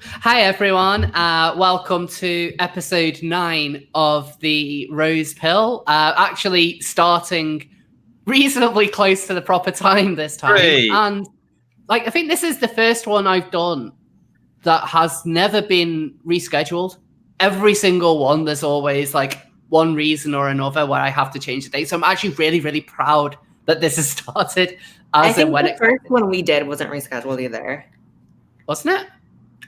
Hi everyone, welcome to episode 9 of the Rose Pill. Actually starting reasonably close to the proper time this time. Great. And I think this is the first one I've done that has never been rescheduled. Every single one, there's always one reason or another where I have to change the date. So I'm actually really, really proud that this has started. I think the first one we did wasn't rescheduled either. Wasn't it?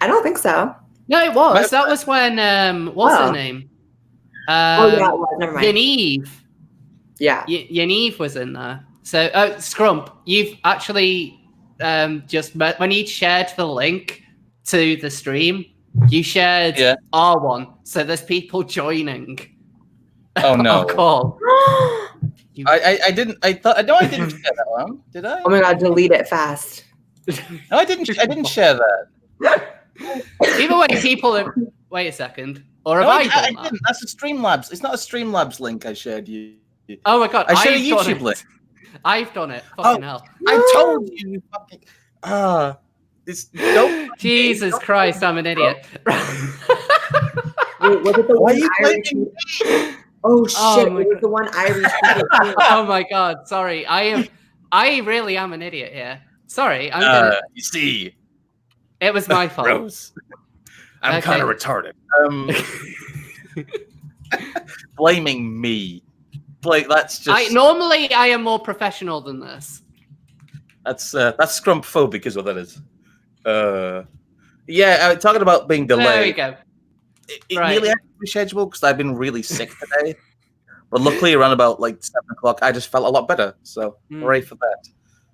I don't think so. No, it was. That was when, what's her name? Yeah, it was. Never mind. Yaniv. Yeah. Yaniv was in there. So, Scrump, you've actually just met, when you shared the link to the stream, you shared our one. So there's people joining. Oh, no. Our call. I didn't share that one. Did I? Oh my God, delete it fast. No, I didn't share that. Even when people are... Wait a second. Or have I done that? Didn't. That's a Streamlabs. It's not a Streamlabs link I shared you. Oh my God. I shared a YouTube link. I've done it. Fucking hell. I told you. Fucking... Jesus Christ, I'm an idiot. Wait, was it the Why one are you blaming me? Oh shit, it was the one I retweeted. Oh my God, sorry. I really am an idiot here. Sorry. You see. It was my fault. Rose. I'm kind of retarded. Blaming me. That's just... Normally I am more professional than this. That's scrumpophobic is what that is. Talking about being delayed. There we go. It nearly had to be scheduled because I've been really sick today. But luckily around about 7 o'clock, I just felt a lot better. So hooray for that.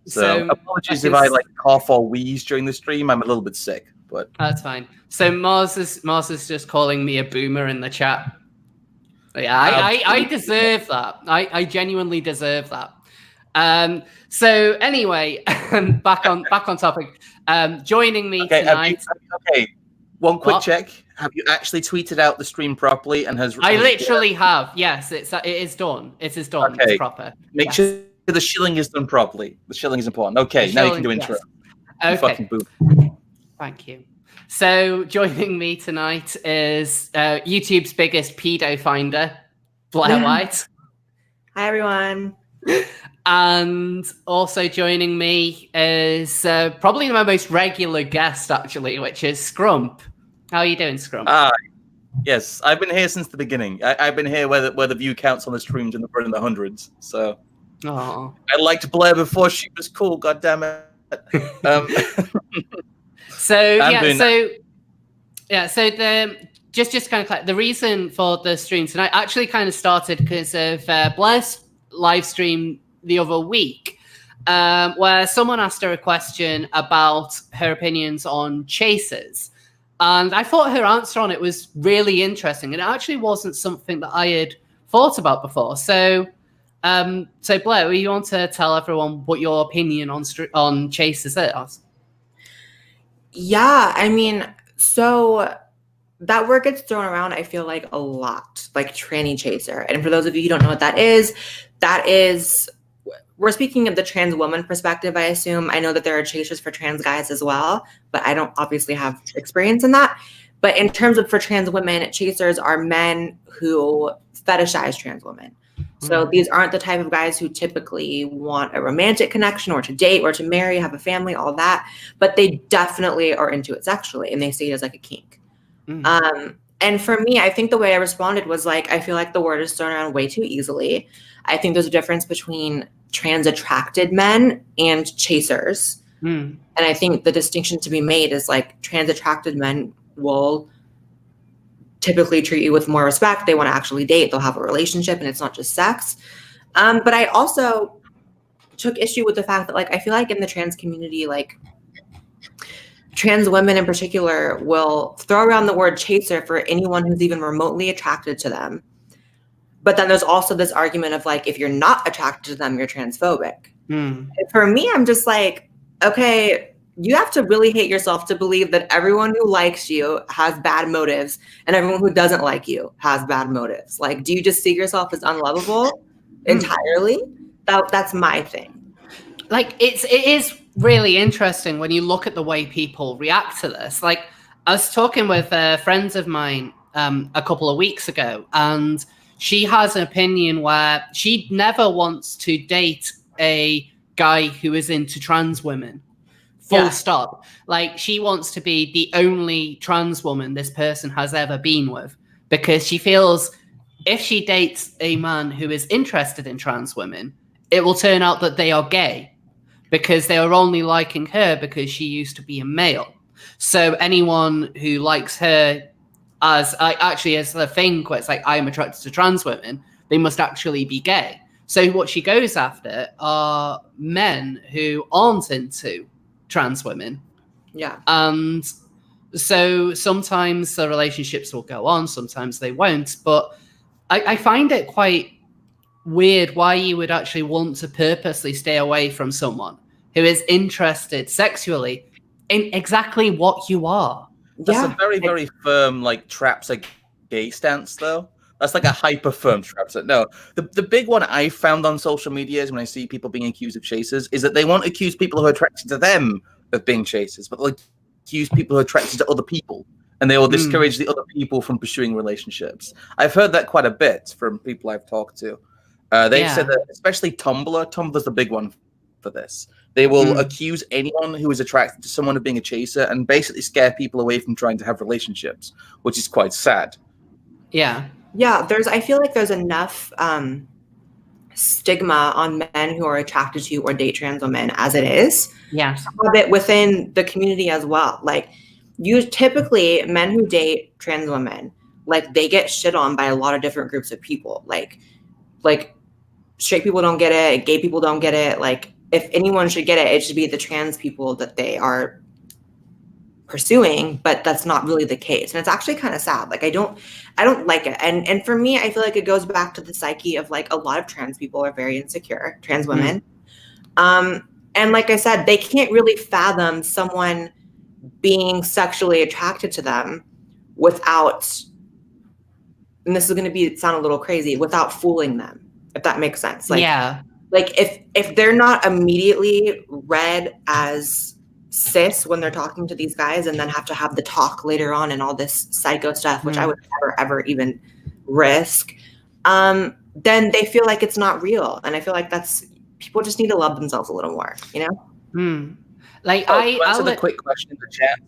So apologies if I cough or wheeze during the stream. I'm a little bit sick, but that's fine. So Mars is just calling me a boomer in the chat. Yeah, I deserve that. I genuinely deserve that. So anyway, back on topic. Joining me tonight. One quick check. Have you actually tweeted out the stream properly and has? I literally have. Yes, it is done. It is done. Okay. It's proper. Make sure the shilling is done properly. The shilling is important. Okay, now you can do intro. Okay. Fucking boom. Thank you. So joining me tonight is YouTube's biggest pedo finder, Blaire White. Hi everyone. And also joining me is probably my most regular guest, actually, which is Scrump. How are you doing, Scrump? Yes, I've been here since the beginning. I've been here where the view counts on the streams in the hundreds. So I liked Blaire before she was cool. God damn it. Just kind of the reason for the stream tonight actually kind of started because of Blaire's live stream the other week, where someone asked her a question about her opinions on chasers. And I thought her answer on it was really interesting. And it actually wasn't something that I had thought about before. So Blaire, you want to tell everyone what your opinion on chasers is? Yeah, I mean, so that word gets thrown around, I feel like, a lot, like tranny chaser. And for those of you who don't know what that is, we're speaking of the trans woman perspective, I assume. I know that there are chasers for trans guys as well, but I don't obviously have experience in that. But in terms of for trans women, chasers are men who fetishize trans women. So these aren't the type of guys who typically want a romantic connection or to date or to marry, have a family, all that. But they definitely are into it sexually, and they see it as like a kink. And for me, I think the way I responded was I feel like the word is thrown around way too easily. I think there's a difference between trans attracted men and chasers. And I think the distinction to be made is trans attracted men will typically treat you with more respect. They want to actually date. They'll have a relationship and it's not just sex. But I also took issue with the fact that I feel like in the trans community, trans women in particular will throw around the word chaser for anyone who's even remotely attracted to them. But then there's also this argument of if you're not attracted to them, you're transphobic. For me, I'm just okay, you have to really hate yourself to believe that everyone who likes you has bad motives and everyone who doesn't like you has bad motives. Do you just see yourself as unlovable entirely? That's my thing. It is really interesting when you look at the way people react to this. Like, I was talking with friends of mine a couple of weeks ago, and she has an opinion where she never wants to date a guy who is into trans women. Full stop. Like, she wants to be the only trans woman this person has ever been with, because she feels if she dates a man who is interested in trans women, it will turn out that they are gay, because they are only liking her because she used to be a male. So anyone who likes her as the thing where it's like, I am attracted to trans women, they must actually be gay. So what she goes after are men who aren't into trans women. Yeah. And so sometimes the relationships will go on, sometimes they won't. But I find it quite weird why you would actually want to purposely stay away from someone who is interested sexually in exactly what you are. That's a very, very firm, like, traps a gay stance, though. That's like a hyper firm traps it. No, the big one I found on social media is when I see people being accused of chasers is that they won't accuse people who are attracted to them of being chasers, but they'll accuse people who are attracted to other people, and they will discourage the other people from pursuing relationships. I've heard that quite a bit from people I've talked to. They've said that, especially Tumblr's the big one for this. They will accuse anyone who is attracted to someone of being a chaser and basically scare people away from trying to have relationships, which is quite sad. Yeah. Yeah, I feel like there's enough stigma on men who are attracted to or date trans women as it is. Yes. Have it within the community as well. Like, typically men who date trans women, like, they get shit on by a lot of different groups of people. Like straight people don't get it, gay people don't get it. Like, if anyone should get it, it should be the trans people that they are pursuing, but that's not really the case. And it's actually kind of sad. Like, I don't like it. And for me, I feel like it goes back to the psyche of, like, a lot of trans people are very insecure, trans women. And like I said, they can't really fathom someone being sexually attracted to them without, and this is going to sound a little crazy, without fooling them, if that makes sense. Like, like if they're not immediately read as cis when they're talking to these guys and then have to have the talk later on and all this psycho stuff, which I would never, ever even risk, then they feel like it's not real. And I feel like people just need to love themselves a little more, you know? Like, I'll answer the quick question in the chat.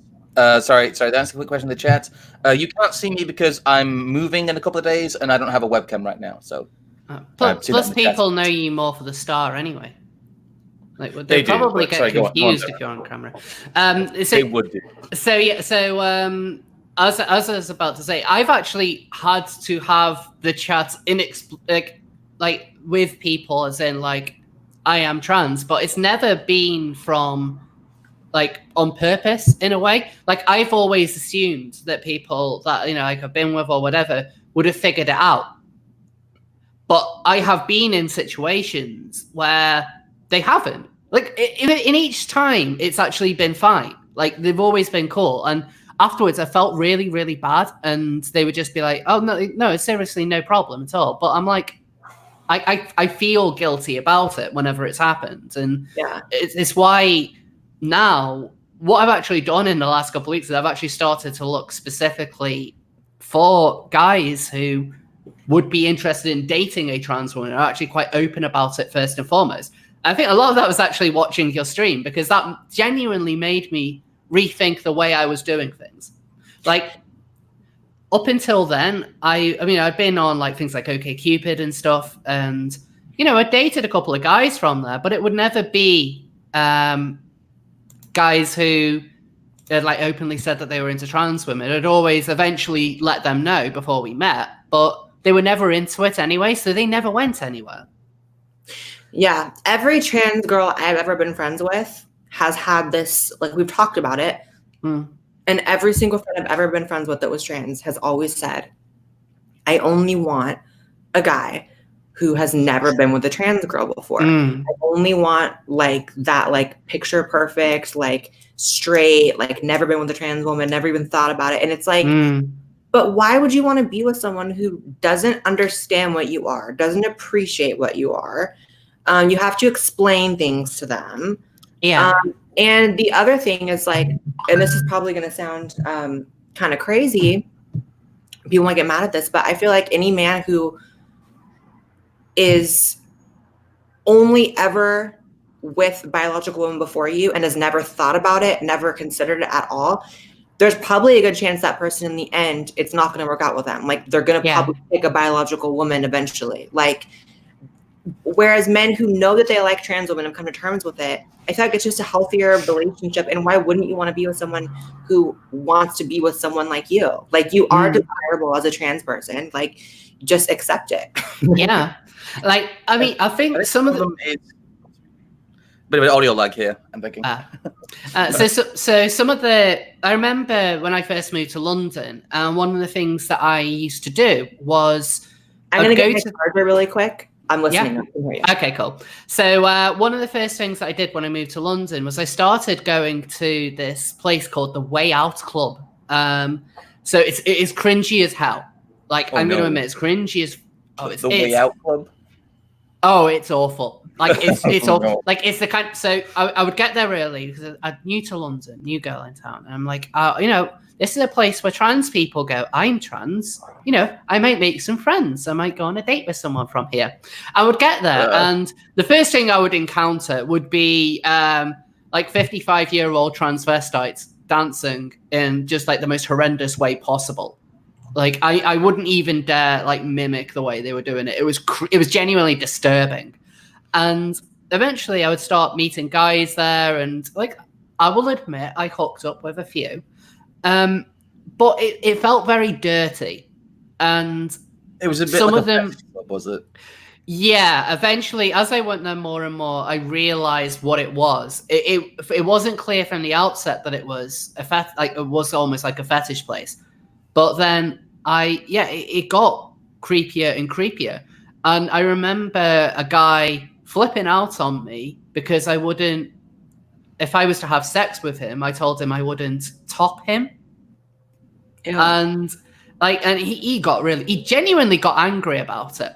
Sorry, to answer the quick question in the chat. You can't see me because I'm moving in a couple of days and I don't have a webcam right now. So plus people know you more for the star anyway. Like, they probably get confused if you're on camera. They would do. So yeah, as I was about to say, I've actually had to have the chat like with people, as in, like, I am trans, but it's never been from, like, on purpose in a way. Like, I've always assumed that people that, you know, like, I've been with or whatever would have figured it out. But I have been in situations where they haven't. Like, in each time, it's actually been fine. Like, they've always been cool. And afterwards, I felt really, really bad. And they would just be like, oh, no, seriously, no problem at all. But I'm like, I feel guilty about it whenever it's happened. And it's why now what I've actually done in the last couple of weeks is I've actually started to look specifically for guys who would be interested in dating a trans woman and are actually quite open about it first and foremost. I think a lot of that was actually watching your stream, because that genuinely made me rethink the way I was doing things. Like, up until then, I mean, I'd been on, like, things like OkCupid and stuff, and, you know, I dated a couple of guys from there, but it would never be guys who had, like, openly said that they were into trans women. I'd always eventually let them know before we met, but they were never into it anyway, so they never went anywhere. Yeah, every trans girl I've ever been friends with has had this, like, we've talked about it, and every single friend I've ever been friends with that was trans has always said, I only want a guy who has never been with a trans girl before. I only want, like, that, like, picture perfect, like, straight, like, never been with a trans woman, never even thought about it. And it's like, but why would you want to be with someone who doesn't understand what you are, doesn't appreciate what you are? You have to explain things to them. Yeah. And the other thing is like, and this is probably going to sound kind of crazy. People might get mad at this, but I feel like any man who is only ever with biological women before you and has never thought about it, never considered it at all, there's probably a good chance that person in the end, it's not going to work out with them. Like they're going to probably pick a biological woman eventually. Like, whereas men who know that they like trans women and come to terms with it, I feel like it's just a healthier relationship. And why wouldn't you want to be with someone who wants to be with someone like you? Like you are desirable as a trans person. Like just accept it. Yeah. Like, I mean, I think some of them is bit of an audio lag here, I'm thinking. So some of the, I remember when I first moved to London, and one of the things that I used to do was I'm going to get my charger really quick. I'm listening. Yeah. Okay, cool. So one of the first things that I did when I moved to London was I started going to this place called the Way Out Club. So it is cringy as hell. Like I'm going to admit, it's cringy as. The Way Out Club. Oh, it's awful. Like it's awful. Like it's the kind. So I would get there early because I'm new to London, new girl in town, and I'm like, this is a place where trans people go. I'm trans. I might make some friends. I might go on a date with someone from here. I would get there, and the first thing I would encounter would be like 55-year-old transvestites dancing in just like the most horrendous way possible. Like I wouldn't even dare like mimic the way they were doing it. It was genuinely disturbing. And eventually I would start meeting guys there, and like I will admit I hooked up with a few. But it felt very dirty. And it was a bit some like of them club, was it? Yeah, eventually as I went there more and more, I realized what it was. It wasn't clear from the outset that it was it was almost like a fetish place. But then it got creepier and creepier. And I remember a guy flipping out on me because if I was to have sex with him, I told him I wouldn't top him. Yeah. And he genuinely got angry about it.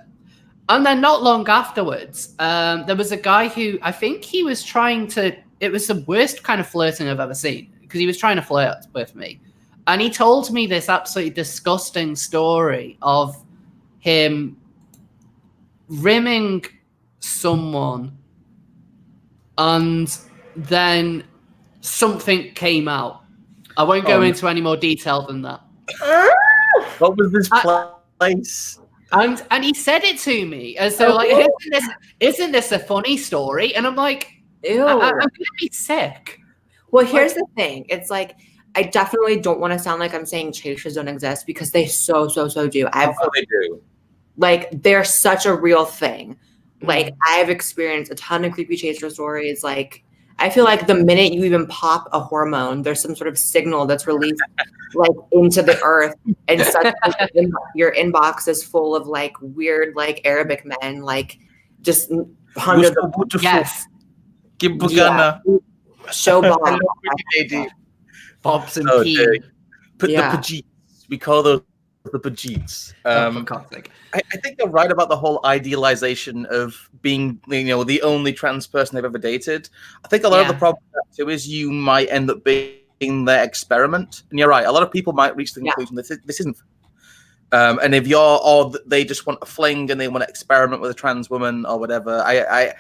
And then not long afterwards, there was a guy who I think he was it was the worst kind of flirting I've ever seen, because he was trying to flirt with me. And he told me this absolutely disgusting story of him rimming someone, and then something came out. I won't go into any more detail than that. What was this place? And he said it to me as though isn't this a funny story? And I'm like, ew, I'm gonna be sick. Well, here's the thing. It's like, I definitely don't want to sound like I'm saying chasers don't exist, because they so do. They do. Like, they're such a real thing. Like, I've experienced a ton of creepy chaser stories. Like, I feel like the minute you even pop a hormone, there's some sort of signal that's released like into the earth, and your inbox is full of like weird like Arabic men, like just hundreds of yes. Show bomb. Bobs and Pete. The Pajeets. We call those the Pajeets. I think you're right about the whole idealization of being, the only trans person they've ever dated. I think a lot of the problem with that too is you might end up being their experiment. And you're right. A lot of people might reach the conclusion this isn't. And if they just want a fling and they want to experiment with a trans woman or whatever, I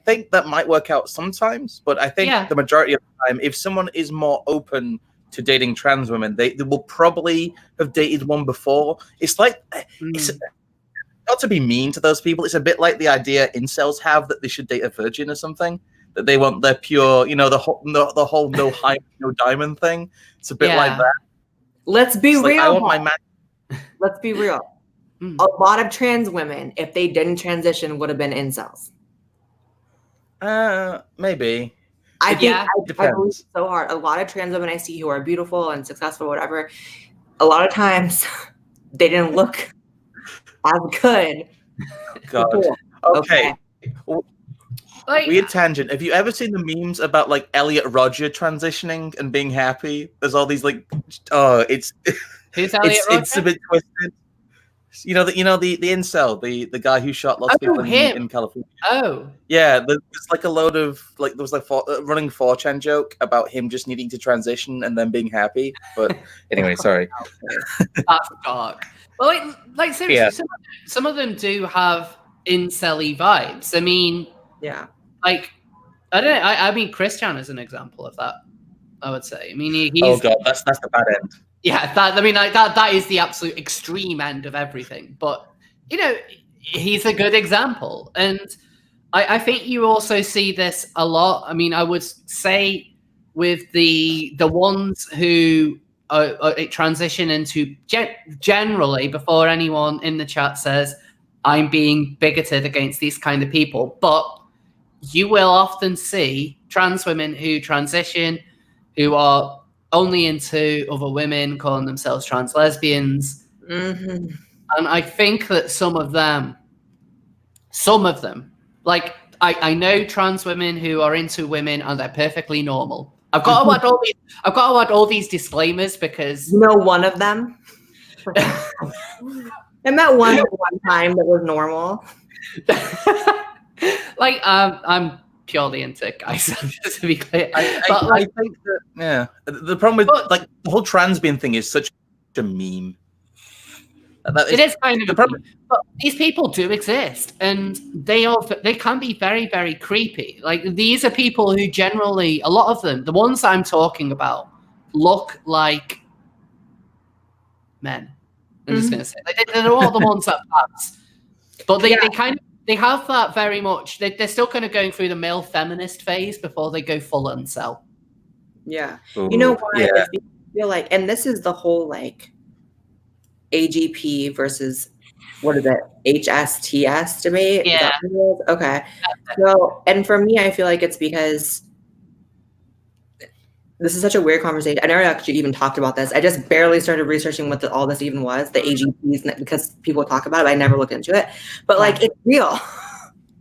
think that might work out sometimes, but I think the majority of the time, if someone is more open to dating trans women, they will probably have dated one before. It's like, it's not to be mean to those people. It's a bit like the idea incels have that they should date a virgin or something, that they want their pure, the whole no hype, no diamond thing. It's a bit like that. Let's be real. Like, I want my man. Let's be real. A lot of trans women, if they didn't transition, would have been incels. Maybe. I think I believe so hard. A lot of trans women I see who are beautiful and successful, whatever, a lot of times they didn't look as good. God. Okay. Weird tangent. Have you ever seen the memes about like Elliot Rodger transitioning and being happy? There's all these like, who's Elliot Rodger? It's a bit twisted. You know the incel, the guy who shot lots of people in California. Oh, yeah. There's like a load of like there was like running 4chan joke about him just needing to transition and then being happy. But anyway, sorry. That's dark. Well, like seriously, some of them do have incel-y vibes. I mean, yeah. Like, I don't know. I mean, Christian is an example of that. I would say. I mean, he's. Oh god, that's the bad end. Yeah, that is the absolute extreme end of everything. But he's a good example, and I think you also see this a lot. I mean, I would say with the ones who transition into generally before anyone in the chat says I'm being bigoted against these kind of people, but you will often see trans women who transition, who are only into other women, calling themselves trans lesbians. Mm-hmm. And I think that some of them, like I know trans women who are into women and they're perfectly normal. I've got to add all these disclaimers because one of them. I met one time that was normal. Like I'm purely into guys, just to be clear. I think that the problem with like the whole trans being thing is such a meme. It is kind of a meme, but these people do exist, and they can be very, very creepy. Like these are people who generally, a lot of them, the ones I'm talking about, look like men. I'm just gonna say they're all the ones that pass, but they have that very much. They're still kind of going through the male feminist phase before they go full incel. Yeah. Ooh, you know why? I feel like, and this is the whole like AGP versus what is it? HSTS debate? Yeah. Okay. So, and for me, I feel like it's because this is such a weird conversation. I never actually even talked about this. I just barely started researching what all this even was, the AGPs, because people talk about it, but I never looked into it. But like, it's real.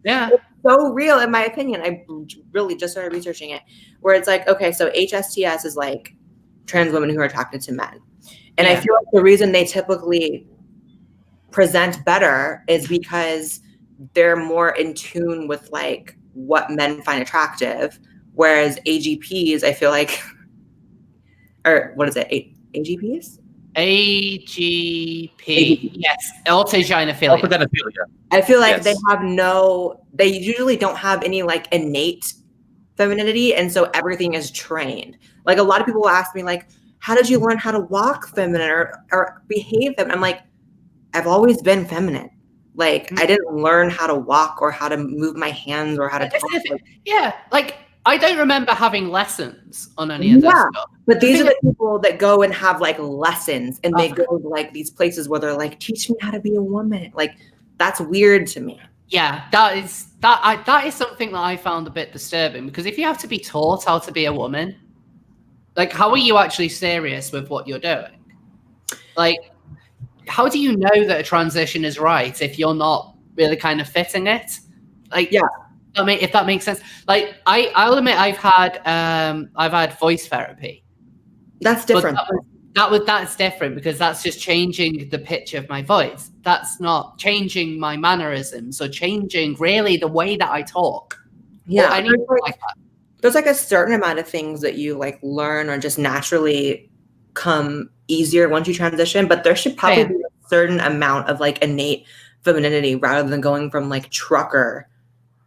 Yeah. It's so real, in my opinion. I really just started researching it, where it's like, okay, so HSTS is like trans women who are attracted to men. And I feel like the reason they typically present better is because they're more in tune with like what men find attractive. Whereas AGPs, I feel like, or what is it? AGPs? AGP. Yes. Autogynephilia. I feel like they usually don't have any like innate femininity. And so everything is trained. Like a lot of people will ask me like, how did you learn how to walk feminine or behave feminine? I'm like, I've always been feminine. Like I didn't learn how to walk or how to move my hands or how to talk. Like I don't remember having lessons on any of this stuff. But these are the people that go and have like lessons and they go to like these places where they're like, teach me how to be a woman. Like that's weird to me. Yeah, that is something that I found a bit disturbing, because if you have to be taught how to be a woman, like how are you actually serious with what you're doing? Like, how do you know that a transition is right if you're not really kind of fitting it? Like, if that makes sense. Like, I'll admit I've had voice therapy. That's different. That's different because that's just changing the pitch of my voice. That's not changing my mannerisms or changing really the way that I talk. Yeah, like that. There's like a certain amount of things that you like learn or just naturally come easier once you transition, but there should probably be a certain amount of like innate femininity rather than going from like trucker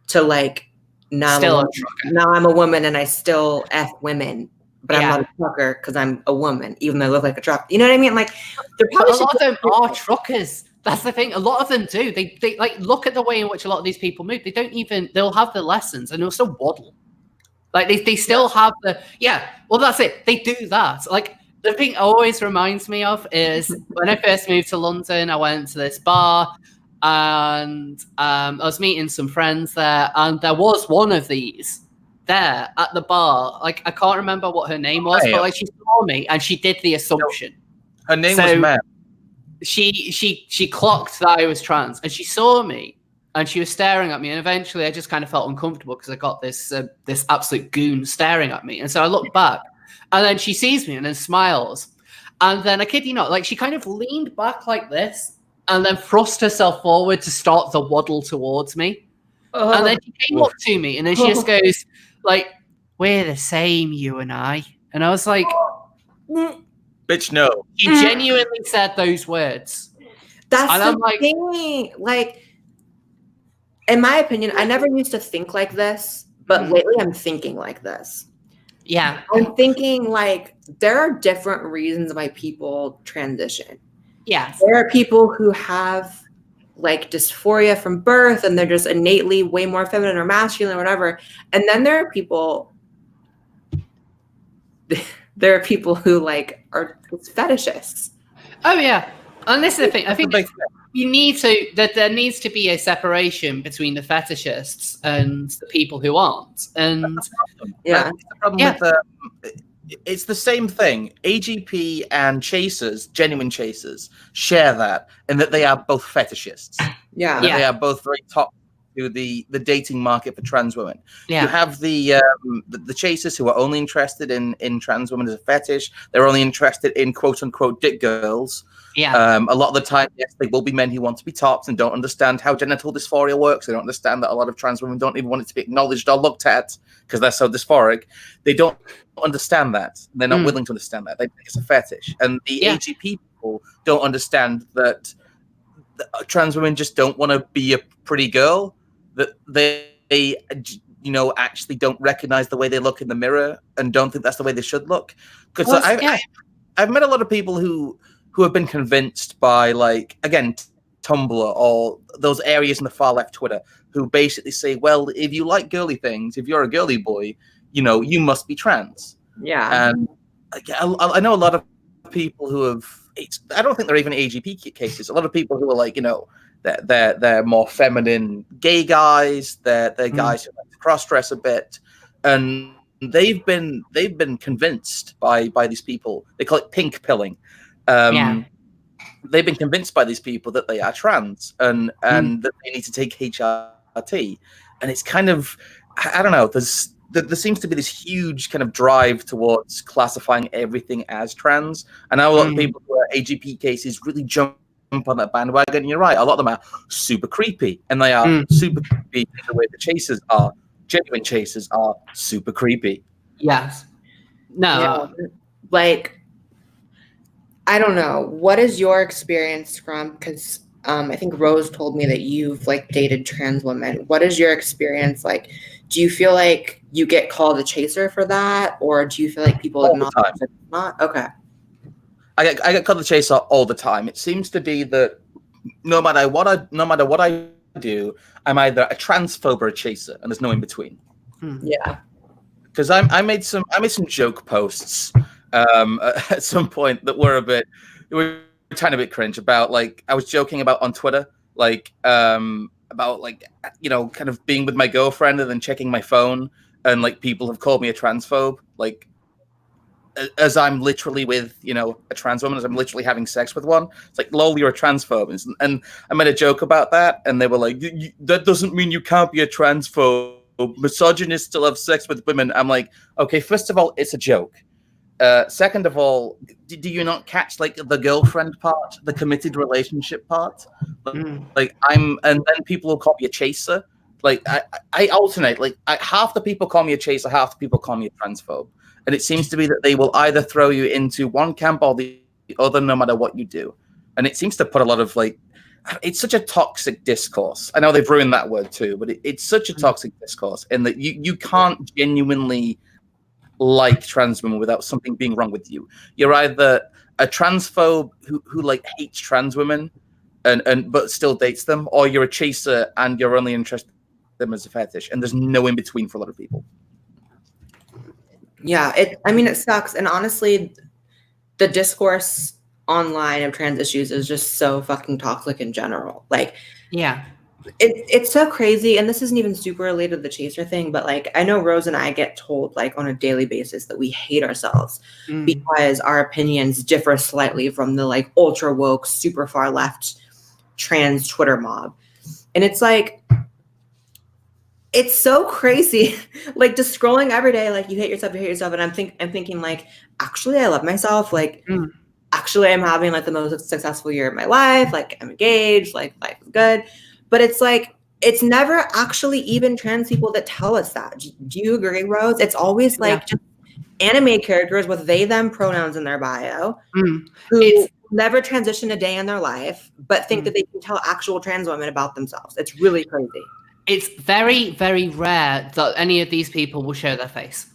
to like now I'm a woman and I still F women, but I'm not a trucker because I'm a woman, even though I look like a trucker. You know what I mean? Like a lot of them are truckers. That's the thing. A lot of them do. They like look at the way in which a lot of these people move. They'll have the lessons and they'll still waddle. Like they still have well, that's it. They do that. Like the thing always reminds me of is when I first moved to London, I went to this bar and I was meeting some friends there, and there was one of these there at the bar. Like I can't remember what her name was, but like she saw me and she did the assumption. Her name was Matt. She clocked that I was trans, and she saw me. And she was staring at me, and eventually I just kind of felt uncomfortable because I got this absolute goon staring at me. And so I looked back, and then she sees me and then smiles. And then I kid you not, like she kind of leaned back like this and then thrust herself forward to start the waddle towards me. And then she came up to me, and then she just goes, like, we're the same, you and I. And I was like, bitch, no. She genuinely said those words. That's and the thing. Like, in my opinion, I never used to think like this, but lately I'm thinking like this. Yeah. I'm thinking, like, there are different reasons why people transition. Yes. There are people who have, like, dysphoria from birth, and they're just innately way more feminine or masculine or whatever. And then there are people who, like, are fetishists. Oh, yeah. And this is the thing. I think there needs to be a separation between the fetishists and the people who aren't. And the problem with it's the same thing. AGP and chasers, genuine chasers, share that in that they are both fetishists. Yeah. They are both very top to the dating market for trans women. Yeah. You have the chasers who are only interested in trans women as a fetish. They're only interested in quote unquote dick girls. Yeah. A lot of the time, yes, they will be men who want to be tops and don't understand how genital dysphoria works. They don't understand that a lot of trans women don't even want it to be acknowledged or looked at because they're so dysphoric. They don't understand that. They're not willing to understand that. They think it's a fetish. And the AGP people don't understand that trans women just don't want to be a pretty girl, that they actually don't recognize the way they look in the mirror and don't think that's the way they should look. Because I've met a lot of people who have been convinced by, like, again, Tumblr or those areas in the far left Twitter who basically say, well, if you like girly things, if you're a girly boy, you must be trans. Yeah. And I know a lot of people who have, I don't think they're even AGP cases. A lot of people who are like, they're more feminine gay guys. They're guys who like to cross-dress a bit. And they've been convinced by these people. They call it pink pilling. They've been convinced by these people that they are trans and that they need to take HRT. And it's kind of, I don't know, there seems to be this huge kind of drive towards classifying everything as trans. And now a lot of people who are AGP cases really jump on that bandwagon. And you're right, a lot of them are super creepy. And they are super creepy in the way the chasers are. Genuine chasers are super creepy. Yes. No. Yeah. Like, I don't know. What is your experience, Scrump? Because I think Rose told me that you've, like, dated trans women. What is your experience like? Do you feel like you get called a chaser for that, or do you feel like people acknowledge that it's not? Okay. I get called a chaser all the time. It seems to be that no matter what I do, I'm either a transphobe or a chaser, and there's no in between. Yeah. Because I made some joke posts at some point that were a tiny bit cringe about, like, I was joking about on Twitter, like, about, like, kind of being with my girlfriend and then checking my phone, and, like, people have called me a transphobe, like, as I'm literally with, a trans woman, as I'm literally having sex with one. It's like, lol, you're a transphobe. And I made a joke about that, and they were like, that doesn't mean you can't be a transphobe. Misogynists still have sex with women. I'm like, okay, first of all, it's a joke. Second of all, do you not catch, like, the girlfriend part, the committed relationship part? Like, and then people will call me a chaser. Like, I alternate. Like, half the people call me a chaser, half the people call me a transphobe. And it seems to be that they will either throw you into one camp or the other, no matter what you do. And it seems to put a lot of, like, it's such a toxic discourse. I know they've ruined that word too, but it's such a toxic discourse in that you can't genuinely like trans women without something being wrong with you. You're either a transphobe who like hates trans women and but still dates them, or you're a chaser and you're only interested in them as a fetish. And there's no in between for a lot of people. Yeah, it sucks. And honestly, the discourse online of trans issues is just so fucking toxic in general. Like, yeah, it's so crazy. And this isn't even super related to the chaser thing, but, like, I know Rose and I get told, like, on a daily basis that we hate ourselves because our opinions differ slightly from the, like, ultra woke, super far left trans Twitter mob. And it's like, it's so crazy. Like, just scrolling every day, like, you hate yourself. And I'm thinking, like, actually, I love myself. Like, actually, I'm having like the most successful year of my life. Like I'm engaged, like life is good. But it's like, it's never actually even trans people that tell us that. Do you agree, Rose? It's always like just anime characters with they, them pronouns in their bio who never transition a day in their life, but think that they can tell actual trans women about themselves. It's really crazy. It's very, very rare that any of these people will show their face.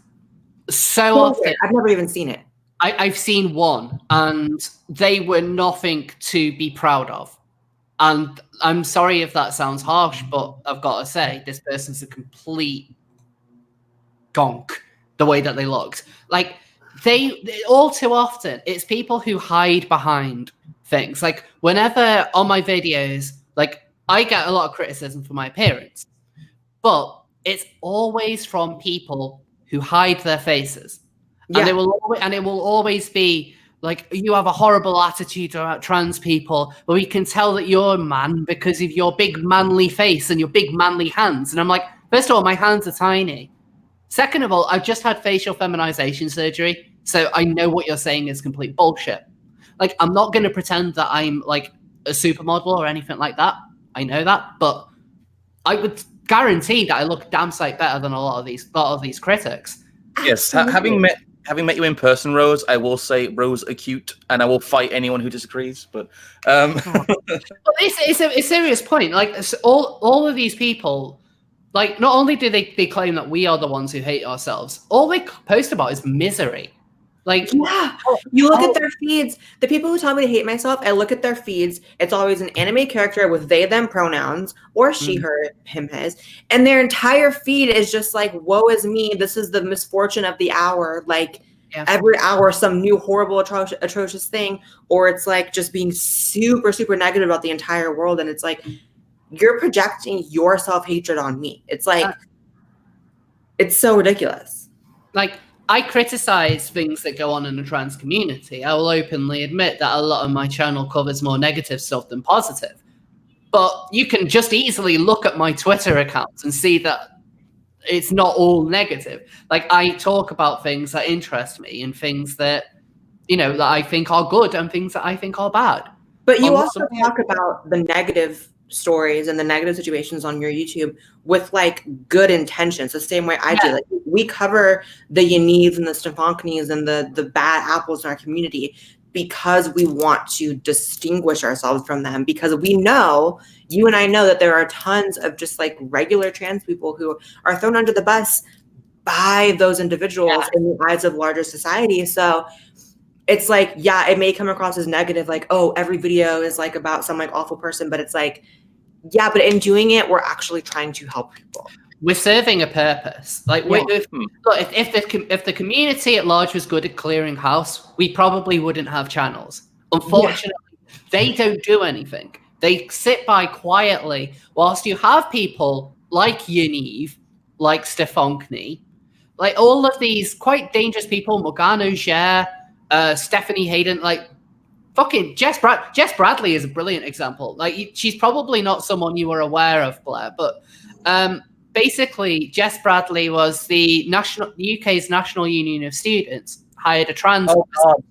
So often. I've never even seen it. I've seen one, and they were nothing to be proud of. And I'm sorry if that sounds harsh, but I've got to say, this person's a complete gonk, the way that they looked. Like, they all too often, it's people who hide behind things. Like, whenever on my videos, like, I get a lot of criticism for my appearance, but it's always from people who hide their faces. Yeah. And it will always be like, you have a horrible attitude about trans people, but we can tell that you're a man because of your big manly face and your big manly hands. And I'm like, first of all, my hands are tiny. Second of all, I've just had facial feminization surgery, so I know what you're saying is complete bullshit. Like, I'm not going to pretend that I'm like a supermodel or anything like that. I know that, but I would guarantee that I look damn sight better than a lot of these critics. Yes, having met you in person, Rose, I will say Rose acute, and I will fight anyone who disagrees. But it's a serious point. Like, all of these people, like, not only do they claim that we are the ones who hate ourselves, all they post about is misery. Like, yeah, you look at their feeds. The people who tell me to hate myself, I look at their feeds. It's always an anime character with they, them pronouns, or she, her, him, his. And their entire feed is just like, woe is me. This is the misfortune of the hour. Like, every hour, some new horrible, atrocious thing. Or it's like just being super, super negative about the entire world. And it's like, you're projecting your self-hatred on me. It's like, it's so ridiculous. Like, I criticize things that go on in the trans community. I will openly admit that a lot of my channel covers more negative stuff than positive. But you can just easily look at my Twitter accounts and see that it's not all negative. Like, I talk about things that interest me and things that, you know, that I think are good and things that I think are bad. But you also talk about the negative stories and the negative situations on your YouTube with like good intentions, the same way I do. Like, we cover the Yanives and the Stefankis and the bad apples in our community because we want to distinguish ourselves from them, because we know, you and I know, that there are tons of just like regular trans people who are thrown under the bus by those individuals in the eyes of larger society. So it's like, yeah, it may come across as negative, like, oh, every video is like about some like awful person, but it's like, yeah, but in doing it, we're actually trying to help people. We're serving a purpose. Like, if the community at large was good at clearing house, we probably wouldn't have channels. Unfortunately, they don't do anything. They sit by quietly whilst you have people like Yaniv, like Stefankni, like all of these quite dangerous people, Morgana Ger, Stephanie Hayden, like fucking Jess Bradley is a brilliant example. Like, she's probably not someone you were aware of, Blaire, but basically Jess Bradley was the UK's National Union of Students hired a trans person.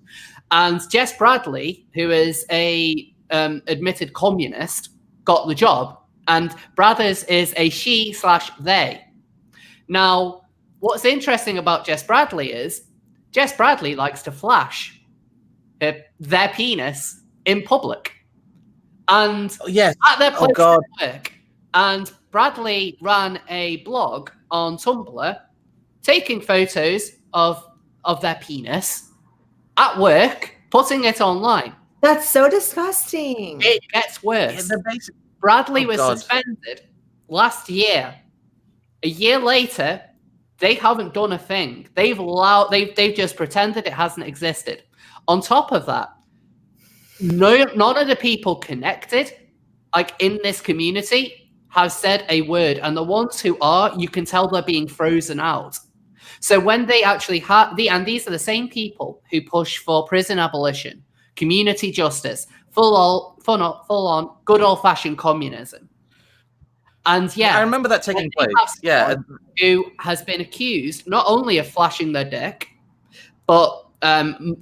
And Jess Bradley, who is a admitted communist, got the job, and Brothers is a she/they. Now, what's interesting about Jess Bradley is Jess Bradley likes to flash their penis in public, and at their place of work. And Bradley ran a blog on Tumblr taking photos of their penis at work, putting it online. That's so disgusting. It gets worse. Bradley was suspended last year. A year later, they haven't done a thing. They've just pretended it hasn't existed. On top of that, none of the people connected, like in this community, have said a word. And the ones who are, you can tell they're being frozen out. So when they actually and these are the same people who push for prison abolition, community justice, full on good old fashioned communism. And I remember that taking place. Who has been accused not only of flashing their dick, but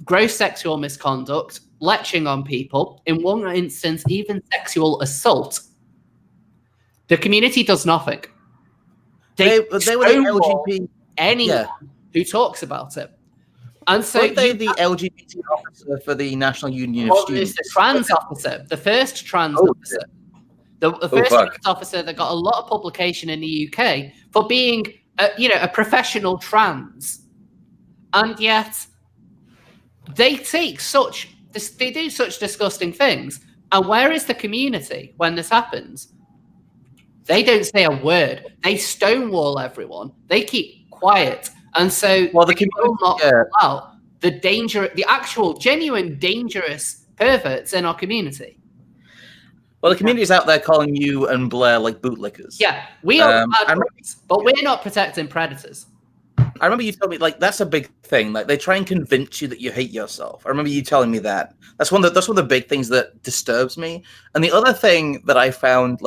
gross sexual misconduct, leching on people, in one instance, even sexual assault. The community does nothing. They were the LGBT anyone who talks about it. And so weren't they the LGBT officer for the National Union of Students? The trans officer, the first trans officer. The first trans officer that got a lot of publication in the UK for being, a professional trans. And yet, they do such disgusting things. And where is the community when this happens? They don't say a word. They stonewall everyone. They keep quiet. And so they will not call out the actual genuine dangerous perverts in our community. Well, the community's out there calling you and Blaire like bootlickers. Yeah, we are bad boys, but we're not protecting predators. I remember you told me that's a big thing. Like they try and convince you that you hate yourself. I remember you telling me that. That's one of the big things that disturbs me. And the other thing that I found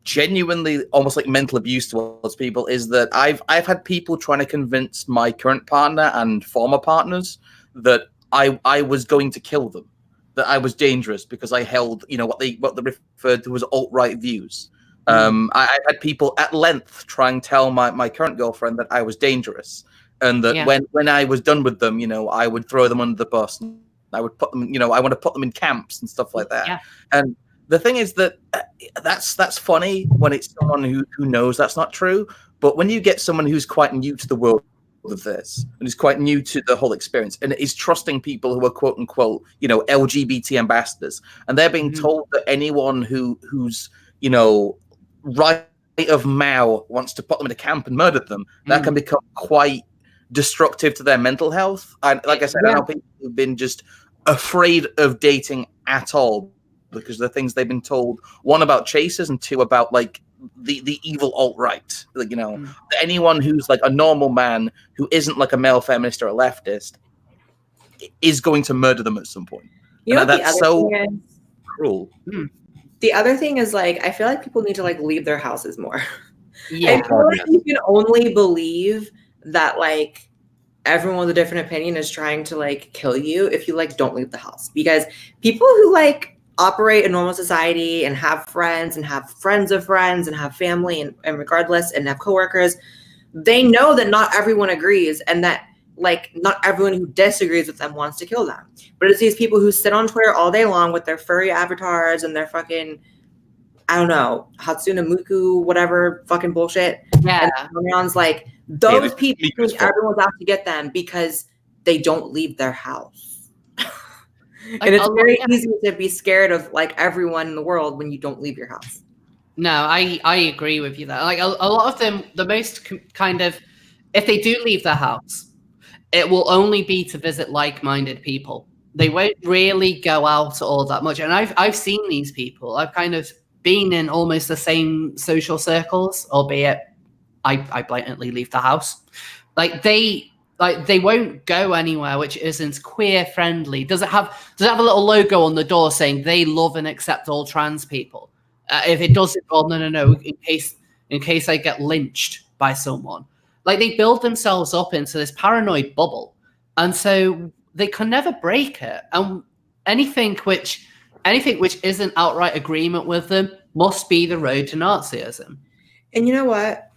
genuinely almost like mental abuse towards people is that I've had people trying to convince my current partner and former partners that I was going to kill them, that I was dangerous because I held what they referred to as alt-right views. I had people at length try and tell my current girlfriend that I was dangerous and that when I was done with them, I would throw them under the bus. And I would put them, I want to put them in camps and stuff like that. Yeah. And the thing is that that's funny when it's someone who knows that's not true. But when you get someone who's quite new to the world of this and is quite new to the whole experience and is trusting people who are quote unquote, LGBT ambassadors, and they're being told that anyone who's, right of Mao wants to put them in a camp and murder them, that can become quite destructive to their mental health. And like I said, I know people who've been just afraid of dating at all because of the things they've been told, one about chasers and two about the evil alt-right. Anyone who's a normal man who isn't a male feminist or a leftist is going to murder them at some point. That's so cruel. The other thing is I feel like people need to leave their houses more. Yeah. I feel like you can only believe that everyone with a different opinion is trying to kill you if you don't leave the house, because people who operate in normal society and have friends of friends and have family and regardless and have coworkers, they know that not everyone agrees and that not everyone who disagrees with them wants to kill them. But it's these people who sit on Twitter all day long with their furry avatars and their fucking, I don't know, Hatsune Miku, whatever fucking bullshit. Yeah. And pronouns those people think everyone's out to get them because they don't leave their house. And it's very easy to be scared of everyone in the world when you don't leave your house. No, I agree with you there. A lot of them, the most kind of, if they do leave their house, it will only be to visit like-minded people. They won't really go out all that much. And I've seen these people. I've kind of been in almost the same social circles, albeit I blatantly leave the house. They won't go anywhere which isn't queer friendly. Does it have a little logo on the door saying they love and accept all trans people? If it doesn't, well, no, in case I get lynched by someone. They build themselves up into this paranoid bubble, and so they can never break it. And anything which isn't outright agreement with them must be the road to Nazism. And you know what?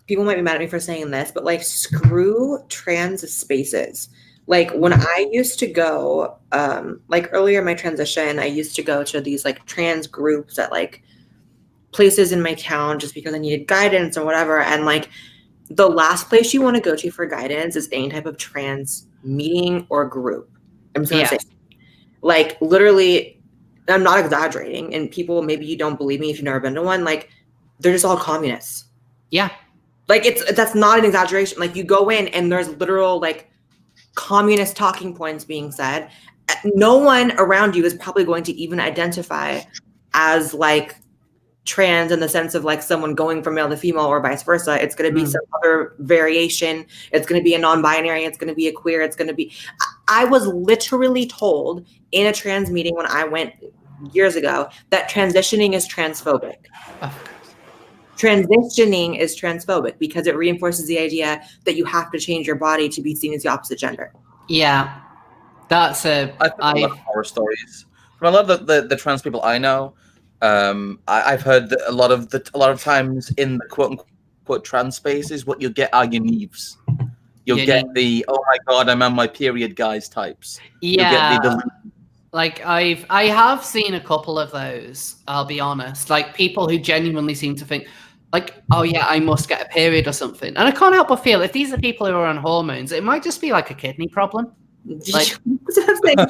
People might be mad at me for saying this, but screw trans spaces. When I used to go, earlier in my transition, I used to go to these trans groups at places in my town just because I needed guidance or whatever. And the last place you want to go to for guidance is any type of trans meeting or group. I'm just gonna say, literally, I'm not exaggerating. And people, maybe you don't believe me if you've never been to one. They're just all communists. Yeah. That's not an exaggeration. You go in and there's literal communist talking points being said. No one around you is probably going to even identify as trans in the sense of someone going from male to female or vice versa. It's going to be some other variation. It's going to be a non-binary. It's going to be a queer. It's going to be. I was literally told in a trans meeting when I went years ago that transitioning is transphobic. Transitioning is transphobic because it reinforces the idea that you have to change your body to be seen as the opposite gender. Yeah, that's I've heard a lot of horror stories from a lot of the trans people I know. I've heard that a lot of times in the quote unquote trans spaces, what you get are your neeves. You'll get the "oh my god, I'm on my period" guys types. Yeah. You'll get the like I have seen a couple of those, I'll be honest. Like people who genuinely seem to think like, oh yeah, I must get a period or something. And I can't help but feel if these are people who are on hormones, it might just be like a kidney problem. Like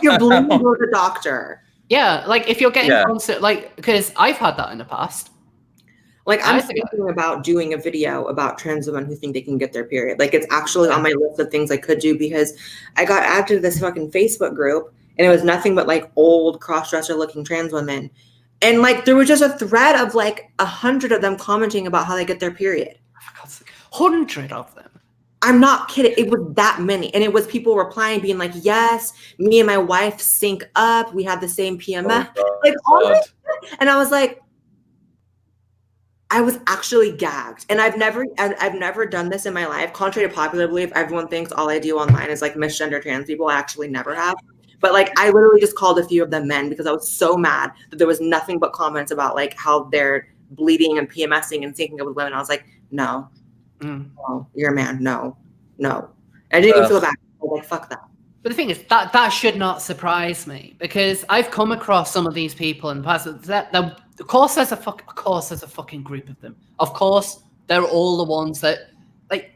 you're bleeding to go to the doctor. Yeah, like if you're getting constant, like, because I've had that in the past. Like I'm thinking about doing a video about trans women who think they can get their period. Like it's actually on my list of things I could do because I got added to this fucking Facebook group and it was nothing but like old cross-dresser looking trans women. And like there was just a thread of like 100 of them commenting about how they get their period. 100 of them. I'm not kidding. It was that many. And it was people replying, being like, yes, me and my wife sync up. We have the same PMS. And I was like, I was actually gagged. And I've never done this in my life. Contrary to popular belief, everyone thinks all I do online is like misgender trans people. I actually never have. But like I literally just called a few of them men because I was so mad that there was nothing but comments about like how they're bleeding and PMSing and syncing up with women. I was like, no, you're a man. No. I didn't even feel bad. I was like, fuck that. But the thing is, that should not surprise me because I've come across some of these people in the past. Of course, there's a fucking group of them. Of course, they're all the ones that, like,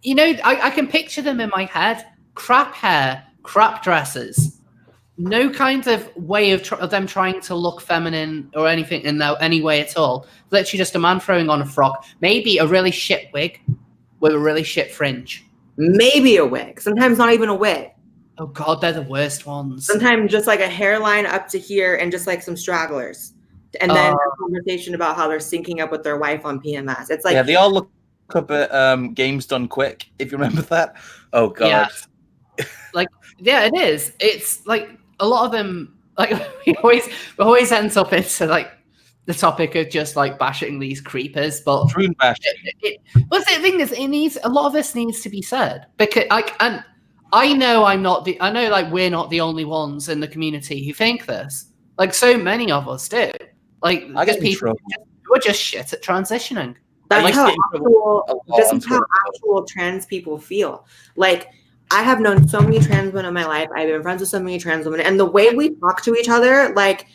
you know, I can picture them in my head. Crap hair, crap dresses, no kind of way of them trying to look feminine or anything in any way at all. Literally just a man throwing on a frock, maybe a really shit wig with a really shit fringe. Maybe a wig. Sometimes not even a wig. Oh God, they're the worst ones. Sometimes just like a hairline up to here and just like some stragglers. And then a conversation about how they're syncing up with their wife on PMS. It's like, yeah, they all look up at Games Done Quick, if you remember that. Oh God. Yeah. Like, yeah, it is. It's like a lot of them, like we always ends up into like the topic of just like bashing these creepers, but True bashing. But the thing is, a lot of this needs to be said because and I know like we're not the only ones in the community who think this. Like so many of us do. Like we're just shit at transitioning. That's how actual trans people feel. Like I have known so many trans women in my life. I've been friends with so many trans women, and the way we talk to each other, like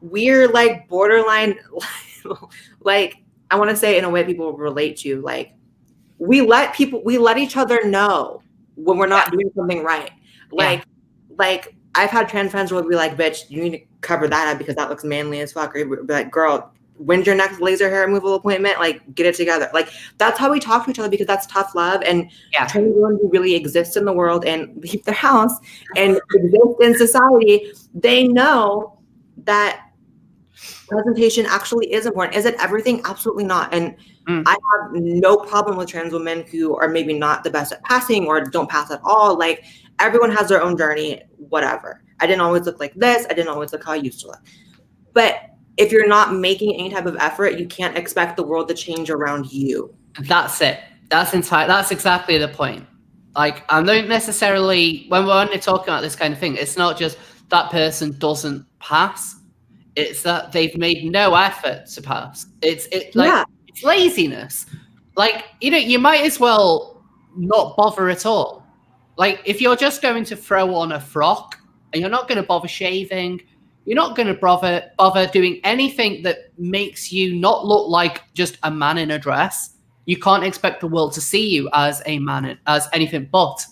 we're like borderline, like I want to say in a way people relate to. Like we let each other know when we're not doing something right. Like I've had trans friends who would be like, bitch, you need to cover that up because that looks manly as fuck. Or be like, girl, when's your next laser hair removal appointment? Like, get it together. Like, that's how we talk to each other because that's tough love. And trans women who really exist in the world and leave their house and exist in society, they know that presentation actually is important. Is it everything? Absolutely not. And I have no problem with trans women who are maybe not the best at passing or don't pass at all. Like, everyone has their own journey, whatever. I didn't always look like this. I didn't always look how I used to look. But if you're not making any type of effort, you can't expect the world to change around you. That's it. That's exactly the point. Like, I don't necessarily, when we're only talking about this kind of thing, it's not just that person doesn't pass. It's that they've made no effort to pass. It's laziness. Like, you know, you might as well not bother at all. Like, if you're just going to throw on a frock and you're not going to bother shaving, you're not going to bother doing anything that makes you not look like just a man in a dress, you can't expect the world to see you as a man, as anything but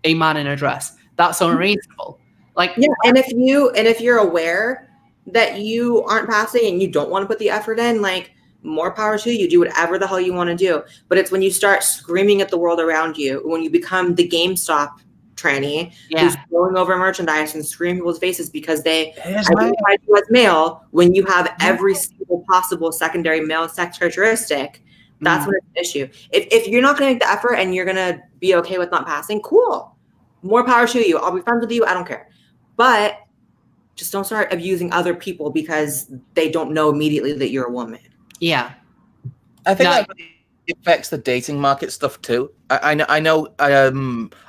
a man in a dress. That's unreasonable. Like, yeah, and if you're aware that you aren't passing and you don't want to put the effort in, like, more power to you. Do whatever the hell you want to do. But it's when you start screaming at the world around you, when you become the GameStop tranny who's throwing over merchandise and screaming people's faces because they identify you as male, when you have every single possible secondary male sex characteristic, that's when it's an issue. If you're not going to make the effort and you're going to be okay with not passing, cool. More power to you. I'll be friends with you. I don't care. But just don't start abusing other people because they don't know immediately that you're a woman. Yeah. I think that really affects the dating market stuff too. I know a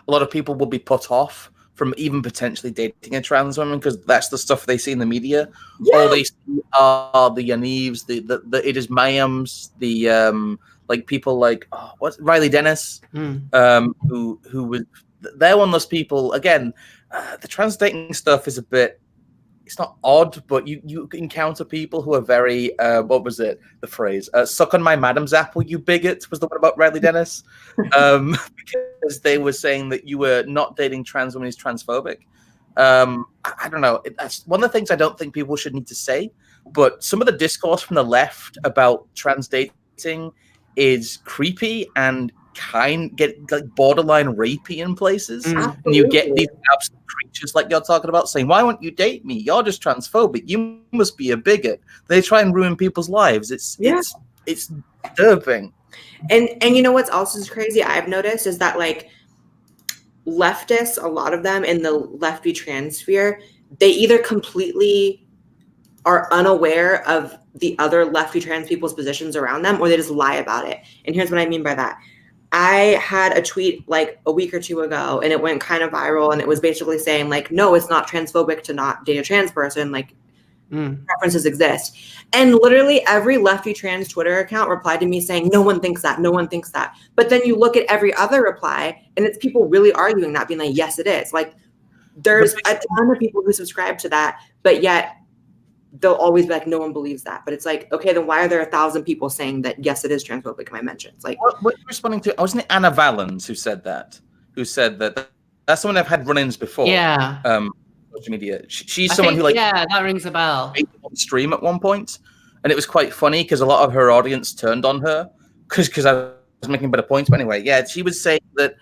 lot of people will be put off from even potentially dating a trans woman because that's the stuff they see in the media. Yeah. All they see are the Yanives, the It Is Mayhems, the like people like what's Riley Dennis, who was they're one of those people. Again, the trans dating stuff is a bit. It's not odd, but you encounter people who are very what was it? The phrase "suck on my madam's apple, you bigot" was the one about Riley Dennis, because they were saying that you were not dating trans women is transphobic. I don't know. That's one of the things I don't think people should need to say. But some of the discourse from the left about trans dating is creepy and get like borderline rapey in places, and you get these absolute creatures like you're talking about saying, "Why won't you date me? You're just transphobic. You must be a bigot." They try and ruin people's lives. It's disturbing. And you know what's also crazy? I've noticed is that like leftists, a lot of them in the lefty trans sphere, they either completely are unaware of the other lefty trans people's positions around them, or they just lie about it. And here's what I mean by that. I had a tweet like a week or two ago and it went kind of viral, and it was basically saying like, no, it's not transphobic to not date a trans person. Like preferences exist. And literally every lefty trans Twitter account replied to me saying, no one thinks that, no one thinks that. But then you look at every other reply and it's people really arguing that, being like, yes, it is. Like there's a ton of people who subscribe to that, but yet they'll always be like, no one believes that. But it's like, okay, then why are there 1,000 people saying that, yes, it is transphobic in my mentions? Like, what are you responding to? Wasn't it Anna Valens who said that? Who said that? That's someone I've had run-ins before. Yeah. Social media. She's someone who like that rings a bell. On stream at one point, and it was quite funny because a lot of her audience turned on her because I was making better points. But anyway, yeah, she was saying that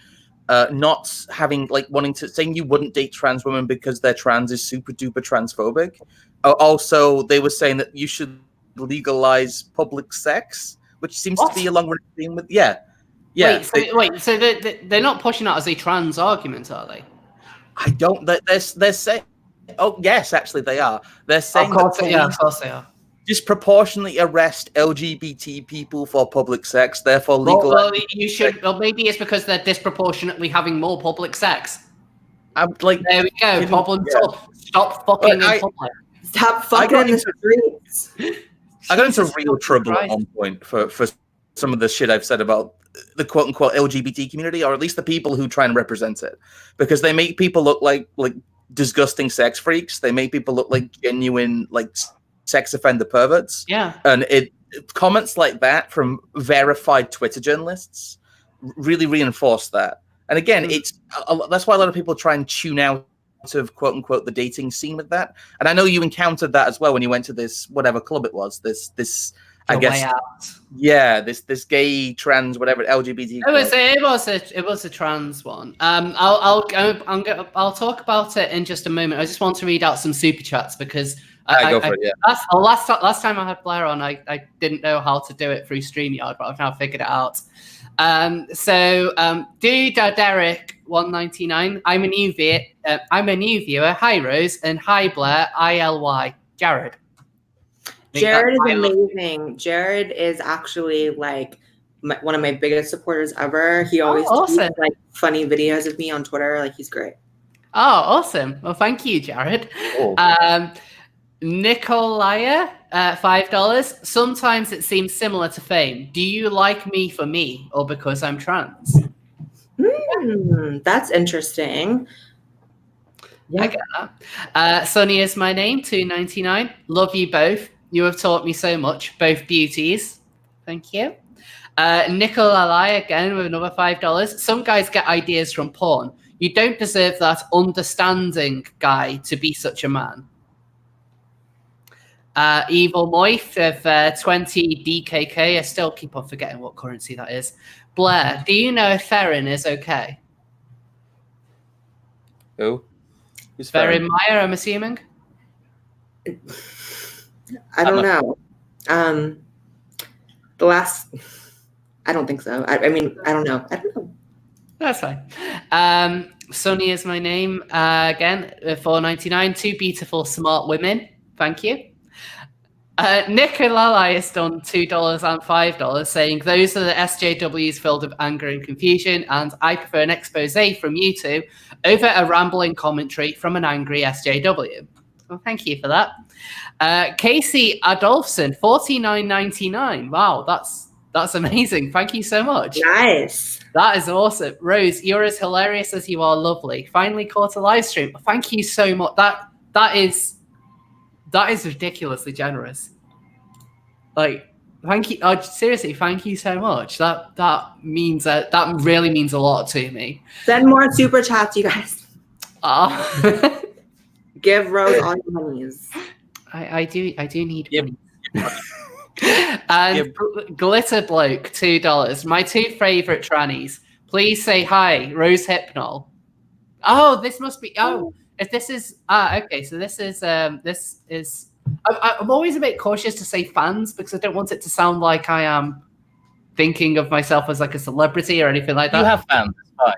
not having like wanting to saying you wouldn't date trans women because they're trans is super duper transphobic. Also, they were saying that you should legalize public sex, which seems to be a long-run theme with Wait, so they're not pushing that as a trans argument, are they? I don't. They're saying. Oh yes, actually they are. They're saying of course they are. Disproportionately arrest LGBT people for public sex, therefore legalize. Well, you should. Well, maybe it's because they're disproportionately having more public sex. I'm like, there we go. Problem solved. Stop fucking in public. Stop fucking in the streets. I got into real trouble at one point for some of the shit I've said about the quote unquote LGBT community, or at least the people who try and represent it, because they make people look like disgusting sex freaks. They make people look like genuine like sex offender perverts. Yeah. And comments like that from verified Twitter journalists really reinforce that. And again, that's why a lot of people try and tune out of quote unquote the dating scene with that. And I know you encountered that as well when you went to this whatever club it was. This I guess this gay trans whatever LGBT. It was a trans one. I'll talk about it in just a moment. I just want to read out some super chats because go for it. Yeah. Last time I had Blaire on, I didn't know how to do it through StreamYard, but I've now figured it out. Dude Derek 199. I'm a new viewer. Hi Rose and hi Blaire. ILY Jared. Jared is amazing. Jared is actually like one of my biggest supporters ever. He always tweets, like funny videos of me on Twitter. Like he's great. Oh, awesome. Well, thank you, Jared. Cool. Nikolaya, $5. Sometimes it seems similar to fame. Do you like me for me or because I'm trans? That's interesting. Yeah. I get that. Sunny is my name, $2.99. Love you both. You have taught me so much, both beauties. Thank you. Nikolai again with another $5. Some guys get ideas from porn. You don't deserve that understanding guy to be such a man. Evil Moif of 20 DKK. I still keep on forgetting what currency that is. Blaire, do you know if Ferrin is okay? Who? Who's Ferrin Meyer, I'm assuming? I don't know. I don't think so. I mean, I don't know. That's fine. Sunny is my name. Again, $4.99. Two beautiful, smart women. Thank you. Nikolai has done $2 and $5, saying those are the SJWs filled with anger and confusion, and I prefer an expose from you two over a rambling commentary from an angry SJW. Well, thank you for that. Casey Adolphson, $49.99. Wow, that's amazing. Thank you so much. Nice. That is awesome. Rose, you're as hilarious as you are lovely. Finally caught a live stream. Thank you so much. That is ridiculously generous. Like, thank you. Seriously, thank you so much. That really means a lot to me. Send more super chats, you guys. Give Rose all your monies. I do need money. And Glitter Bloke, $2. My two favorite trannies. Please say hi, Rose Hypnol. Oh, this must be. Oh, if this is okay. So this is. I'm always a bit cautious to say fans because I don't want it to sound like I am thinking of myself as like a celebrity or anything like that. You have fans, it's fine.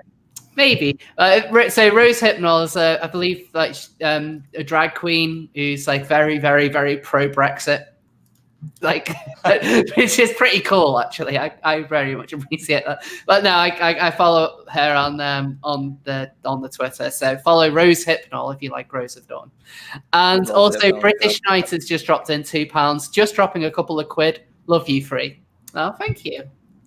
Maybe. So Rose Hypnol is, I believe, like a drag queen who's like very, very, very pro Brexit. Like, which is pretty cool, actually. I very much appreciate that. But no, I follow her on the Twitter. So follow Rose Hypnol if you like Rose of Dawn. And also British Knight has just dropped in £2, just dropping a couple of quid. Love you, free. Oh, thank you.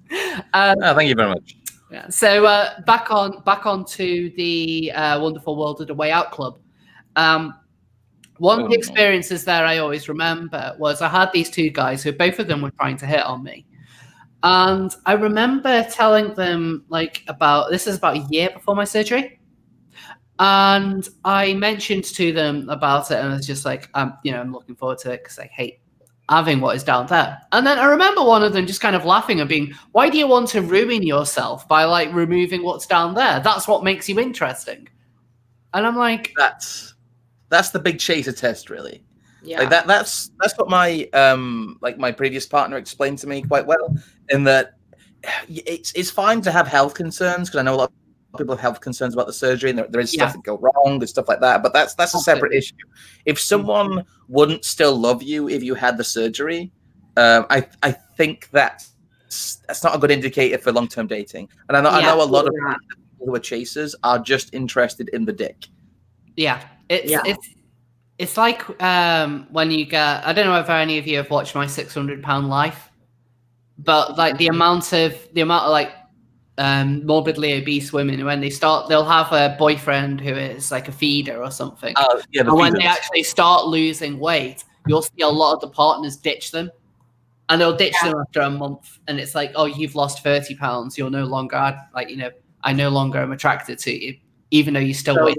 Thank you very much. Yeah. So back on to the Wonderful World of the Way Out Club. One of the experiences there I always remember was I had these two guys who both of them were trying to hit on me. And I remember telling them this is about a year before my surgery. And I mentioned to them about it and I was just like, I'm looking forward to it because I hate having what is down there. And then I remember one of them just kind of laughing and being, why do you want to ruin yourself by like removing what's down there? That's what makes you interesting. And I'm like, That's the big chaser test, really. Yeah. Like that's what my my previous partner explained to me quite well. In that it's fine to have health concerns because I know a lot of people have health concerns about the surgery and there is stuff that go wrong and stuff like that. But that's a separate issue. If someone wouldn't still love you if you had the surgery, I think that's not a good indicator for long-term dating. And I know a lot of people who are chasers are just interested in the dick. Yeah. It's like when you get, I don't know if any of you have watched My 600-Pound Life, but like the amount of like morbidly obese women, when they'll have a boyfriend who is like a feeder or something. And when they actually start losing weight, you'll see a lot of the partners ditch them. And they'll ditch them after a month. And it's like, oh, you've lost 30 pounds. You're no longer I no longer am attracted to you, even though you still weigh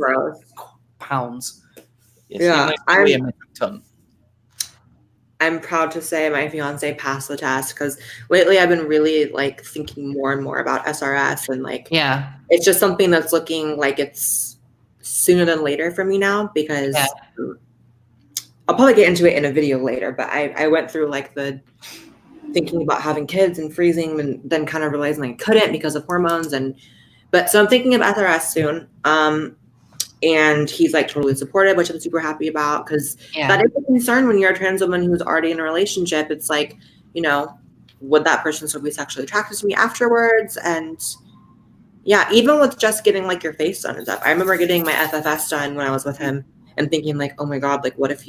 pounds. Yes, I'm proud to say my fiance passed the test because lately I've been really like thinking more and more about SRS and it's just something that's looking like it's sooner than later for me now because I'll probably get into it in a video later, but I went through like the thinking about having kids and freezing and then kind of realizing I couldn't because of hormones so I'm thinking of SRS soon. And he's like totally supportive, which I'm super happy about because that is a concern when you're a trans woman who's already in a relationship. It's like, would that person still be sexually attracted to me afterwards? And even with just getting like your face done and stuff. I remember getting my FFS done when I was with him and thinking like, oh my God, like what if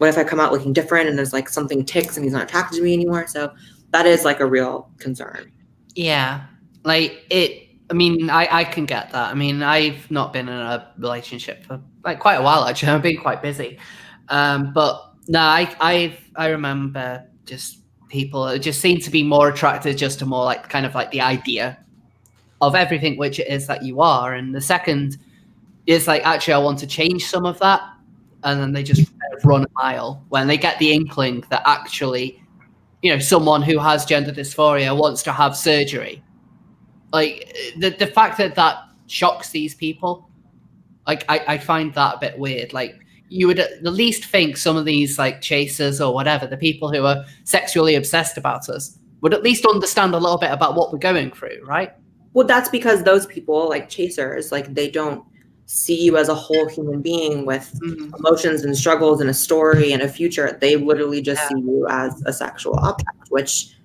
I come out looking different and there's like something ticks and he's not attracted to me anymore? So that is like a real concern. Yeah. Like I mean, I can get that. I mean, I've not been in a relationship for like quite a while, actually. I've been quite busy. But no, I remember just people just seem to be more attracted just to more like kind of like the idea of everything which it is that you are. And the second is like, actually, I want to change some of that. And then they just run a mile when they get the inkling that actually, someone who has gender dysphoria wants to have surgery. Like the fact that shocks these people, like I find that a bit weird. Like you would at the least think some of these like chasers or whatever, the people who are sexually obsessed about us, would at least understand a little bit about what we're going through, right? Well, that's because those people like chasers, like they don't see you as a whole human being with emotions and struggles and a story and a future. They literally just see you as a sexual object, which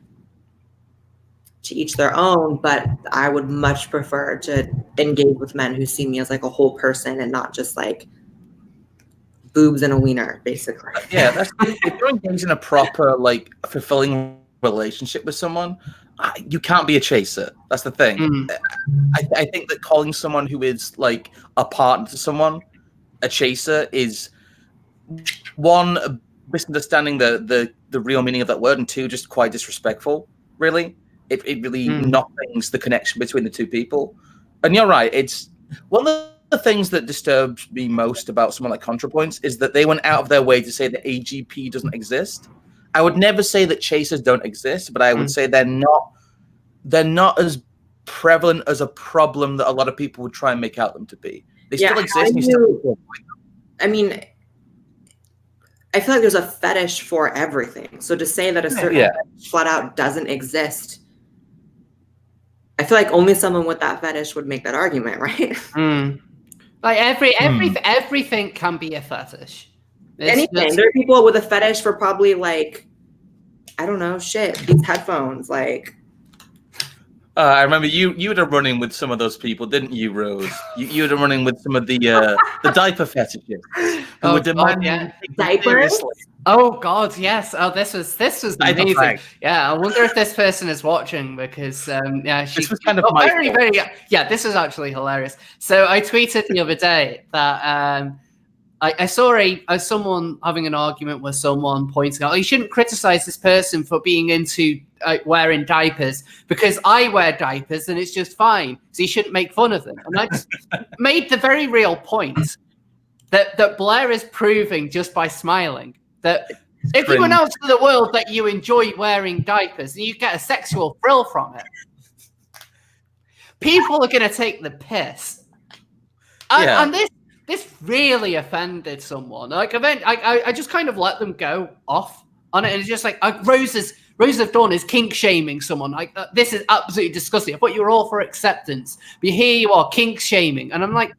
to each their own, but I would much prefer to engage with men who see me as like a whole person and not just like boobs and a wiener, basically. Yeah, that's if you're engaged in a proper, like, fulfilling relationship with someone, you can't be a chaser. That's the thing. I think that calling someone who is like a partner to someone a chaser is, one, misunderstanding the real meaning of that word, and two, just quite disrespectful. Really, it really nothings the connection between the two people. And you're right. It's one of the things that disturbs me most about someone like ContraPoints is that they went out of their way to say that AGP doesn't exist. I would never say that chasers don't exist, but I would say they're not as prevalent as a problem that a lot of people would try and make out them to be. They still exist. I mean, I feel like there's a fetish for everything. So to say that a certain fetish flat out doesn't exist, I feel like only someone with that fetish would make that argument, right? Like everything can be a fetish. Anything. There are people with a fetish for probably like, I don't know, these headphones, like. I remember you were running with some of those people, didn't you, Rose? You were running with some of the diaper fetishes. Diapers? Oh God, yes. Oh, this was amazing. Yeah, I wonder if this person is watching because this was kind of very this is actually hilarious. So I tweeted the other day that I saw someone having an argument with someone pointing out you shouldn't criticize this person for being into wearing diapers because I wear diapers and it's just fine, so you shouldn't make fun of them. And I just made the very real point that Blaire is proving just by smiling that if you announce to the world that you enjoy wearing diapers and you get a sexual thrill from it, people are going to take the piss. And this really offended someone. Like, I just kind of let them go off on it, and it's just like Rose of Dawn is kink shaming someone. Like, this is absolutely disgusting. I thought you were all for acceptance, but here you are kink shaming, and I'm like,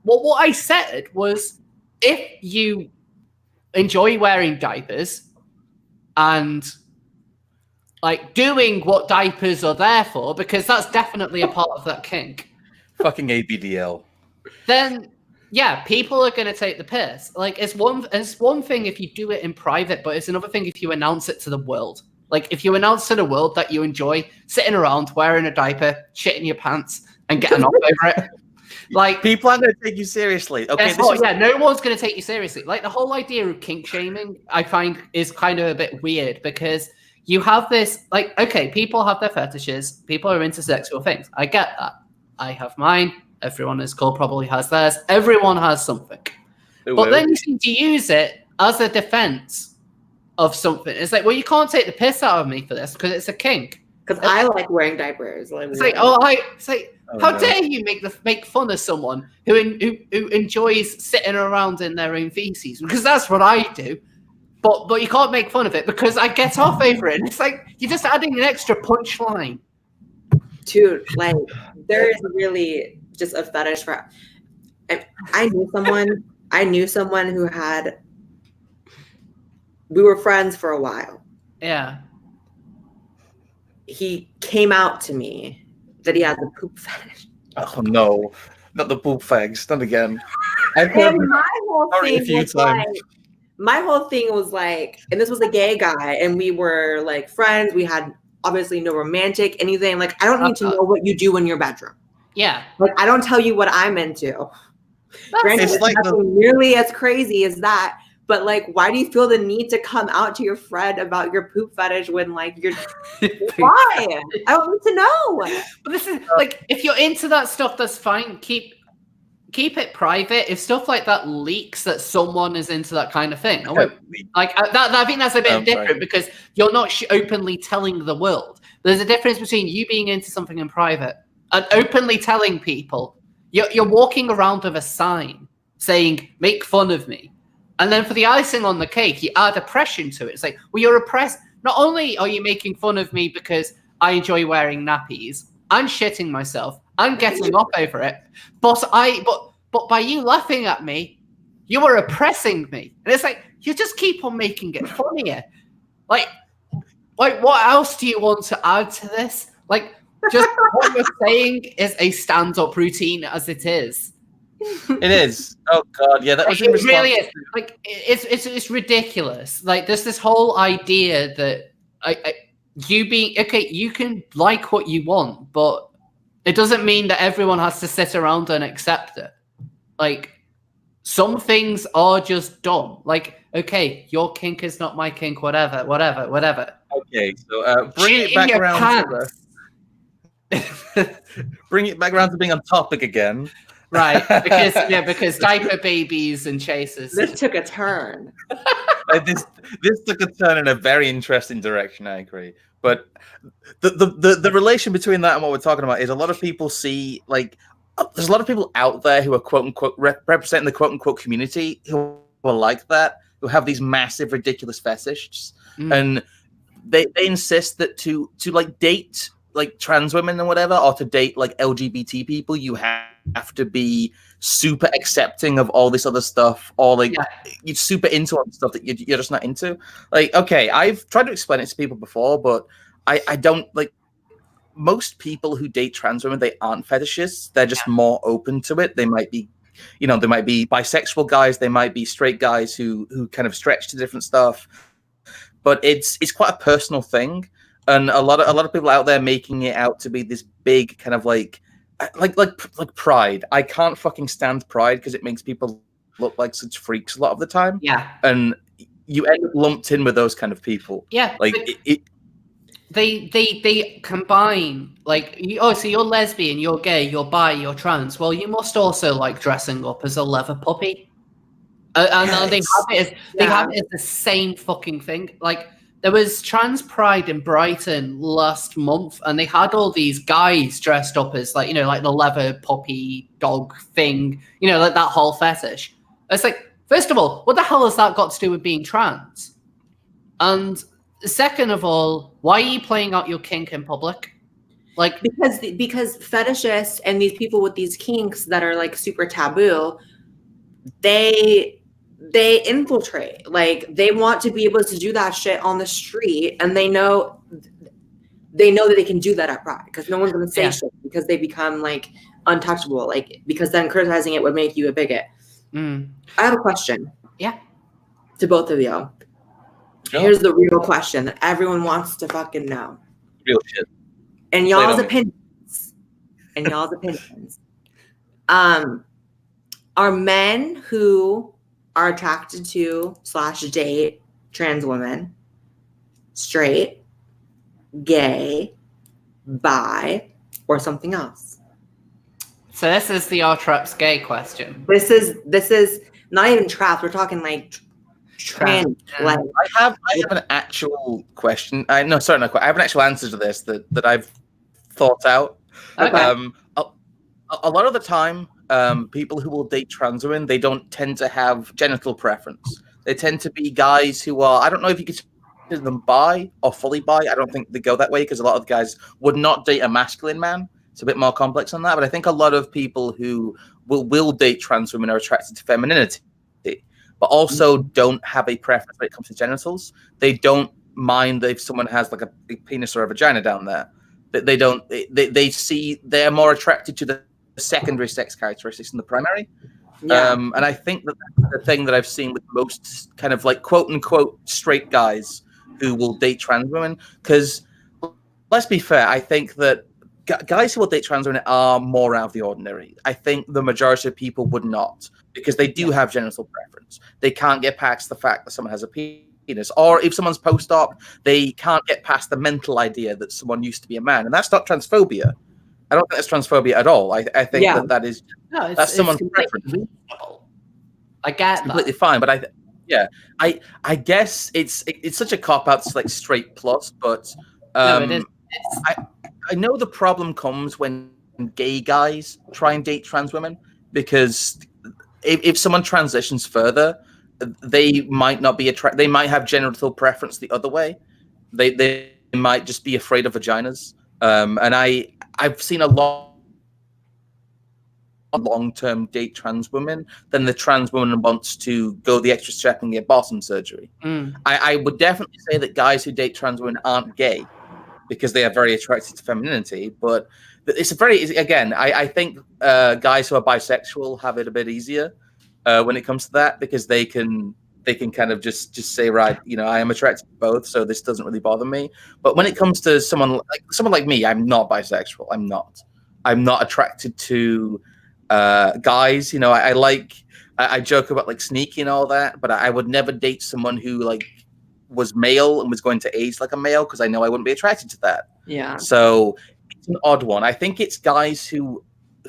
well, what I said was, if you enjoy wearing diapers and like doing what diapers are there for, because that's definitely a part of that kink. Fucking ABDL. Then. Yeah, people are going to take the piss. Like, it's one thing if you do it in private, but it's another thing if you announce it to the world. Like, if you announce to the world that you enjoy sitting around wearing a diaper, shitting your pants, and getting off over it, like, people aren't going to take you seriously. Okay, no one's going to take you seriously. Like, the whole idea of kink shaming, I find, is kind of a bit weird because you have this, like, okay, people have their fetishes, people are into sexual things. I get that. I have mine. Everyone is cool, probably has theirs. Everyone has something. But then you seem to use it as a defense of something. It's like, well, you can't take the piss out of me for this because it's a kink. Because I like wearing diapers. How dare you make fun of someone who enjoys sitting around in their own feces? Because that's what I do. But you can't make fun of it because I get off over it. And it's like, you're just adding an extra punchline. Dude, like, there is really just a fetish for. I knew someone who had. We were friends for a while. Yeah. He came out to me that he has a poop fetish. Oh no, not the poop fags, not again. My whole thing was like, and this was a gay guy, and we were like friends. We had obviously no romantic anything. Like, I don't need to know what you do in your bedroom. Yeah. Like, I don't tell you what I'm into. Granted, it's like nearly as crazy as that. But like, why do you feel the need to come out to your friend about your poop fetish when like you're why? I don't need to know. But this is like, if you're into that stuff, that's fine. Keep it private. If stuff like that leaks that someone is into that kind of thing, I think that's a bit different because you're not openly telling the world. There's a difference between you being into something in private and openly telling people. You're walking around with a sign saying, make fun of me. And then for the icing on the cake, you add oppression to it. It's like, well, you're oppressed. Not only are you making fun of me because I enjoy wearing nappies, I'm shitting myself, I'm getting off over it, but but by you laughing at me, you are oppressing me. And it's like, you just keep on making it funnier. Like what else do you want to add to this? Like, just what you're saying is a stand-up routine as it is. It is. Oh God, yeah, that was it really is. Like, it's ridiculous. Like, there's this whole idea that you being okay, you can like what you want, but it doesn't mean that everyone has to sit around and accept it. Like, some things are just dumb. Like, okay, your kink is not my kink, whatever. Okay, so bring it back around. Bring it back around to being on topic again. Right, because diaper babies and chasers. This took a turn. This took a turn in a very interesting direction. I agree, but the relation between that and what we're talking about is a lot of people see, like, there's a lot of people out there who are quote unquote representing the quote unquote community who are like that, who have these massive ridiculous fetishes, and they insist that to like date like trans women and whatever, or to date like LGBT people, you have to be super accepting of all this other stuff, or like you're super into all the stuff that you're just not into. Like, okay, I've tried to explain it to people before, but I don't like. Most people who date trans women, they aren't fetishists. They're just more open to it. They might be, they might be bisexual guys. They might be straight guys who kind of stretch to different stuff. But it's quite a personal thing, and a lot of people out there making it out to be this big kind of like pride. I can't fucking stand pride because it makes people look like such freaks a lot of the time. Yeah, and you end up lumped in with those kind of people. Yeah, like They combine, like, so you're lesbian, you're gay, you're bi, you're trans. Well, you must also like dressing up as a leather puppy, and they have it as the same fucking thing. Like, there was Trans Pride in Brighton last month, and they had all these guys dressed up as like the leather puppy dog thing, like that whole fetish. It's like, first of all, what the hell has that got to do with being trans? And second of all, why are you playing out your kink in public? Like, because fetishists and these people with these kinks that are like super taboo, they infiltrate. Like, they want to be able to do that shit on the street, and they know that they can do that at Pride because no one's going to say shit, because they become like untouchable. Like, because then criticizing it would make you a bigot. I have a question. Yeah. To both of you. Here's the real question that everyone wants to fucking know. Real shit. And y'all's opinions. Are men who are attracted to / date trans women straight, gay, bi, or something else? So this is the Are Traps Gay question. This is not even traps. We're talking like trans. Like, I have an actual question. I have an actual answer to this that I've thought out. Okay. A lot of the time, people who will date trans women, they don't tend to have genital preference. They tend to be guys who are, I don't know if you could consider them bi or fully bi. I don't think they go that way, because a lot of guys would not date a masculine man. It's a bit more complex than that. But I think a lot of people who will date trans women are attracted to femininity, but also don't have a preference when it comes to genitals. They don't mind if someone has like a big penis or a vagina down there. They're more attracted to the secondary sex characteristics than the primary. And I think that that's the thing that I've seen with most kind of like quote unquote straight guys who will date trans women. Because let's be fair, I think that guys who will date trans women are more out of the ordinary. I think the majority of people would not, because they do have genital preference. They can't get past the fact that someone has a penis, or if someone's post-op, they can't get past the mental idea that someone used to be a man, and that's not transphobia. I don't think that's transphobia at all. I think that is that's someone's preference. I get completely fine, but I guess it's such a cop out. It's like straight plus, but it is. I know the problem comes when gay guys try and date trans women, because if someone transitions further, they might not be they might have genital preference the other way. They might just be afraid of vaginas. And I've seen a lot long-term date trans women than the trans woman wants to go the extra step and get bottom surgery. I would definitely say that guys who date trans women aren't gay because they are very attracted to femininity, but it's a very, again, I think guys who are bisexual have it a bit easier when it comes to that, because they can kind of just say, right, I am attracted to both, so this doesn't really bother me. But when it comes to someone like me, I'm not bisexual. I'm not attracted to guys. I joke about like sneaky and all that, but I would never date someone who like was male and was going to age like a male, because I know I wouldn't be attracted to that. Yeah. So it's an odd one. I think it's guys who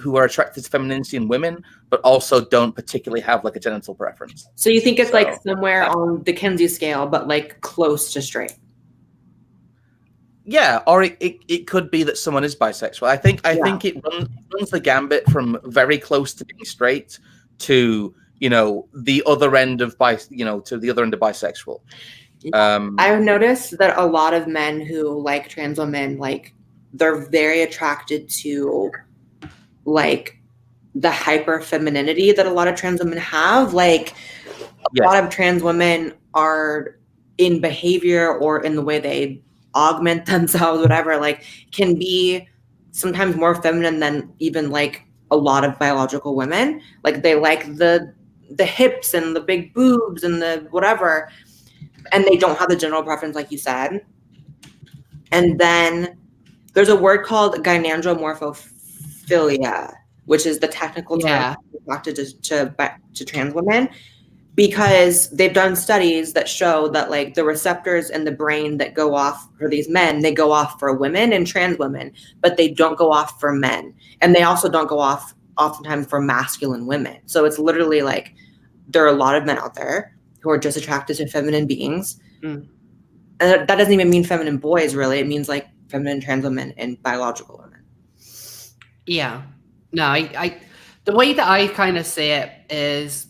are attracted to femininity in women, but also don't particularly have like a genital preference. So you think it's like somewhere on the Kinsey scale, but like close to straight? Yeah, or it could be that someone is bisexual. I think it runs the gambit from very close to being straight to the other end of bisexual. I've noticed that a lot of men who like trans women, like they're very attracted to like the hyper femininity that a lot of trans women have. Like a lot of trans women are in behavior or in the way they augment themselves, whatever, like can be sometimes more feminine than even like a lot of biological women. Like they like the hips and the big boobs and the whatever, and they don't have the general preference like you said. And then there's a word called gynandromorphophilia, which is the technical term attracted to trans women, because they've done studies that show that like the receptors in the brain that go off for these men, they go off for women and trans women, but they don't go off for men. And they also don't go off oftentimes for masculine women. So it's literally like there are a lot of men out there who are just attracted to feminine beings. And that doesn't even mean feminine boys, really. It means like feminine trans women and biological women. Yeah. No, I the way that I kind of see it is,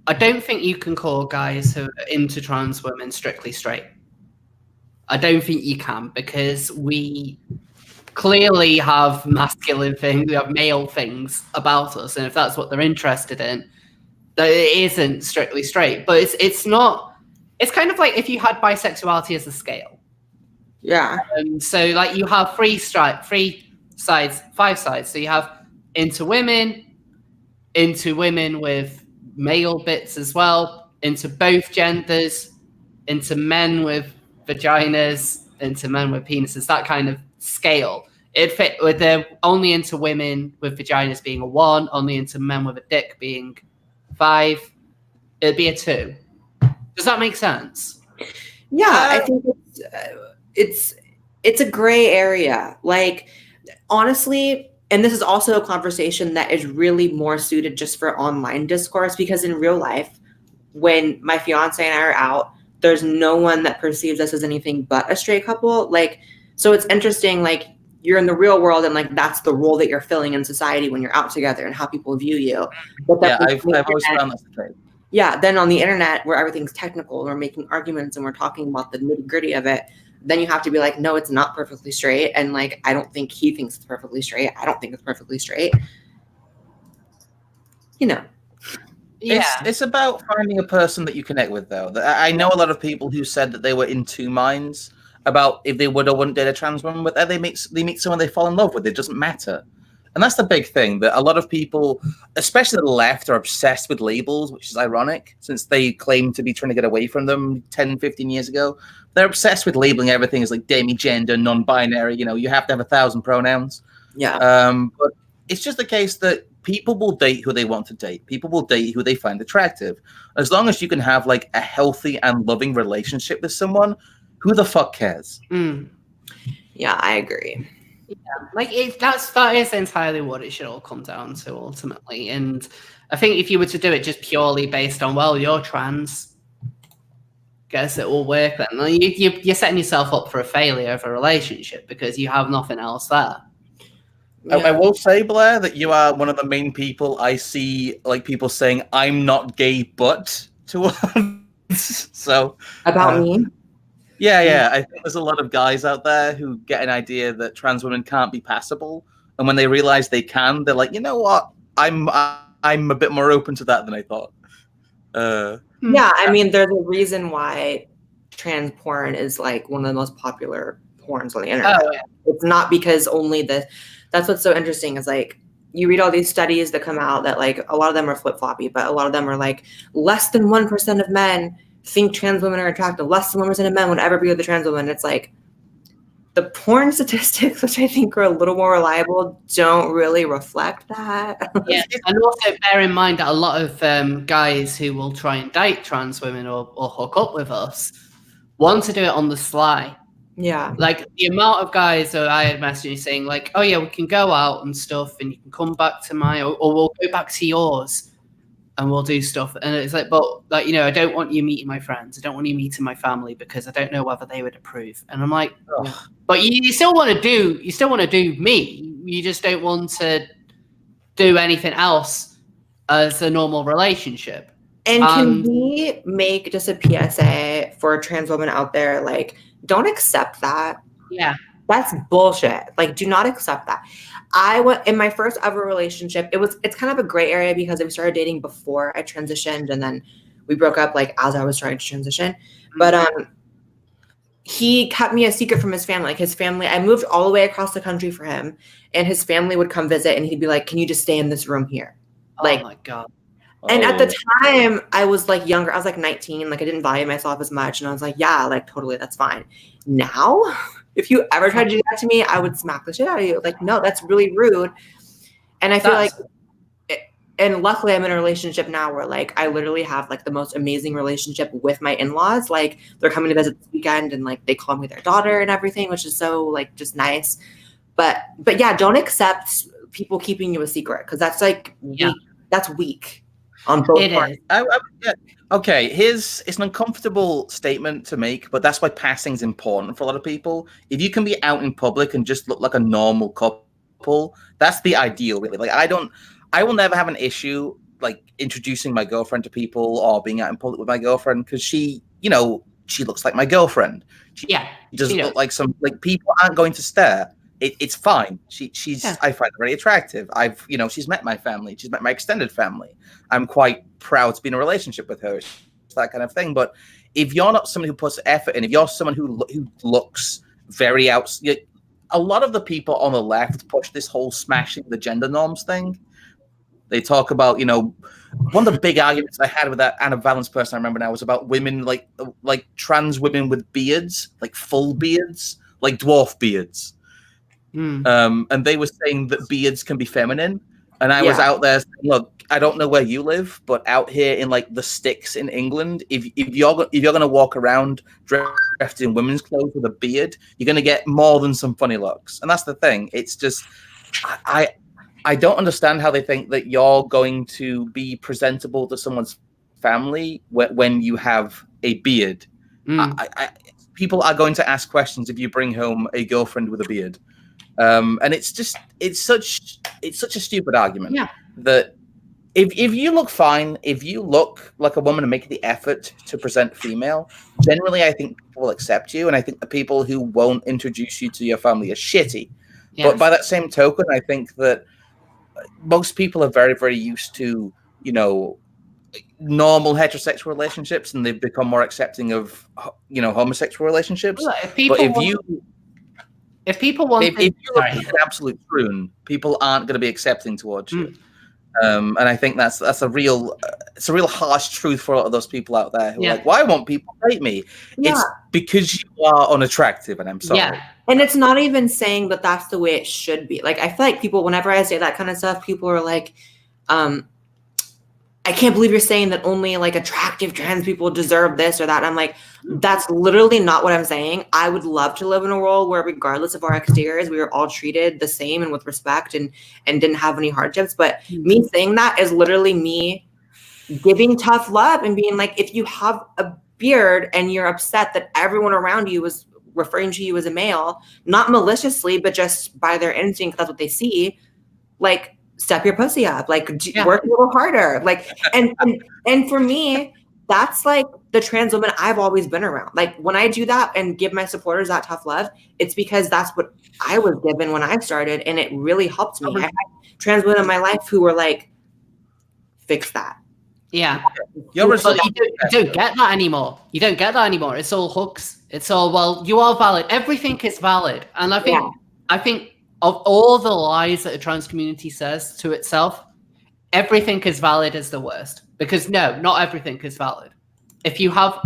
I don't think you can call guys who are into trans women strictly straight. I don't think you can, because we clearly have masculine things, we have male things about us, and if that's what they're interested in, that it isn't strictly straight. But it's not. It's kind of like if you had bisexuality as a scale. Yeah. So like you have 5 sides. So you have into women with male bits as well, into both genders, into men with vaginas, into men with penises, that kind of scale. It fit with the only into women with vaginas being a 1, only into men with a dick being 5. It'd be a 2. Does that make sense? Yeah, I think it's a gray area. Like, honestly, and this is also a conversation that is really more suited just for online discourse, because in real life, when my fiance and I are out, there's no one that perceives us as anything but a straight couple. Like, so it's interesting, like, you're in the real world and like that's the role that you're filling in society when you're out together and how people view you. But I've always found that the case. Yeah, then on the internet where everything's technical, we're making arguments and we're talking about the nitty-gritty of it, then you have to be like, no, it's not perfectly straight. And like, I don't think he thinks it's perfectly straight. I don't think it's perfectly straight. Yeah. It's about finding a person that you connect with, though. I know a lot of people who said that they were in two minds about if they would or wouldn't date a trans woman, but they meet someone they fall in love with. It doesn't matter. And that's the big thing, that a lot of people, especially the left, are obsessed with labels, which is ironic since they claim to be trying to get away from them 10, 15 years ago. They're obsessed with labeling everything as like demi-gender, non-binary. You have to have 1,000 pronouns. Yeah. But it's just the case that people will date who they want to date. People will date who they find attractive. As long as you can have like a healthy and loving relationship with someone, who the fuck cares? Yeah, I agree. Yeah, like that is entirely what it should all come down to ultimately. And I think if you were to do it just purely based on, well, you're trans, guess it will work then. You're setting yourself up for a failure of a relationship because you have nothing else there. Yeah. I will say, Blaire, that you are one of the main people I see, like people saying, "I'm not gay, but" towards. So about me. Yeah. I think there's a lot of guys out there who get an idea that trans women can't be passable, and when they realize they can, they're like, you know what? I'm a bit more open to that than I thought. Yeah, I mean, there's a reason why trans porn is like one of the most popular porns on the internet. Oh, yeah. It's not because only that's what's so interesting is like you read all these studies that come out that like a lot of them are flip-floppy, but a lot of them are like less than 1% of men think trans women are attractive. Less than 1% of men would ever be with a trans woman. It's like the porn statistics, which I think are a little more reliable, don't really reflect that. Yeah, and also bear in mind that a lot of guys who will try and date trans women or hook up with us want to do it on the sly. Yeah. Like the amount of guys that I had messaged saying like, oh yeah, we can go out and stuff and you can come back to my, or we'll go back to yours and we'll do stuff. And it's like, but like, you know, I don't want you meeting my friends. I don't want you meeting my family because I don't know whether they would approve. And I'm like, but you still want to do me. You just don't want to do anything else as a normal relationship. And can we make just a PSA for a trans woman out there? Like, don't accept that. Yeah. That's bullshit. Like, do not accept that. I went in my first ever relationship. It's kind of a gray area because we started dating before I transitioned, and then we broke up like as I was trying to transition. But he kept me a secret from his family. Like his family, I moved all the way across the country for him, and his family would come visit, and he'd be like, "Can you just stay in this room here?" Like, oh my god. And at the time, I was like younger. I was like 19. Like I didn't value myself as much, and I was like, "Yeah, like totally, that's fine." Now, if you ever tried to do that to me, I would smack the shit out of you. Like, no, that's really rude. And I feel like, and luckily I'm in a relationship now where like, I literally have like the most amazing relationship with my in-laws. Like they're coming to visit this weekend and like, they call me their daughter and everything, which is so like, just nice. But yeah, don't accept people keeping you a secret. Cause that's like, that's weak on both parts. Yeah. Okay, it's an uncomfortable statement to make, but that's why passing's important for a lot of people. If you can be out in public and just look like a normal couple, that's the ideal, really. Like I will never have an issue like introducing my girlfriend to people or being out in public with my girlfriend because she looks like my girlfriend. She doesn't look like people aren't going to stare. It's fine. I find her very attractive. She's met my family. She's met my extended family. I'm quite proud to be in a relationship with her. It's that kind of thing. But if you're not someone who puts effort in, if you're someone who looks very out, a lot of the people on the left push this whole smashing the gender norms thing. They talk about, one of the big arguments I had with that Anna Valence person I remember now was about women, like trans women with beards, like full beards, like dwarf beards. And they were saying that beards can be feminine. And I was out there saying, look, I don't know where you live, but out here in like the sticks in England, if you're going to walk around dressed in women's clothes with a beard, you're going to get more than some funny looks. And that's the thing. It's just, I don't understand how they think that you're going to be presentable to someone's family when you have a beard. People are going to ask questions if you bring home a girlfriend with a beard. And it's such a stupid argument that if you look fine, if you look like a woman and make the effort to present female, generally I think people will accept you, and I think the people who won't introduce you to your family are shitty. Yes. But by that same token, I think that most people are very, very used to, normal heterosexual relationships, and they've become more accepting of, homosexual relationships. Well, if you look like an absolute prune, people aren't going to be accepting towards you. And I think that's a real harsh truth for a lot of those people out there who are like, why won't people date me? It's because you are unattractive, and I'm sorry. Yeah. And it's not even saying that that's the way it should be. Like, I feel like people, whenever I say that kind of stuff, people are like, I can't believe you're saying that only like attractive trans people deserve this or that. And I'm like, that's literally not what I'm saying. I would love to live in a world where regardless of our exteriors, we were all treated the same and with respect and didn't have any hardships. But me saying that is literally me giving tough love and being like, if you have a beard and you're upset that everyone around you is referring to you as a male, not maliciously, but just by their instinct, that's what they see, like, step your pussy up, like work a little harder. Like, and for me, that's like the trans woman I've always been around. Like when I do that and give my supporters that tough love, it's because that's what I was given when I started. And it really helped me. I had trans women in my life who were like, fix that. Yeah. You don't get that anymore. You don't get that anymore. It's all hooks. It's all, well, you are valid. Everything is valid. And I think of all the lies that the trans community says to itself, everything is valid is the worst. Because no, not everything is valid. If you have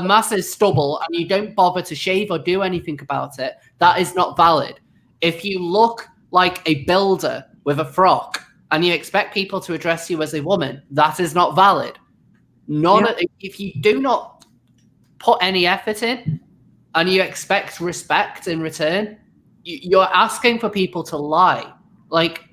massive stubble and you don't bother to shave or do anything about it, that is not valid. If you look like a builder with a frock and you expect people to address you as a woman, that is not valid. If you do not put any effort in and you expect respect in return, you're asking for people to lie. Like,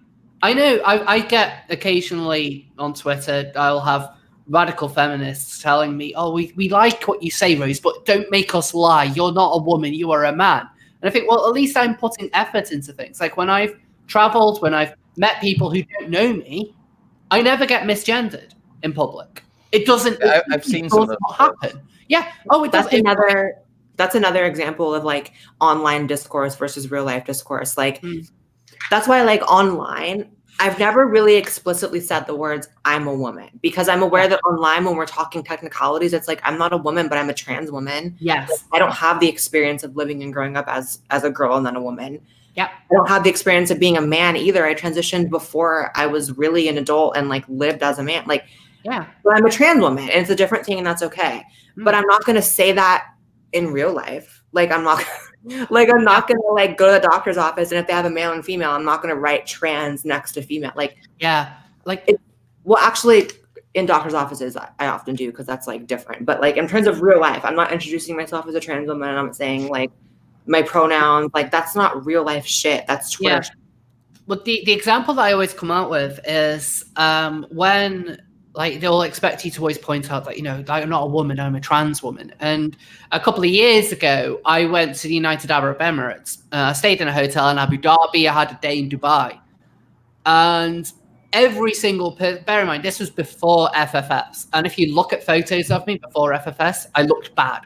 I know I get occasionally on Twitter, I'll have radical feminists telling me, oh, we like what you say, Rose, but don't make us lie. You're not a woman, you are a man. And I think, well, at least I'm putting effort into things. Like when I've traveled, when I've met people who don't know me, I never get misgendered in public. It doesn't. I've seen some of them happen. Yeah. Oh, it does. That's another example of like online discourse versus real life discourse. Like that's why, like, online, I've never really explicitly said the words "I'm a woman" because I'm aware that online, when we're talking technicalities, it's like I'm not a woman, but I'm a trans woman. Yes. Like, I don't have the experience of living and growing up as a girl and then a woman. Yeah. I don't have the experience of being a man either. I transitioned before I was really an adult and like lived as a man. Like, yeah, but I'm a trans woman and it's a different thing and that's okay. But I'm not going to say that in real life. Like, I'm not going to like go to the doctor's office and if they have a male and female, I'm not going to write trans next to female. Like, yeah, like, well, actually in doctor's offices, I often do because that's like different. But like in terms of real life, I'm not introducing myself as a trans woman. And I'm saying like my pronouns, like that's not real life shit. That's Twitter. Yeah. But the example that I always come out with is when like they'll expect you to always point out that, you know, I'm not a woman, I'm a trans woman. And a couple of years ago, I went to the United Arab Emirates. I stayed in a hotel in Abu Dhabi. I had a day in Dubai. And every single person, bear in mind, this was before FFS. And if you look at photos of me before FFS, I looked bad.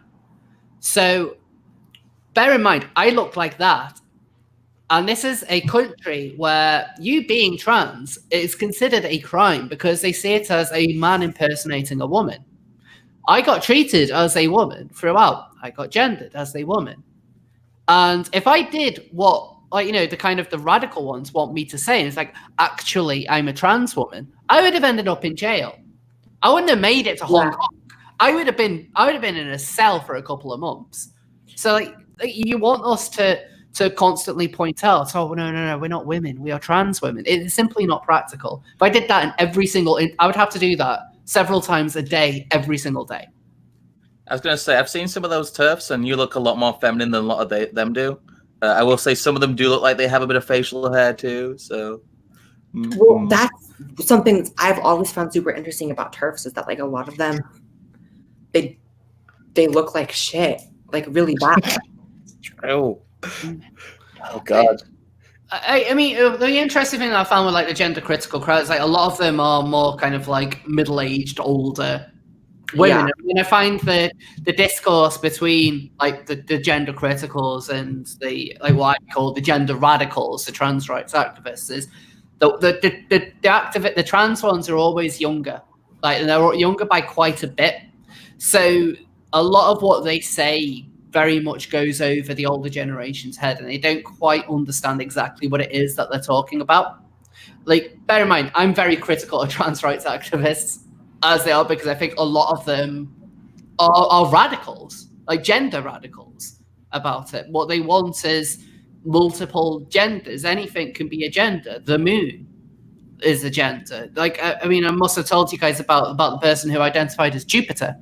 So bear in mind, I looked like that. And this is a country where you being trans is considered a crime because they see it as a man impersonating a woman. I got treated as a woman throughout. I got gendered as a woman. And if I did what, like, you know, the kind of the radical ones want me to say, and it's like, actually, I'm a trans woman, I would have ended up in jail. I wouldn't have made it to Hong Kong. I would have been in a cell for a couple of months. So like you want us to constantly point out, oh, no, we're not women, we are trans women. It's simply not practical. If I did that in every single, I would have to do that several times a day, every single day. I was going to say, I've seen some of those TERFs, and you look a lot more feminine than a lot of them do. I will say some of them do look like they have a bit of facial hair too. So, well, that's something I've always found super interesting about TERFs is that like a lot of them, they look like shit, like really bad. Oh God. I mean, the interesting thing that I found with like the gender critical crowds, like a lot of them are more kind of like middle-aged, older women. Yeah. I mean, I find that the discourse between like the gender criticals and the like what I call the gender radicals, the trans rights activists, is the trans ones are always younger. Like they're younger by quite a bit. So a lot of what they say very much goes over the older generation's head, and they don't quite understand exactly what it is that they're talking about. Like, bear in mind, I'm very critical of trans rights activists, as they are, because I think a lot of them are radicals, like gender radicals about it. What they want is multiple genders. Anything can be a gender. The moon is a gender. Like, I mean, I must have told you guys about the person who identified as Jupiter.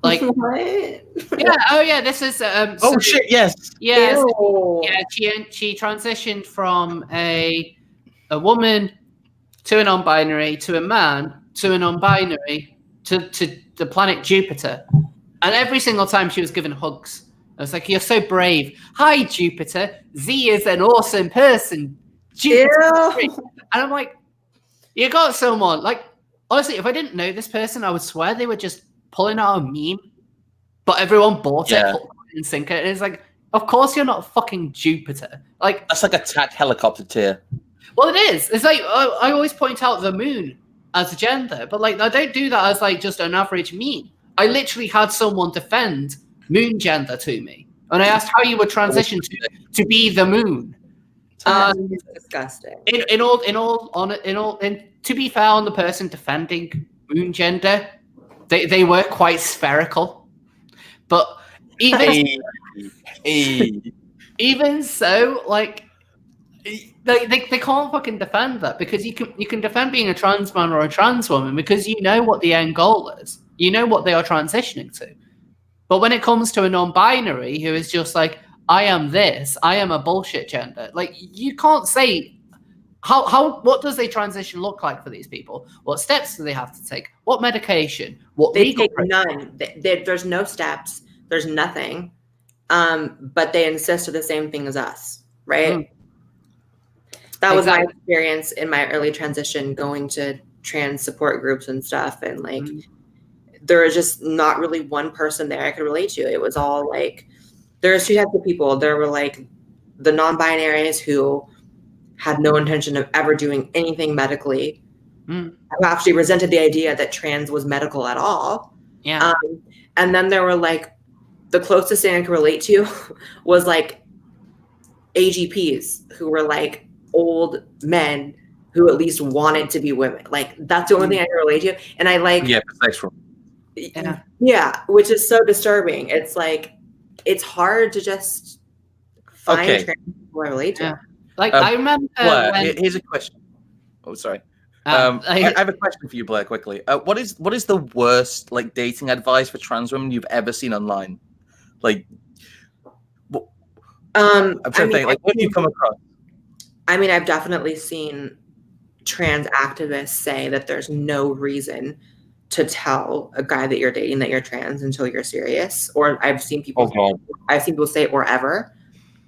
Like, what? Yeah. Oh, yeah. This is. Oh shit! Yes. Yes. Ew. Yeah. She transitioned from a woman to a non-binary to a man to a non-binary to the planet Jupiter, and every single time she was given hugs. I was like, "You're so brave." Hi, Jupiter. Z is an awesome person. Jupiter. And I'm like, you got someone. Like, honestly, if I didn't know this person, I would swear they were just pulling out a meme, but everyone bought it and sync it. And it's like, of course you're not fucking Jupiter. Like, that's like attack helicopter tier. Well, it is. It's like I always point out the moon as a gender, but like I don't do that as like just an average meme. I literally had someone defend moon gender to me, and I asked how you would transition to be the moon. It's disgusting. To be fair on the person defending moon gender, they were quite spherical, but even so, like they can't fucking defend that, because you can defend being a trans man or a trans woman because you know what the end goal is, you know what they are transitioning to. But when it comes to a non-binary who is just like, I am this, I am a bullshit gender, like you can't say what does a transition look like for these people? What steps do they have to take? What medication? What they legal take none. There's no steps. There's nothing. But they insist on the same thing as us, right? That was my experience in my early transition, going to trans support groups and stuff, and like there was just not really one person there I could relate to. It was all like there's two types of people. There were like the non-binaries who had no intention of ever doing anything medically, who actually resented the idea that trans was medical at all. Yeah. And then there were like the closest thing I could relate to was like AGPs who were like old men who at least wanted to be women. Like that's the only thing I can relate to. And I like which is so disturbing. It's like it's hard to just find trans people I relate to. Yeah. Like I remember Blaire, here's a question. Oh, sorry. I have a question for you, Blaire, quickly. What is the worst like dating advice for trans women you've ever seen online? Like, I'm trying to think. Like, what have you come across? I mean, I've definitely seen trans activists say that there's no reason to tell a guy that you're dating that you're trans until you're serious. Or I've seen people say or ever.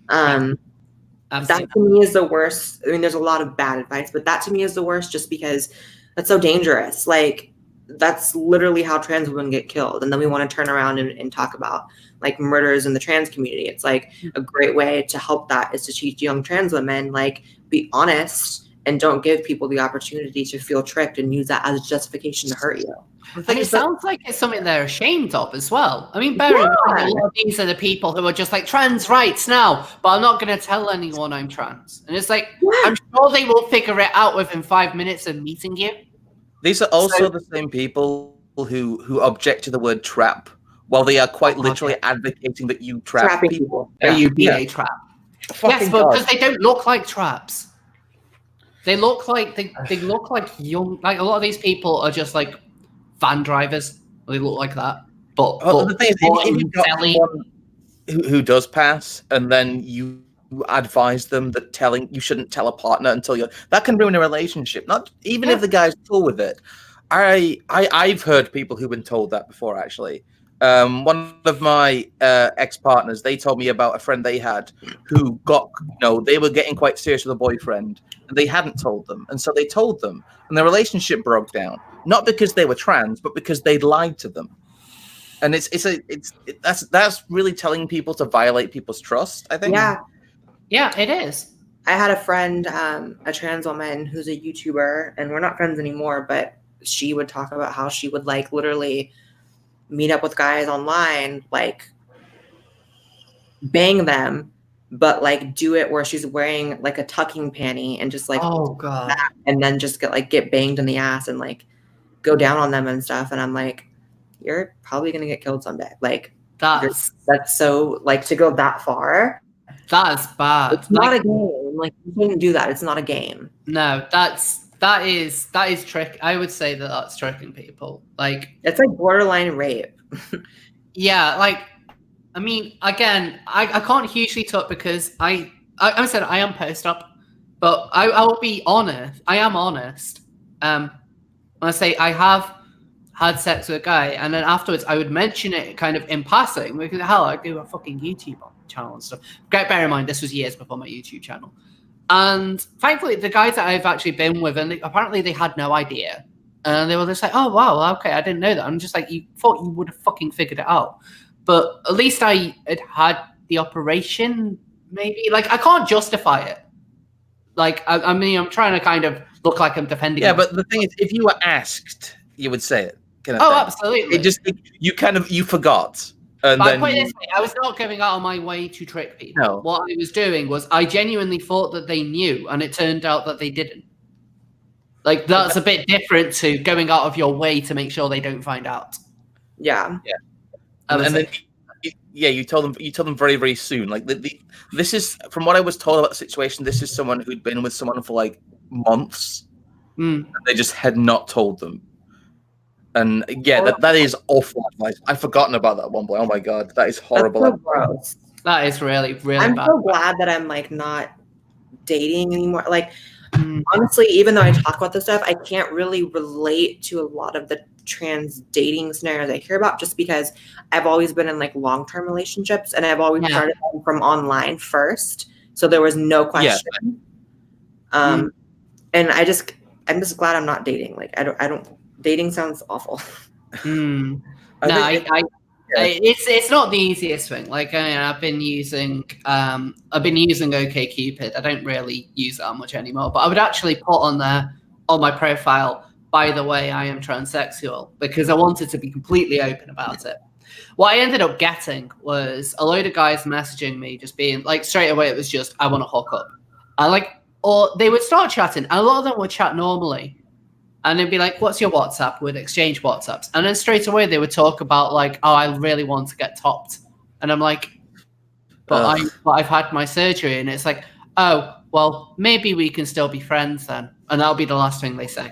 That to me is the worst. I mean, there's a lot of bad advice, but that to me is the worst just because that's so dangerous. Like, that's literally how trans women get killed. And then we want to turn around and talk about like murders in the trans community. It's like a great way to help that is to teach young trans women, like, be honest and don't give people the opportunity to feel tricked and use that as a justification to hurt you. And it sounds like it's something they're ashamed of as well. I mean, bear in mind, a lot of these are the people who are just like, trans rights now, but I'm not going to tell anyone I'm trans. And it's like, I'm sure they will figure it out within 5 minutes of meeting you. These are also the same people who object to the word trap, while they are quite literally advocating that you trap people. That you be a trap. Yes, but because they don't look like traps. They look like they look like young. Like a lot of these people are just like van drivers. They look like that. But the thing is, if you've got someone who does pass, and then you advise them that you shouldn't tell a partner until that can ruin a relationship. Not even if the guy's cool with it. I've heard people who've been told that before, actually. One of my ex-partners, they told me about a friend they had who got, they were getting quite serious with a boyfriend, and they hadn't told them, and so they told them, and the relationship broke down. Not because they were trans, but because they'd lied to them. And that's really telling people to violate people's trust, I think. Yeah, it is. I had a friend, a trans woman who's a YouTuber, and we're not friends anymore, but she would talk about how she would like literally meet up with guys online, like bang them, but like do it where she's wearing like a tucking panty and just like, oh god, and then just get banged in the ass and like go down on them and stuff. And I'm like, you're probably gonna get killed someday. Like that's so like to go that far. That's bad. It's not a game. Like you shouldn't do that. It's not a game. No, that is trick. I would say that's tricking people. Like it's like borderline rape. Yeah, like I mean, again, I can't hugely talk because I said I am post up, but I will be honest. I am honest. When I say I have had sex with a guy, and then afterwards I would mention it kind of in passing because hell, I do a fucking YouTube channel and stuff. Bear in mind, this was years before my YouTube channel. And thankfully, the guys that I've actually been with, and apparently they had no idea. And they were just like, oh, wow, okay, I didn't know that. I'm just like, you thought you would have fucking figured it out. But at least I had the operation, maybe. Like, I can't justify it. Like, I mean, I'm trying to kind of look like I'm defending. Yeah, but the thing is, if you were asked, you would say it. Absolutely. You forgot. And then put it this way, I was not going out on my way to trick people. No. What I was doing was I genuinely thought that they knew, and it turned out that they didn't. Like, that's a bit different to going out of your way to make sure they don't find out. Yeah. And then you told them very, very soon. Like this is, from what I was told about the situation, this is someone who'd been with someone for like months. And they just had not told them. And yeah, that is awful advice. I've forgotten about that one boy. Oh my god, that is horrible. That's so gross. That is really, really I'm bad. so glad that I'm like not dating anymore. Like honestly, even though I talk about this stuff, I can't really relate to a lot of the trans dating scenarios I hear about, just because I've always been in like long-term relationships, and I've always started from online first, so there was no question. And I'm just glad I'm not dating. Like I don't. Dating sounds awful. It's not the easiest thing. Like I've been using OkCupid. I don't really use that much anymore, but I would actually put on my profile, by the way, I am transsexual, because I wanted to be completely open about it. What I ended up getting was a load of guys messaging me, just being like, straight away, it was just, I want to hook up. Or they would start chatting, and a lot of them would chat normally. And they'd be like, what's your WhatsApp? We'd exchange WhatsApps. And then straight away they would talk about like, oh, I really want to get topped. And I'm like, but I've had my surgery. And it's like, oh, well, maybe we can still be friends then. And that'll be the last thing they say.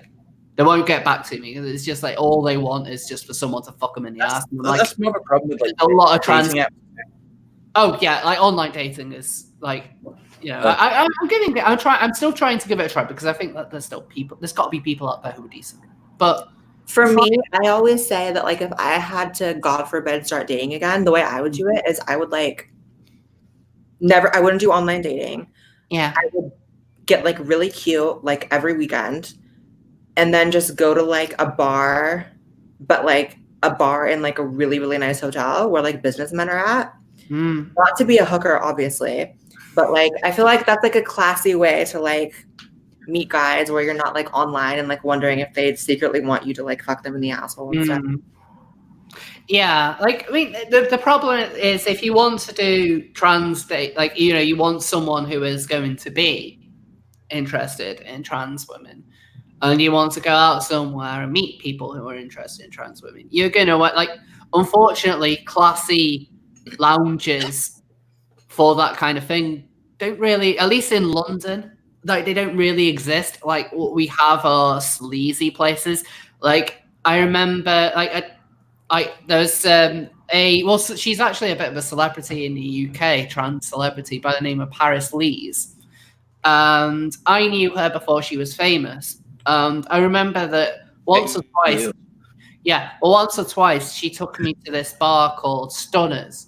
They won't get back to me. It's just like, all they want is just for someone to fuck them in the ass. And that's more of a problem with like a lot of trans. Oh yeah, like online dating is like, you know, I'm still trying to give it a try, because I think that there's got to be people out there who are decent. But for me, I always say that like if I had to, God forbid, start dating again, the way I would do it is I would I wouldn't do online dating. Yeah. I would get like really cute like every weekend, and then just go to like a bar, but like a bar in like a really, really nice hotel where like businessmen are at. Not to be a hooker, obviously. But like, I feel like that's like a classy way to like meet guys, where you're not like online and like wondering if they'd secretly want you to like fuck them in the asshole and stuff. Yeah, like I mean, the problem is if you want to do trans date, like you want someone who is going to be interested in trans women, and you want to go out somewhere and meet people who are interested in trans women, you're gonna like, unfortunately, classy lounges for that kind of thing don't really, at least in London, like they don't really exist. Like what we have are sleazy places. Like I remember, there's she's actually a bit of a celebrity in the UK, trans celebrity by the name of Paris Lees, and I knew her before she was famous. And I remember that once or twice she took me to this bar called Stunners.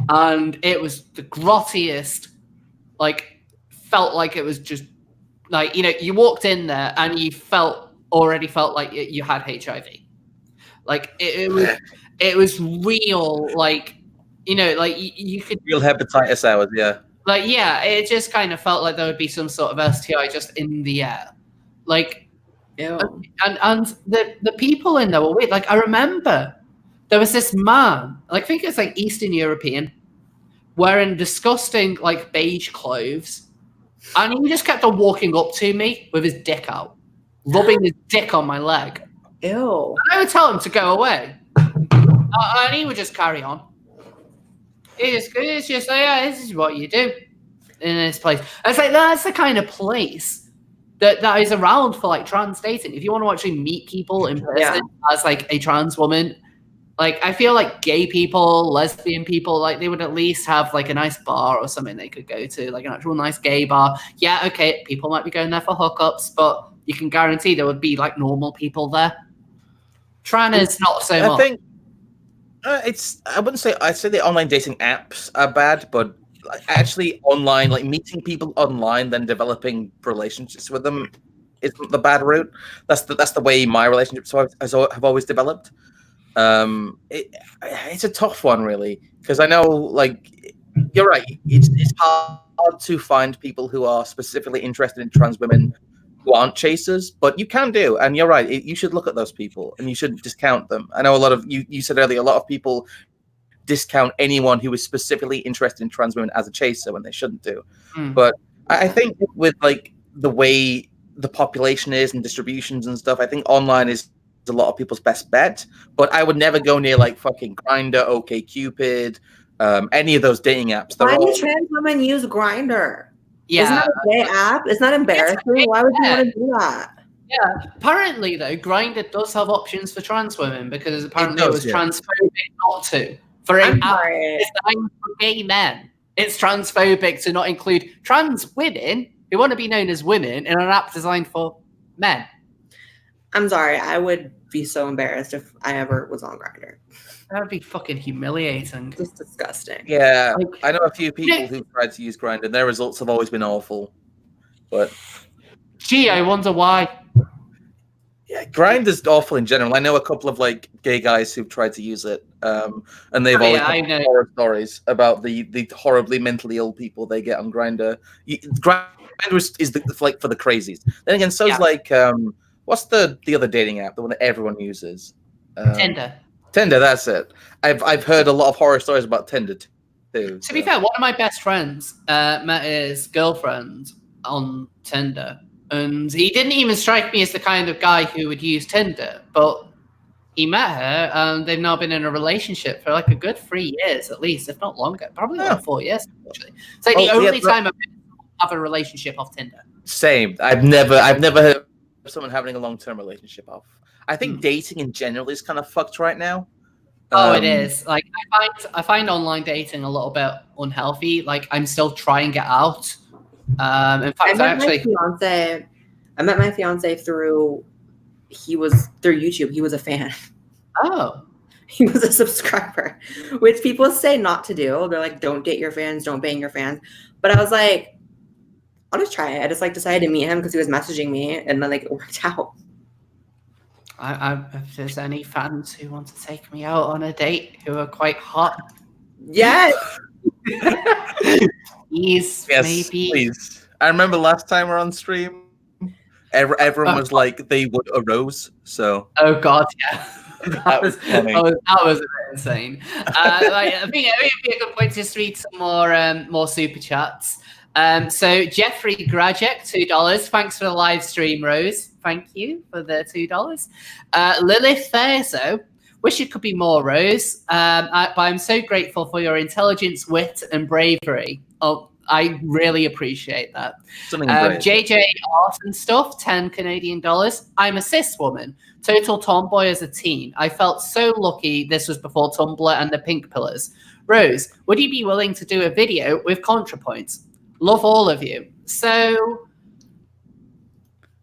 And it was the grottiest, like, felt like it was just, like, you walked in there and you already felt like you had HIV. Like, it was real, like, like, you could... Real hepatitis hours, yeah. Like, yeah, it just kind of felt like there would be some sort of STI just in the air. Like, ew. And the people in there were weird. Like, I remember... There was this man, I think it's like Eastern European, wearing disgusting like beige clothes, and he just kept on walking up to me with his dick out, rubbing his dick on my leg. Ew. And I would tell him to go away, and he would just carry on. It's just like, yeah, this is what you do in this place. And it's like, that's the kind of place that is around for like trans dating. If you want to actually meet people in person as like a trans woman. Like, I feel like gay people, lesbian people, like, they would at least have, like, a nice bar or something they could go to, like, an actual nice gay bar. Yeah, okay, people might be going there for hookups, but you can guarantee there would be, like, normal people there. Trans, not so much. I think I'd say the online dating apps are bad, but actually online, like, meeting people online, then developing relationships with them isn't the bad route. That's the way my relationships have always developed. It's a tough one, really, because I know, like, you're right. It's hard to find people who are specifically interested in trans women who aren't chasers, but you can do, and you're right. You should look at those people, and you shouldn't discount them. I know a lot of you said earlier, a lot of people discount anyone who is specifically interested in trans women as a chaser when they shouldn't do. But I think with like the way the population is and distributions and stuff, I think online is a lot of people's best bet. But I would never go near like fucking Grindr, OkCupid, any of those dating apps. Why do trans women use Grindr? Yeah, isn't that a gay app? It's not embarrassing. Why would you want to do that? Yeah, apparently though, Grindr does have options for trans women because apparently it was transphobic not to. For an app designed for gay men, it's transphobic to not include trans women who want to be known as women in an app designed for men. I'm sorry, I would be so embarrassed if I ever was on Grindr. That would be fucking humiliating. Just disgusting. Yeah, I know a few people who've tried to use Grindr, and their results have always been awful. But gee, I wonder why. Yeah, Grindr's awful in general. I know a couple of like gay guys who've tried to use it, and they've always had horror stories about the horribly mentally ill people they get on Grindr. Grindr is like for the crazies. Then again, so's like what's the other dating app, the one that everyone uses? Tinder. Tinder, that's it. I've heard a lot of horror stories about Tinder too. To be fair, one of my best friends met his girlfriend on Tinder. And he didn't even strike me as the kind of guy who would use Tinder, but he met her and they've now been in a relationship for like a good 3 years at least, if not longer. Probably like 4 years, actually. It's like the only time I've have a relationship off Tinder. Same. I've never heard of someone having a long-term relationship off. I think dating in general is kind of fucked right now. Oh, it is. Like I find online dating a little bit unhealthy. Like I'm still trying to get out. In fact, I met my fiance through YouTube. He was a fan. Oh. He was a subscriber, which people say not to do. They're like, don't date your fans, don't bang your fans. But I was like, I'll just try it. I just like decided to meet him because he was messaging me, and then like it worked out. If there's any fans who want to take me out on a date who are quite hot, yes. Yes, maybe. Please. I remember last time we were on stream, everyone was like they would a rose. So. Oh God, yeah. That was a bit insane. I think it would be a good point to just read some more super chats. So Jeffrey Grajek, $2. Thanks for the live stream, Rose. Thank you for the $2. Lilith Fairso. Wish it could be more, Rose. But I'm so grateful for your intelligence, wit, and bravery. Oh, I really appreciate that. JJ Art and Stuff, $10 Canadian. I'm a cis woman, total tomboy as a teen. I felt so lucky this was before Tumblr and the pink pillars. Rose, would you be willing to do a video with ContraPoints? Love all of you. So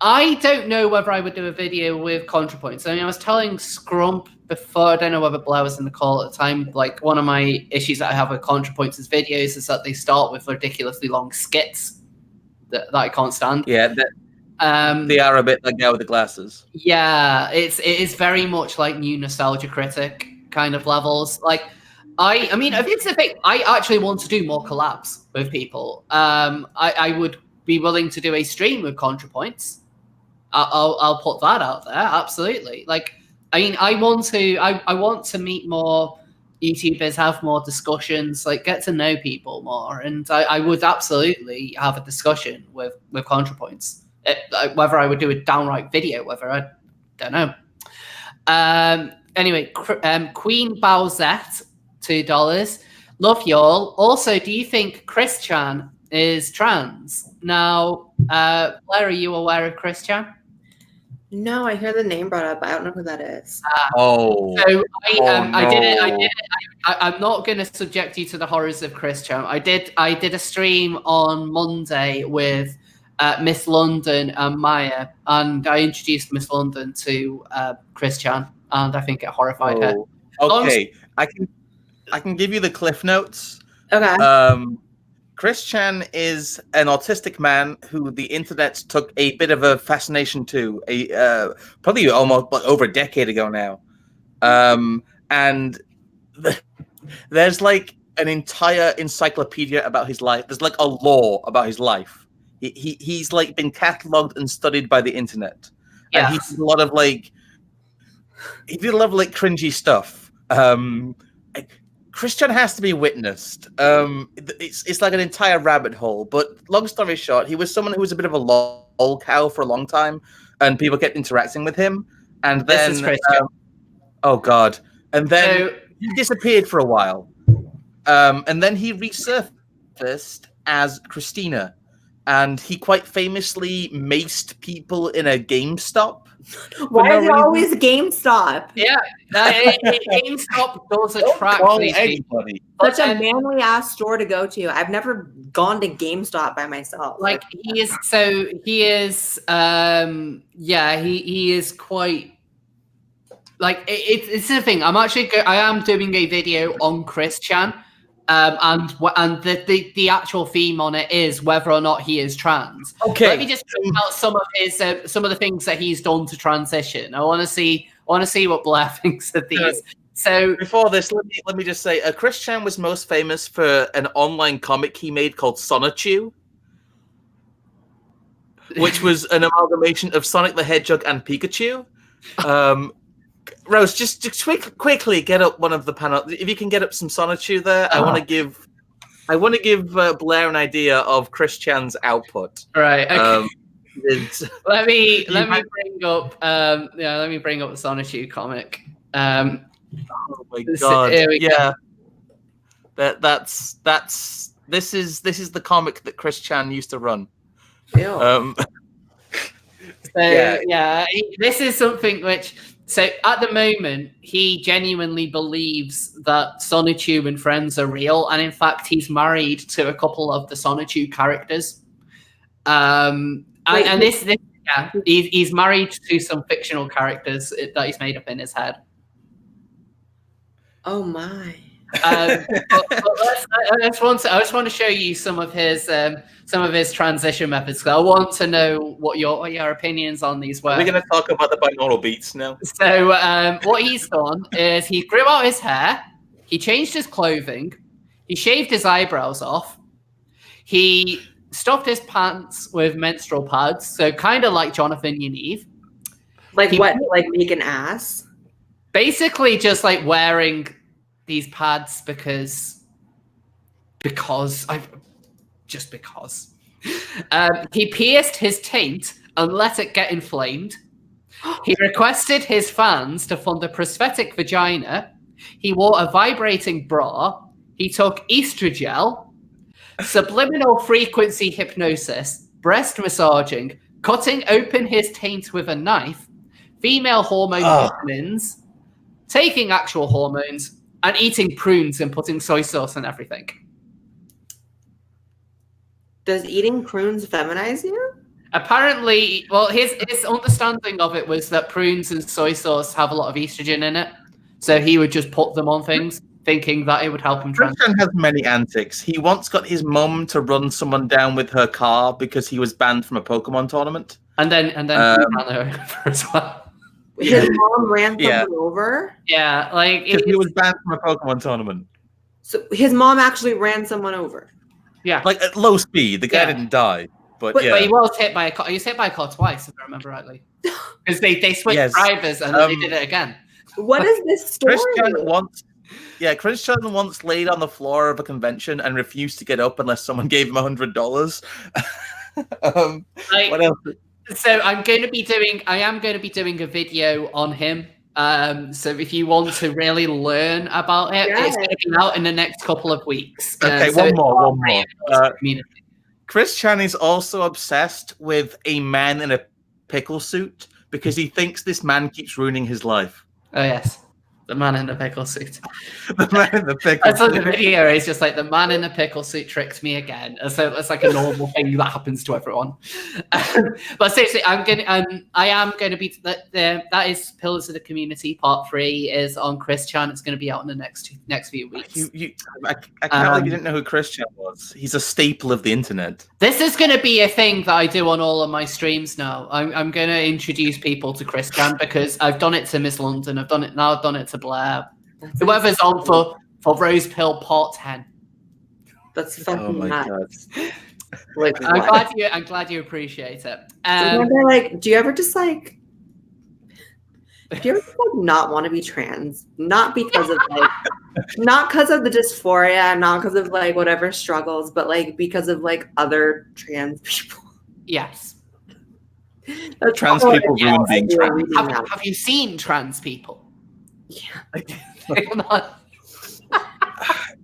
I don't know whether I would do a video with ContraPoints. I mean, I was telling Scrump before, I don't know whether Blaire was in the call at the time, like one of my issues that I have with ContraPoints' videos is that they start with ridiculously long skits that I can't stand. Yeah, they are a bit like guy with the glasses. Yeah, it is very much like new Nostalgia Critic kind of levels. Like, I mean, if it's the thing, I actually want to do more collabs with people. I would be willing to do a stream with ContraPoints. I'll put that out there. Absolutely. Like, I mean, I want to meet more YouTubers, have more discussions, like get to know people more. And I would absolutely have a discussion with ContraPoints. Whether I would do a downright video, whether I don't know. Anyway, Queen Bowsette, $2. Love y'all. Also, do you think Chris Chan is trans? Now, Blaire, are you aware of Chris Chan? No, I hear the name brought up, but I don't know who that is. So I did it. I'm not going to subject you to the horrors of Chris Chan. I did a stream on Monday with Miss London and Maya, and I introduced Miss London to Chris Chan, and I think it horrified her. Okay, I can give you the cliff notes. Okay. Chris Chan is an autistic man who the internet took a bit of a fascination to, probably almost over a decade ago now. And there's like an entire encyclopedia about his life. There's like a lore about his life. He's like been catalogued and studied by the internet. Yes. And he did a lot of cringy stuff. Christian has to be witnessed. It's like an entire rabbit hole. But long story short, he was someone who was a bit of a lol cow for a long time, and people kept interacting with him. And then, This is Christian. oh god, and then he disappeared for a while, and then he resurfaced as Christina, and he quite famously maced people in a GameStop. Why is it always GameStop? Yeah, GameStop does attract these people. Such a manly ass store to go to. I've never gone to GameStop by myself. Like he is quite like it's the thing. I am doing a video on Chris Chan, and the actual theme on it is whether or not he is trans. Okay, let me just point out some of the things that he's done to transition. I want to see what Blaire thinks of these. So before this, let me just say, Chris Chan was most famous for an online comic he made called Sonichu, which was an amalgamation of Sonic the Hedgehog and Pikachu. Rose, just quickly get up one of the panels. If you can get up some Sonichu there, I want to give Blaire an idea of Chris Chan's output. Right. Okay. Let me bring up the Sonichu comic. Oh my god! Yeah, that's this is the comic that Chris Chan used to run. Ew. This is something which. So at the moment, he genuinely believes that Sonichu and friends are real, and in fact, he's married to a couple of the Sonichu characters. He's married to some fictional characters that he's made up in his head. Oh my! I just want to show you some of his transition methods. I want to know what your opinions on these were. We're going to talk about the binaural beats now. So what he's done is he grew out his hair, he changed his clothing, he shaved his eyebrows off, he stuffed his pants with menstrual pads, so kind of like Jonathan Yaniv. Like make an ass? Basically, just like wearing these pads because. He pierced his taint and let it get inflamed. He requested his fans to fund a prosthetic vagina. He wore a vibrating bra. He took estrogel, subliminal frequency hypnosis, breast massaging, cutting open his taint with a knife, female hormone vitamins, taking actual hormones, and eating prunes and putting soy sauce and everything. Does eating prunes feminize you? Apparently, well, his understanding of it was that prunes and soy sauce have a lot of estrogen in it, so he would just put them on things, thinking that it would help him. Christian has many antics. He once got his mum to run someone down with her car because he was banned from a Pokemon tournament, and then he ran her over as well. His mom ran someone over? Yeah, like he was banned from a Pokemon tournament. So his mom actually ran someone over. Yeah, like at low speed. The guy didn't die, but he was hit by a car. He was hit by a car twice, if I remember rightly, because they switched drivers and then they did it again. What is this story? Christian once laid on the floor of a convention and refused to get up unless someone gave him $100. What else? So I am going to be doing a video on him. So if you want to really learn about it, it's going to be out in the next couple of weeks. Okay, one more. Chris Chan is also obsessed with a man in a pickle suit because he thinks this man keeps ruining his life. Oh yes. The man in the pickle suit. The man in the pickle suit. I saw the video. It's just like the man in the pickle suit tricked me again. So it's like a normal thing that happens to everyone. But seriously, I am going to be that is Pillars of the Community Part 3 is on Chris Chan. It's going to be out in the next few weeks. I can't believe you didn't know who Chris Chan was. He's a staple of the internet. This is going to be a thing that I do on all of my streams now. I'm going to introduce people to Chris Chan because I've done it to Miss London. I've done it to Blaire. Whoever's on for Rose Pill Part 10. That's fucking nuts. Like, I'm glad you appreciate it. Do you ever just like not want to be trans? Not because of like, not because of the dysphoria, not because of like whatever struggles, but like because of like other trans people. Yes. Trans people ruin being trans. Have you seen trans people? Yeah.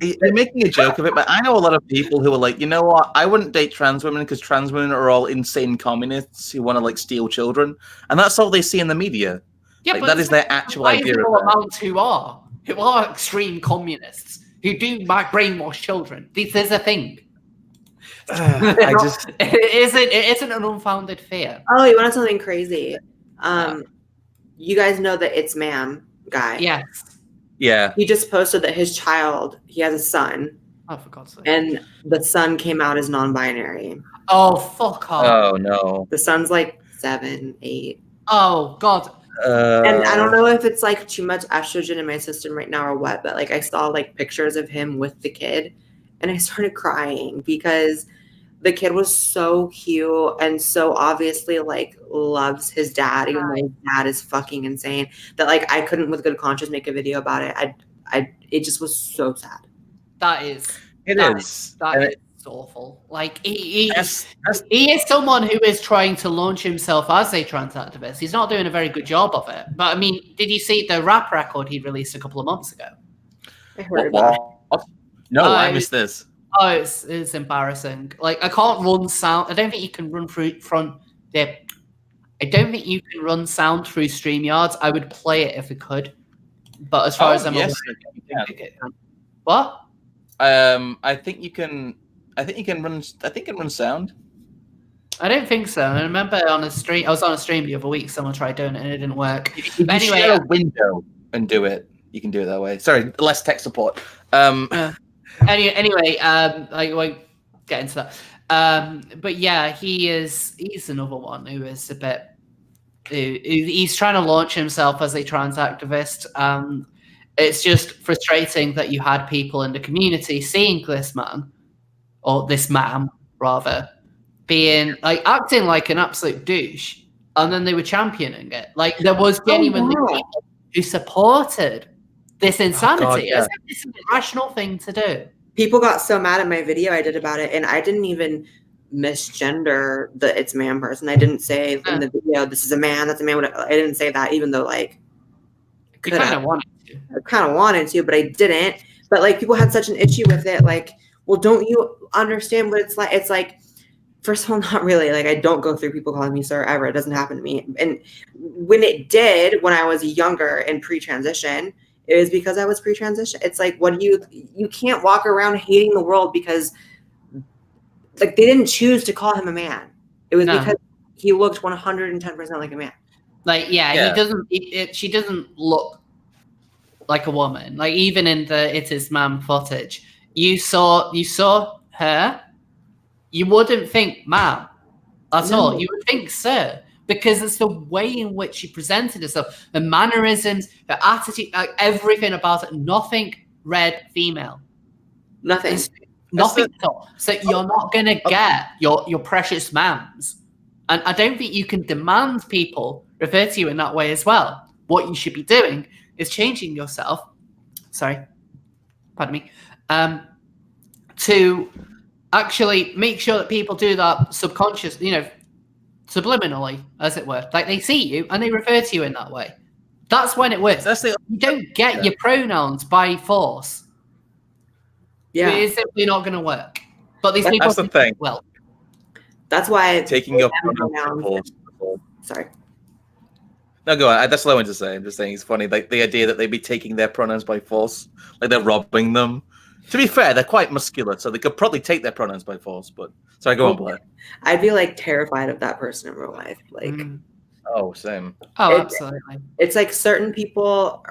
You're making a joke of it, but I know a lot of people who are like, you know what? I wouldn't date trans women because trans women are all insane communists who want to like steal children, and that's all they see in the media. Yeah, like, but that is their actual idea. Amounts who are extreme communists who do brainwash children. This is a thing. It isn't an unfounded fear. Oh, you want to know something crazy? You guys know the It's Ma'am guy. Yes. Yeah. He just posted that his child, he has a son. Oh, for God's sake. And the son came out as non-binary. Oh, fuck off. Oh, no. The son's like 7, 8. Oh, God. And I don't know if it's like too much estrogen in my system right now or what, but like I saw like pictures of him with the kid and I started crying because the kid was so cute and so obviously like loves his dad, even though his dad is fucking insane, that like I couldn't with good conscience make a video about it. It just was so sad. That is awful. Like he is someone who is trying to launch himself as a trans activist. He's not doing a very good job of it. But I mean, did you see the rap record he released a couple of months ago? I heard about it. No, I missed this. Oh, it's embarrassing. Like I can't run sound. I don't think you can run I don't think you can run sound through StreamYards. I would play it if it could, but as far as I'm aware, what? I think you can run sound. I don't think so. I remember on a stream. I was on a stream the other week. Someone tried doing it and it didn't work. If you share a window and do it, you can do it that way. Sorry, less tech support. Anyway, I won't get into that. But yeah, he's another one who is a bit. He's trying to launch himself as a trans activist. It's just frustrating that you had people in the community seeing this man, or this ma'am rather, being like acting like an absolute douche, and then they were championing it. Like there was genuinely people who supported this insanity. It's an irrational thing to do. People got so mad at my video I did about it, and I didn't even misgender the It's Man person. I didn't say in the video, this is a man, that's a man. I didn't say that, even though like I kind of wanted to, but I didn't. But like people had such an issue with it. Like, well, don't you understand what it's like? It's like, first of all, not really. Like I don't go through people calling me sir ever. It doesn't happen to me. And when it did, when I was younger and pre-transition, it was because I was pre-transition. It's like, you can't walk around hating the world because like they didn't choose to call him a man. It was because he looked 110% like a man. Like, he doesn't, she doesn't look like a woman. Like even in the It Is Man footage, you saw her, you wouldn't think ma'am at all. You would think sir. Because it's the way in which she presented herself, the mannerisms, the attitude, like everything about it. Nothing read female. Nothing. Nothing at all. So you're not going to get your precious ma'ams. And I don't think you can demand people refer to you in that way as well. What you should be doing is changing yourself. Sorry. Pardon me. To actually make sure that people do that subconscious, subliminally, as it were. Like they see you and they refer to you in that way. That's when it works. You don't get your pronouns by force. Yeah. It is simply not going to work. But these people... That's the thing. Well, that's why... Taking your pronouns. Sorry. No, go on. That's what I wanted to say. I'm just saying it's funny. Like the idea that they'd be taking their pronouns by force. Like they're robbing them. To be fair, they're quite muscular, so they could probably take their pronouns by force. But sorry, go on, Blaire. I'd be like terrified of that person in real life. Like, oh, same. Oh, absolutely. It's like certain people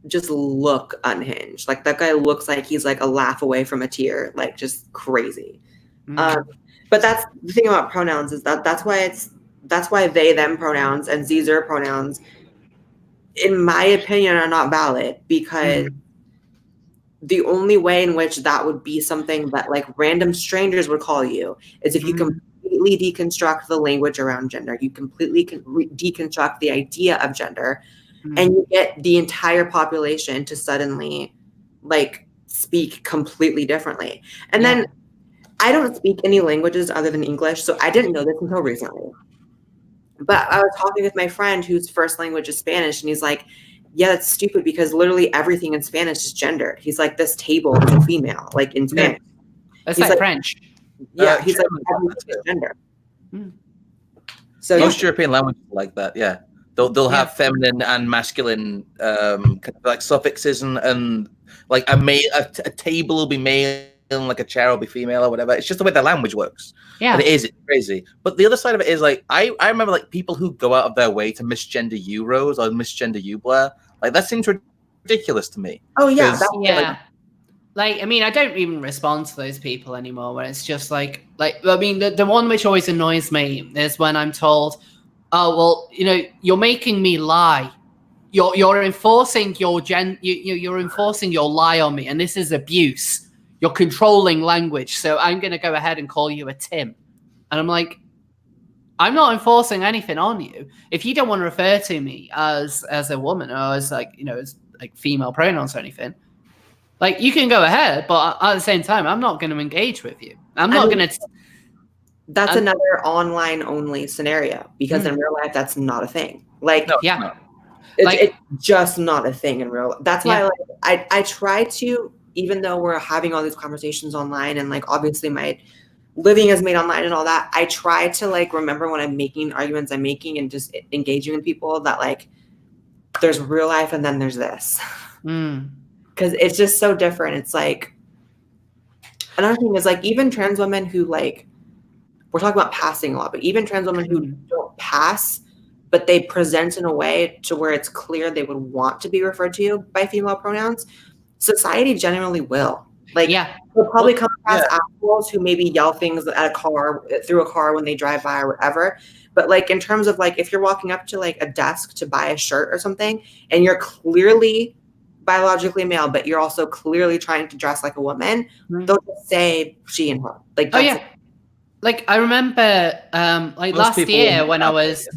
just look unhinged. Like that guy looks like he's like a laugh away from a tear. Like just crazy. But that's the thing about pronouns is that's why they them pronouns and Caesar pronouns, in my opinion, are not valid because. the only way in which that would be something that like random strangers would call you is if you completely deconstruct the language around gender, you completely deconstruct the idea of gender, and you get the entire population to suddenly like speak completely differently. And then I don't speak any languages other than English, so I didn't know this until recently. But I was talking with my friend whose first language is Spanish, and he's like, yeah, that's stupid because literally everything in Spanish is gendered. He's like, this table is a female, like in Spanish. It's like French. Yeah, he's like, everything is gender. So most European languages are like that, yeah. They'll have feminine and masculine kind of like suffixes, and like a table will be male and like a chair will be female or whatever. It's just the way the language works. Yeah, and it's crazy. But the other side of it is like I remember like people who go out of their way to misgender you, Rose, or misgender you, Blaire. Like that seems ridiculous to me. Oh yeah, like I mean, I don't even respond to those people anymore. Where it's just like I mean, the one which always annoys me is when I'm told, oh well, you know, you're making me lie. You're enforcing you're enforcing your lie on me, and this is abuse. You're controlling language, so I'm going to go ahead and call you a Tim. And I'm like, I'm not enforcing anything on you. If you don't want to refer to me as a woman or as like, you know, as like female pronouns or anything, like you can go ahead, but at the same time, I'm not going to engage with you. I'm not going to. That's another online only scenario because in real life, that's not a thing. Like, it's just not a thing in real life. That's why I try to, even though we're having all these conversations online and like obviously my living is made online and all that, I try to like remember when I'm making arguments I'm making and just engaging with people that like there's real life and then there's this. Because it's just so different. It's like another thing is like even trans women who like we're talking about passing a lot, but even trans women who don't pass, but they present in a way to where it's clear they would want to be referred to by female pronouns, society generally will. Like, they'll probably come across assholes who maybe yell things at through a car when they drive by or whatever. But like in terms of like if you're walking up to like a desk to buy a shirt or something, and you're clearly biologically male, but you're also clearly trying to dress like a woman, they'll just say she and her. Like, like I remember like last year when I was.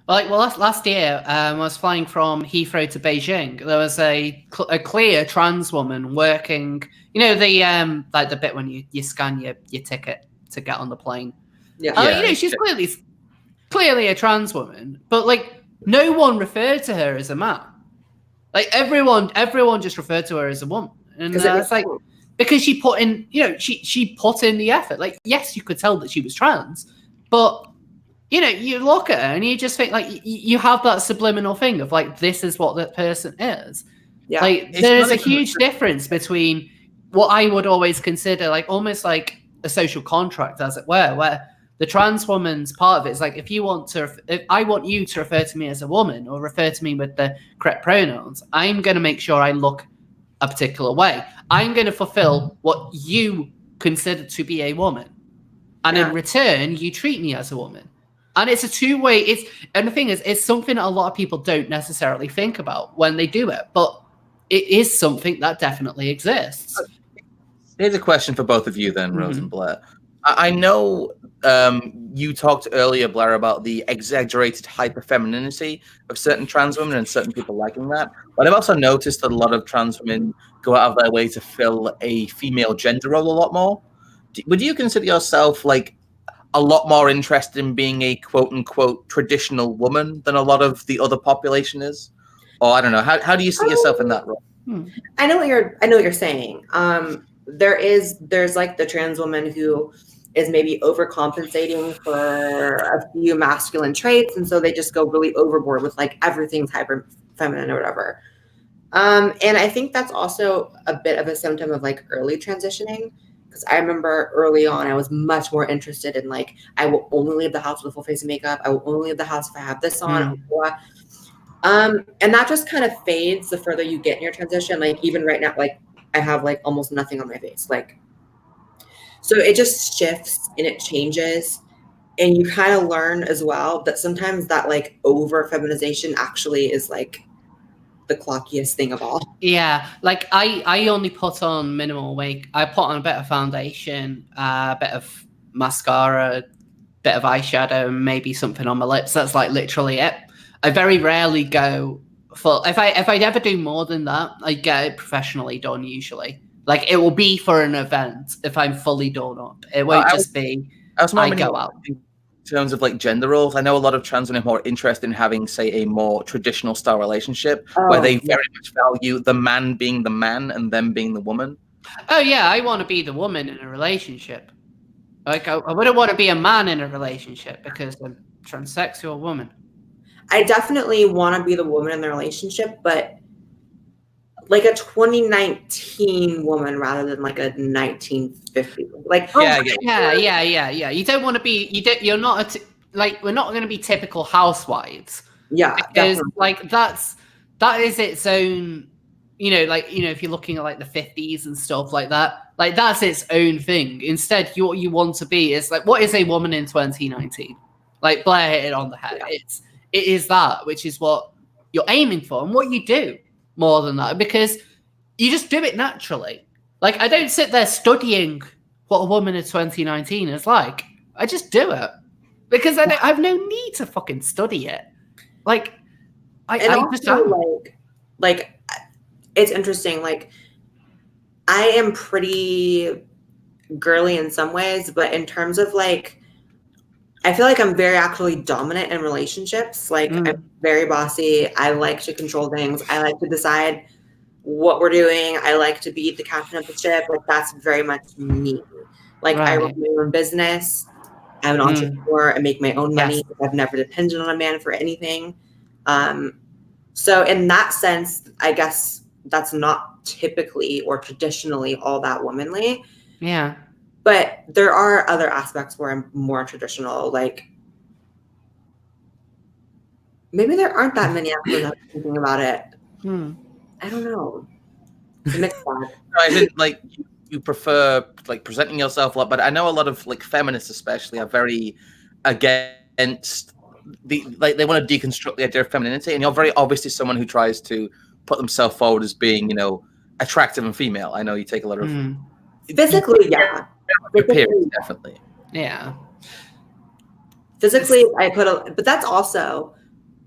Last year, I was flying from Heathrow to Beijing. There was a clear trans woman working, you know, the like the bit when you scan your ticket to get on the plane. You know, she's clearly a trans woman, but like no one referred to her as a man. Like everyone just referred to her as a woman, and it's like because she put in, you know, she put in the effort. Like yes, you could tell that she was trans, but you know, you look at her and you just think like you have that subliminal thing of like, this is what that person is. Yeah. Like there's a huge difference between what I would always consider like almost like a social contract, as it were, where the trans woman's part of it is like, if I want you to refer to me as a woman or refer to me with the correct pronouns, I'm going to make sure I look a particular way. I'm going to fulfill what you consider to be a woman. And in return, you treat me as a woman. And it's a two-way. And the thing is, it's something that a lot of people don't necessarily think about when they do it, but it is something that definitely exists. Here's a question for both of you then, Rose and Blaire. I know you talked earlier, Blaire, about the exaggerated hyperfemininity of certain trans women and certain people liking that. But I've also noticed that a lot of trans women go out of their way to fill a female gender role a lot more. Would you consider yourself like a lot more interested in being a quote unquote traditional woman than a lot of the other population is? Or I don't know. How do you see yourself in that role? I know what you're saying. There's like the trans woman who is maybe overcompensating for a few masculine traits, and so they just go really overboard with like everything's hyper feminine or whatever. And I think that's also a bit of a symptom of like early transitioning. Because I remember early on, I was much more interested in like, I will only leave the house with a full face of makeup. I will only leave the house if I have this on. And that just kind of fades the further you get in your transition. Like even right now, like I have like almost nothing on my face. Like, so it just shifts and it changes. And you kind of learn as well that sometimes that like over feminization actually is like the clockiest thing of all. Yeah, like I only put on minimal weight. I put on a bit of foundation, a bit of mascara, bit of eyeshadow, and maybe something on my lips. That's like literally it. I very rarely go full. If I ever do more than that, I get it professionally done usually. Like it will be for an event if I'm fully done up. It won't just be I go out. In terms of like gender roles, I know a lot of trans women are more interested in having, say, a more traditional style relationship where they very much value the man being the man and them being the woman. Oh yeah, I want to be the woman in a relationship. Like I wouldn't want to be a man in a relationship because I'm a transsexual woman. I definitely want to be the woman in the relationship, but like a 2019 woman rather than like a 1950. Like yeah. You don't want to be. You're not we're not going to be typical housewives. Yeah, because definitely. like that is its own. If you're looking at like the 50s and stuff like that, like that's its own thing. Instead, what you want to be is like, what is a woman in 2019? Like Blaire hit it on the head. Yeah. It is that, which is what you're aiming for, and what you do more than that, because you just do it naturally. Like I don't sit there studying what a woman in 2019 is like. I just do it because I have no need to fucking study it. Like I just don't. Like it's interesting. Like I am pretty girly in some ways, but in terms of like, I feel like I'm very actually dominant in relationships. Like I'm very bossy. I like to control things. I like to decide what we're doing. I like to be the captain of the ship. Like that's very much me. Like I run my own business. I'm an entrepreneur. I make my own money. Yes. I've never depended on a man for anything. So in that sense, I guess that's not typically or traditionally all that womanly. Yeah. But there are other aspects where I'm more traditional. Like maybe there aren't that many after that thinking about it. I don't know. It's a mixed bag. I didn't like you prefer like presenting yourself a lot, but I know a lot of like feminists especially are very against they want to deconstruct the idea of femininity, and you're very obviously someone who tries to put themselves forward as being, attractive and female. I know you take a lot of physically, yeah. Appearance, definitely. Yeah. Physically, but that's also,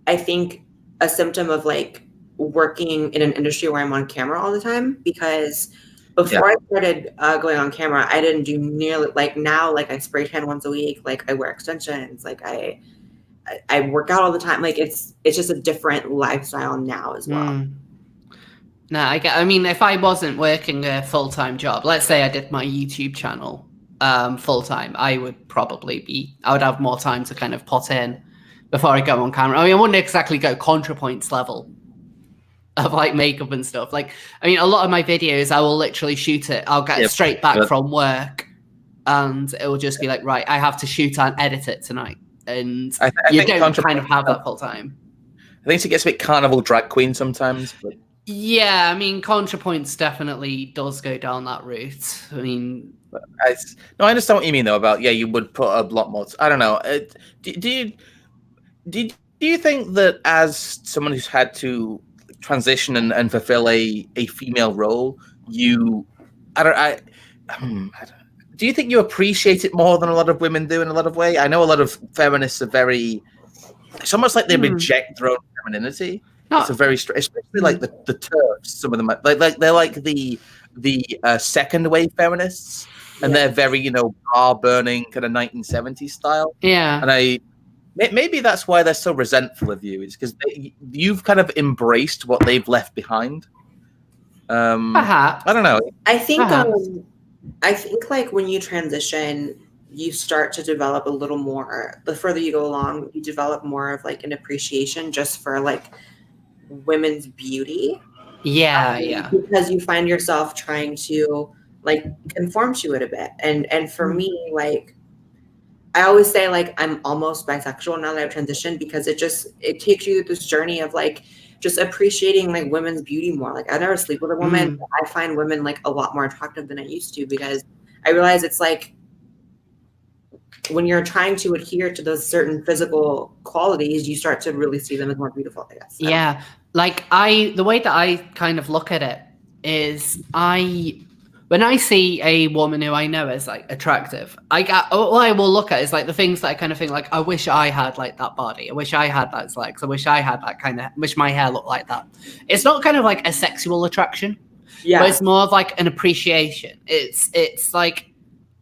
I think, a symptom of like working in an industry where I'm on camera all the time, because before I started going on camera, I didn't do nearly like now, like I spray tan once a week, like I wear extensions, like I work out all the time. Like it's just a different lifestyle now as well. No, I mean, if I wasn't working a full-time job, let's say I did my YouTube channel full-time, I would have more time to kind of put in before I go on camera. I mean, I wouldn't exactly go ContraPoints level of like makeup and stuff. Like, I mean, a lot of my videos, I will literally shoot it. I'll get straight back from work and it will just be like, right, I have to shoot and edit it tonight. And you don't kind of have that full-time. I think it gets a bit carnival drag queen sometimes, but... Yeah, I mean, ContraPoints definitely does go down that route. I mean, I understand what you mean though. About you would put a lot more. I don't know. Do you think that as someone who's had to transition and fulfill a female role, do you think you appreciate it more than a lot of women do in a lot of ways? I know a lot of feminists are very. It's almost like they reject their own femininity. It's a very, especially like the TERFs. Some of them, like they're like the second wave feminists, and they're very bar burning kind of 1970s style. Yeah, and maybe that's why they're so resentful of you. Is because you've kind of embraced what they've left behind. Perhaps. I don't know. I think like when you transition, you start to develop a little more. The further you go along, you develop more of like an appreciation just for like women's beauty. Yeah. Because you find yourself trying to like conform to it a bit. And for me, like I always say like I'm almost bisexual now that I've transitioned, because it takes you through this journey of like just appreciating like women's beauty more. Like I never sleep with a woman, but I find women like a lot more attractive than I used to, because I realize it's like when you're trying to adhere to those certain physical qualities, you start to really see them as more beautiful, I guess. Yeah. Like the way that I kind of look at it is when I see a woman who I know is like attractive, all I will look at is like the things that I kind of think like, I wish I had like that body. I wish I had those legs. I wish I had that wish my hair looked like that. It's not kind of like a sexual attraction, but it's more of like an appreciation. It's like,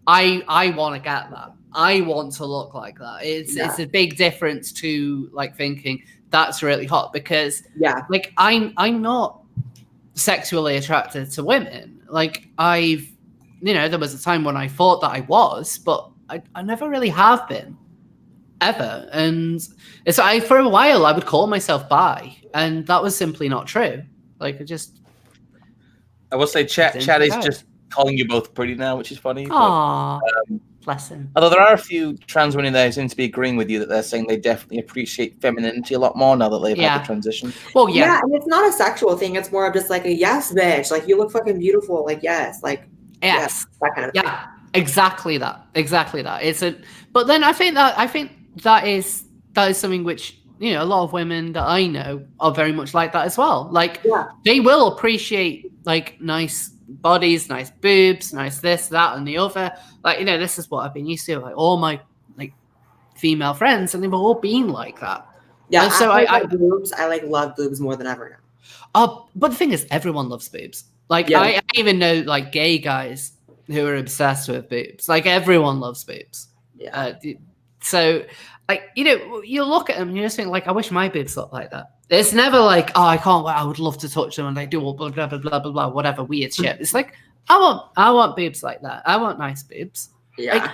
I want to get that. I want to look like that. It's a big difference to like thinking that's really hot, because like I'm not sexually attracted to women. Like there was a time when I thought that I was, but I never really have been ever. And it's for a while I would call myself bi, and that was simply not true. Like I will say chat is just calling you both pretty now, which is funny. Aww. Bless him. Although there are a few trans women there who seem to be agreeing with you that they're saying they definitely appreciate femininity a lot more now that they've had the transition. Well, yeah, and it's not a sexual thing. It's more of just like a yes, bitch. Like, you look fucking beautiful. Like, yes, like yes, that kind of thing. Yeah, exactly that. But then I think that is something which a lot of women that I know are very much like that as well. Like they will appreciate like nice bodies, nice boobs, nice this, that, and the other. Like, this is what I've been used to. Like all my like female friends, and they've all been like that. Yeah. And so I boobs. I like love boobs more than ever now. But the thing is, everyone loves boobs. Like I even know like gay guys who are obsessed with boobs. Like everyone loves boobs. Yeah. So like you look at them and you just think like, I wish my boobs looked like that. It's never like, oh, I can't wait, I would love to touch them and they do all blah blah blah blah blah whatever weird shit. It's like I want boobs like that. I want nice boobs. Yeah.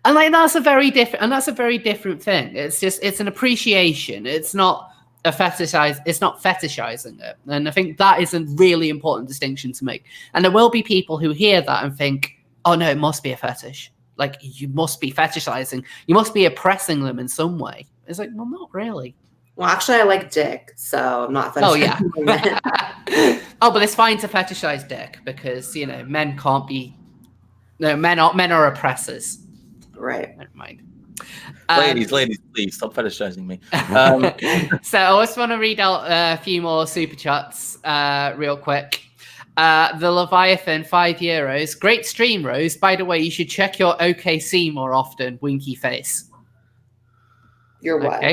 Like that's a very different thing. It's an appreciation. It's not fetishizing it. And I think that is a really important distinction to make. And there will be people who hear that and think, oh no, it must be a fetish. Like you must be fetishizing. You must be oppressing them in some way. It's like, well, not really. Well, actually, I like dick, so I'm not fetishizing. Oh, yeah. But it's fine to fetishize dick because, men can't be... No, men are oppressors. Right. Never mind. Ladies, please stop fetishizing me. So I just want to read out a few more super chats real quick. The Leviathan, €5. Great stream, Rose. By the way, you should check your OKC more often. Winky face. You're what?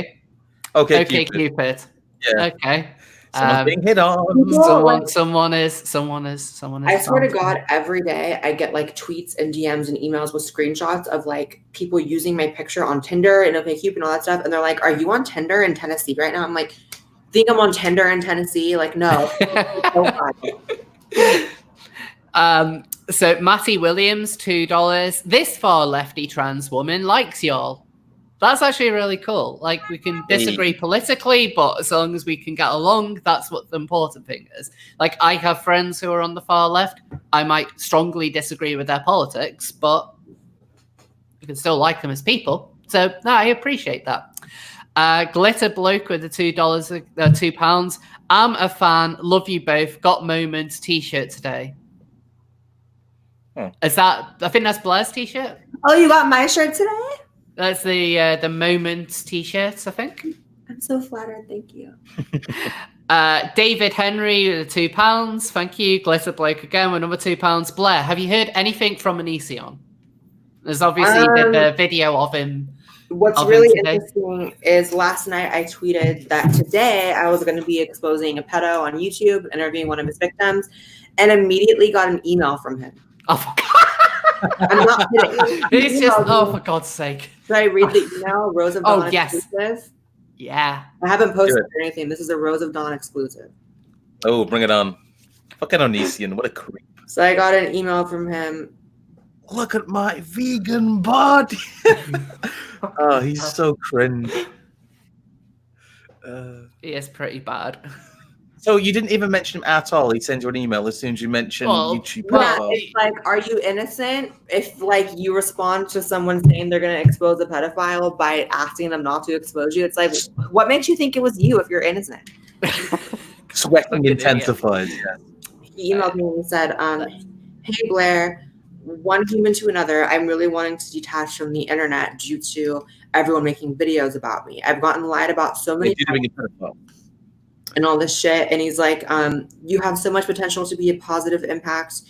Okay, Cupid. Yeah. Okay. Someone's being hit on. Someone is. I swear to God, every day I get like tweets and DMs and emails with screenshots of like people using my picture on Tinder and OkCupid and all that stuff. And they're like, "Are you on Tinder in Tennessee right now?" I'm like, "Think I'm on Tinder in Tennessee?" Like, no. So Matty Williams, $2. This far lefty trans woman likes y'all. That's actually really cool. Like, we can disagree politically, but as long as we can get along, that's what the important thing is. Like, I have friends who are on the far left. I might strongly disagree with their politics, but you can still like them as people. So, no, I appreciate that. Glitter Bloke with the £2. I'm a fan. Love you both. Got moments. T-shirt today. Is that? I think that's Blaire's T-shirt. Oh, you got my shirt today? That's the Moments T-shirts, I think. I'm so flattered. Thank you. David Henry with the £2. Thank you. Glitter Bloke again with another £2. Blaire, have you heard anything from Onision? There's obviously the video of him. What's really interesting is last night I tweeted that today I was going to be exposing a pedo on YouTube, interviewing one of his victims, and immediately got an email from him. Oh, for God. I'm not kidding. It's just, for God's sake. Should I read the email? Rose of Dawn exclusive? Yeah. I haven't posted or anything. This is a Rose of Dawn exclusive. Oh, bring it on. Fucking Onision, what a creep. So I got an email from him. Look at my vegan body. Oh, he's so cringe. He is pretty bad. So you didn't even mention him at all. He sends you an email as soon as you mention YouTube. Yeah, it's like, are you innocent? If like you respond to someone saying they're going to expose a pedophile by asking them not to expose you, it's like, what makes you think it was you if you're innocent? Sweating intensifies. Yeah. He emailed me and said, "Hey Blaire, one human to another, I'm really wanting to detach from the internet due to everyone making videos about me. I've gotten lied about so many times and all this shit. And he's like, you have so much potential to be a positive impact.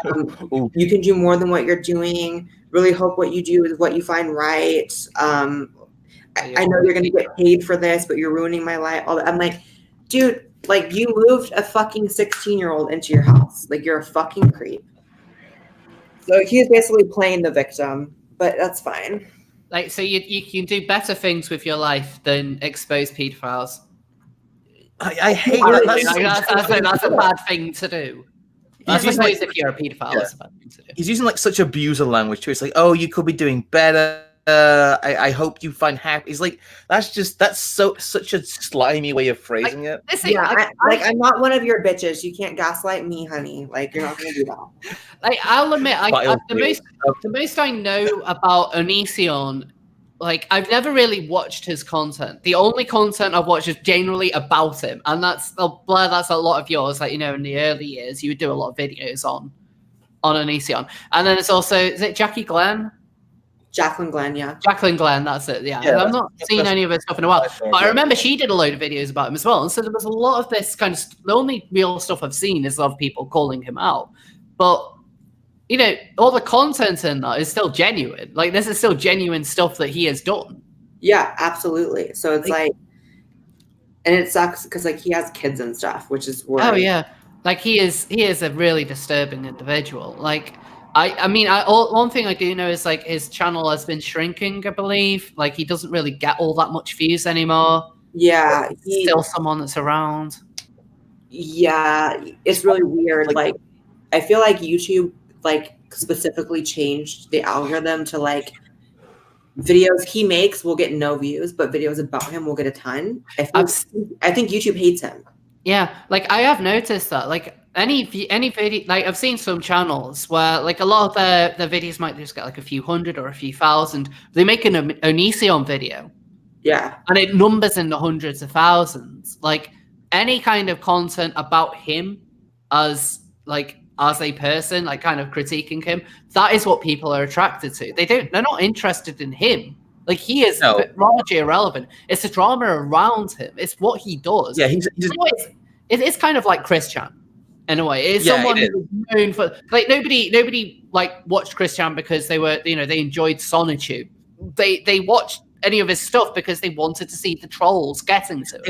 You can do more than what you're doing. Really hope what you do is what you find right. I know you're going to get paid for this, but you're ruining my life. I'm like, dude, like you moved a fucking 16-year-old into your house. Like you're a fucking creep. So he's basically playing the victim, but that's fine. Like, so you can do better things with your life than expose pedophiles. I hate that. That's a bad thing to do. I suppose if you're a pedophile, that's a bad thing to do. He's using like such abuser language too. It's like, oh, you could be doing better. I hope you find happy. He's like, that's such a slimy way of phrasing it. Listen, I'm not one of your bitches. You can't gaslight me, honey. Like you're not gonna do that. Like I'll admit, the most I know about Onision, like I've never really watched his content. The only content I've watched is generally about him, and that's Blaire. That's a lot of yours. Like in the early years, you would do a lot of videos on Onision, and then it's also is it Jackie Glenn? Jacqueline Glenn, yeah. Jacqueline Glenn, that's it. Yeah, I've not seen any of her stuff in a while, but I remember she did a load of videos about him as well. And so there was a lot of this kind of. The only real stuff I've seen is of people calling him out, but all the content in that is still genuine. Like this is still genuine stuff that he has done. Yeah, absolutely. So it's like, and it sucks because like he has kids and stuff, which is worrying. Oh yeah, like he is a really disturbing individual. Like. One thing I do know is like his channel has been shrinking, I believe. Like he doesn't really get all that much views anymore. Yeah. He's still someone that's around. Yeah. It's really weird. Like I feel like YouTube like specifically changed the algorithm to like videos he makes will get no views, but videos about him will get a ton. I think YouTube hates him. Yeah. Like I have noticed that like any video, like I've seen some channels where like a lot of their videos might just get like a few hundred or a few thousand. They make an Onision video, and it numbers in the hundreds of thousands. Like any kind of content about him as a person, like kind of critiquing him, that is what people are attracted to. They're not interested in him. Like he is largely irrelevant. It's the drama around him. It's what he does. Yeah, it's kind of like Chris Chan. In a way, it's someone who's known for like nobody like watched Chris Chan because they were they enjoyed Sonitude. They watched any of his stuff because they wanted to see the trolls getting to it.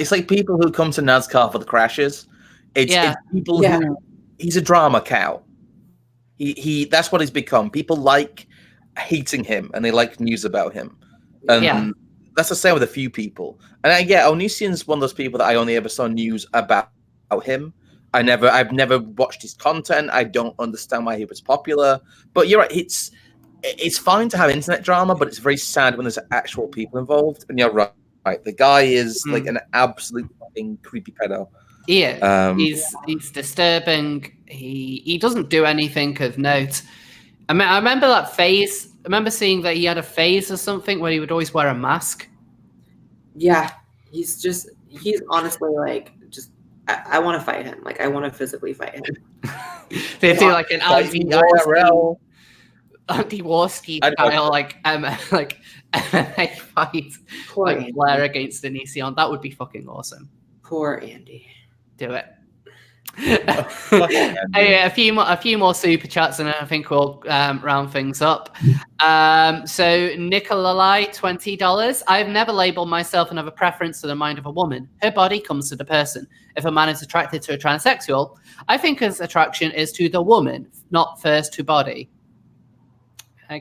It's like people who come to NASCAR for the crashes. It's people who he's a drama cow. He that's what he's become. People like hating him and they like news about him. And that's the same with a few people. And Onision's one of those people that I only ever saw news about him. I've never watched his content. I don't understand why he was popular. But you're right, it's fine to have internet drama, but it's very sad when there's actual people involved. And you're right. The guy is like an absolute fucking creepy pedo. Yeah, he's disturbing. He doesn't do anything of note. I mean, I remember that phase. I remember seeing that he had a phase or something where he would always wear a mask. Yeah, he's honestly like just. I want to fight him. Like I want to physically fight him. They do like an anti-Warski style, like MMA fight, like Blaire against Onision. That would be fucking awesome. Poor Andy. Do it. A few more super chats, and I think we'll round things up. So Nikolai, $20. I've never labeled myself and have a preference to the mind of a woman. Her body comes to the person. If a man is attracted to a transsexual, I think his attraction is to the woman, not first to body.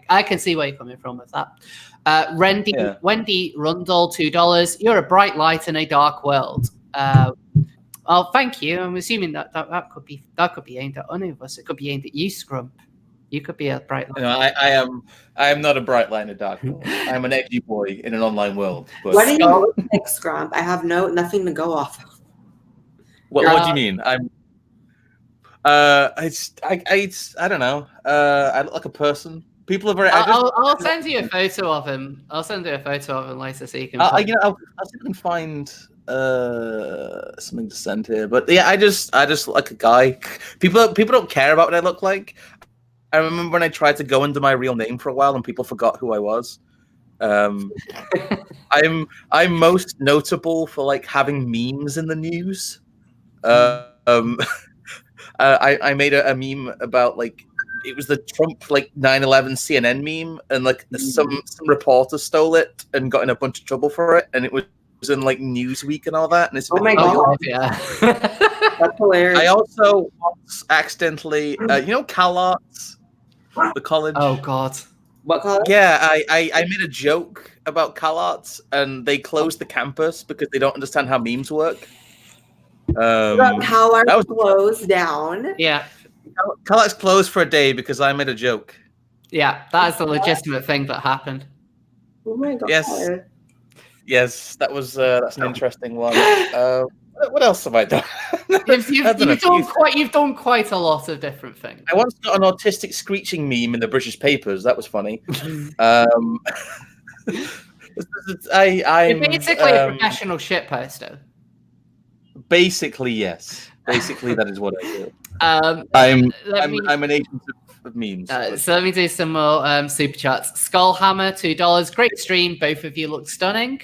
I can see where you're coming from with that. Wendy Rundle, $2. You're a bright light in a dark world. Oh, thank you. I'm assuming that could be aimed at any of us. It could be aimed at you, Scrump. You could be a bright light. No, I am not a bright light in a dark world. I'm an edgy boy in an online world. But... What do you look like, Scrump? I have nothing to go off of. What do you mean? I'm. I don't know. I look like a person. People are very. I'll send you a photo of him. I'll send you a photo of him later so you can. I'll see if I can find something to send here. But yeah, I just look like a guy. People don't care about what I look like. I remember when I tried to go under my real name for a while and people forgot who I was. I'm most notable for like having memes in the news. I made a meme about like it was the Trump like 9/11 CNN meme, and like some reporter stole it and got in a bunch of trouble for it, and it was in like Newsweek and all that. And it's oh my god, yeah, that's hilarious. I also once accidentally, CalArts, the college. Oh god. What color? Yeah, I made a joke about CalArts, and they closed the campus because they don't understand how memes work. CalArts was closed down. Yeah. CalArts closed for a day because I made a joke. Yeah, that is a legitimate thing that happened. Oh my god. Yes, that's an interesting one. What else have I done? You've done quite a lot of different things. I once got an autistic screeching meme in the British papers. That was funny. You're basically a professional shitposter. Basically, yes. Basically, that is what I do. I'm an agent of memes. So let me do some more super chats. Skullhammer, $2. Great stream. Both of you look stunning.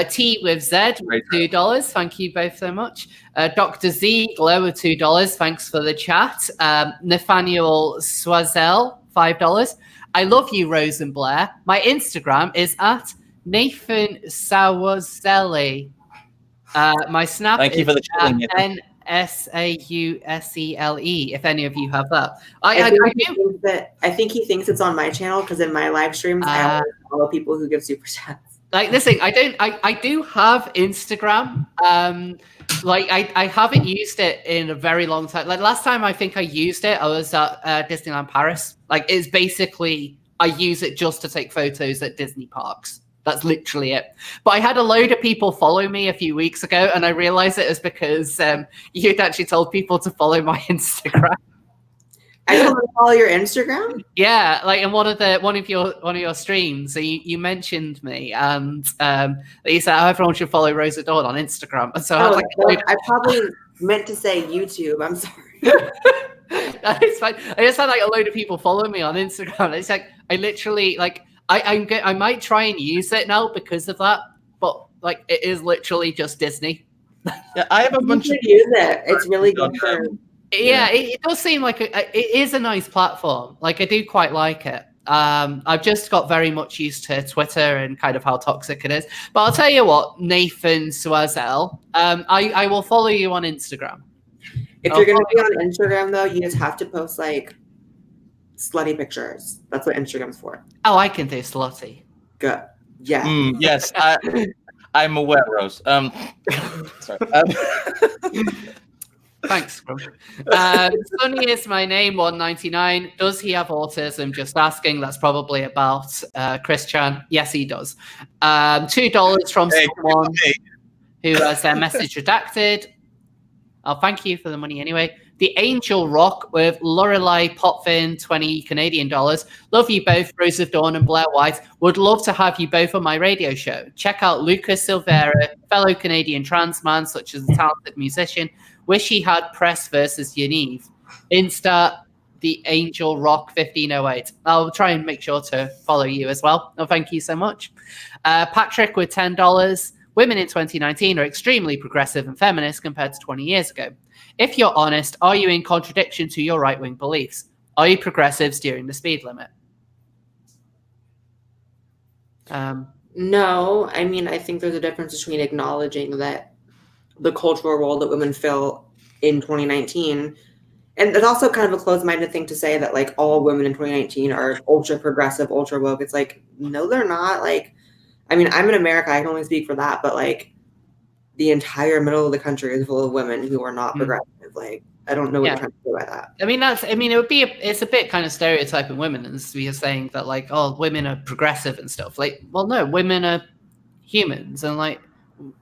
T with Z, $2. Thank you both so much. Dr. Z, Glower, $2. Thanks for the chat. Nathaniel Swazel, $5. I love you, Rose and Blaire. My Instagram is at Nathan Sawazelli. My Snap Thank you for the at NSAUSELE, if any of you have that. I think he thinks it's on my channel because in my live streams, I always follow people who give super chats. Like this thing, I do have Instagram. I haven't used it in a very long time. Like last time I think I used it, I was at Disneyland Paris. Like it's basically, I use it just to take photos at Disney parks. That's literally it. But I had a load of people follow me a few weeks ago, and I realized it was because you'd actually told people to follow my Instagram. I told them to follow your Instagram? Yeah, like in one of your streams, so you mentioned me, and you said everyone should follow Rosa Dawn on Instagram. And so I probably meant to say YouTube. I'm sorry. It's fine. I just had like a load of people follow me on Instagram. It's like I literally like. I might try and use it now because of that, but like it is literally just Disney. Yeah, I have a bunch of use it. It's really good. Yeah, it does seem like it is a nice platform. Like I do quite like it. I've just got very much used to Twitter and kind of how toxic it is. But I'll tell you what, Nathan Swazel, I will follow you on Instagram. If you're going to be on Instagram though, you just have to post like slutty pictures. That's what Instagram's for. Oh, I can do slutty. Good. Yeah. Yes, I'm aware, Rose. Sorry. Thanks, Sonny is my name, 199. Does he have autism? Just asking. That's probably about Chris Chan. Yes, he does. $2 from someone who has their message redacted. Oh, thank you for the money anyway. The Angel Rock with Lorelei Potvin, $20 Canadian. Love you both, Rose of Dawn and Blaire White. Would love to have you both on my radio show. Check out Lucas Silvera, fellow Canadian trans man, such as a talented musician. Wish he had Press versus Yaniv. Insta, The Angel Rock 1508. I'll try and make sure to follow you as well. Oh, thank you so much. Patrick with $10. Women in 2019 are extremely progressive and feminist compared to 20 years ago. If you're honest, are you in contradiction to your right-wing beliefs? Are you progressive steering the speed limit? No, I mean, I think there's a difference between acknowledging that the cultural role that women fill in 2019, and it's also kind of a closed-minded thing to say that like all women in 2019 are ultra progressive, ultra woke. It's like, no, they're not. Like, I mean, I'm in America, I can only speak for that, but like the entire middle of the country is full of women who are not progressive. Like, I don't know what you're trying to do by that. I mean, it's a bit kind of stereotyping women, and we are saying that like, oh, women are progressive and stuff. Like, well, no, women are humans, and like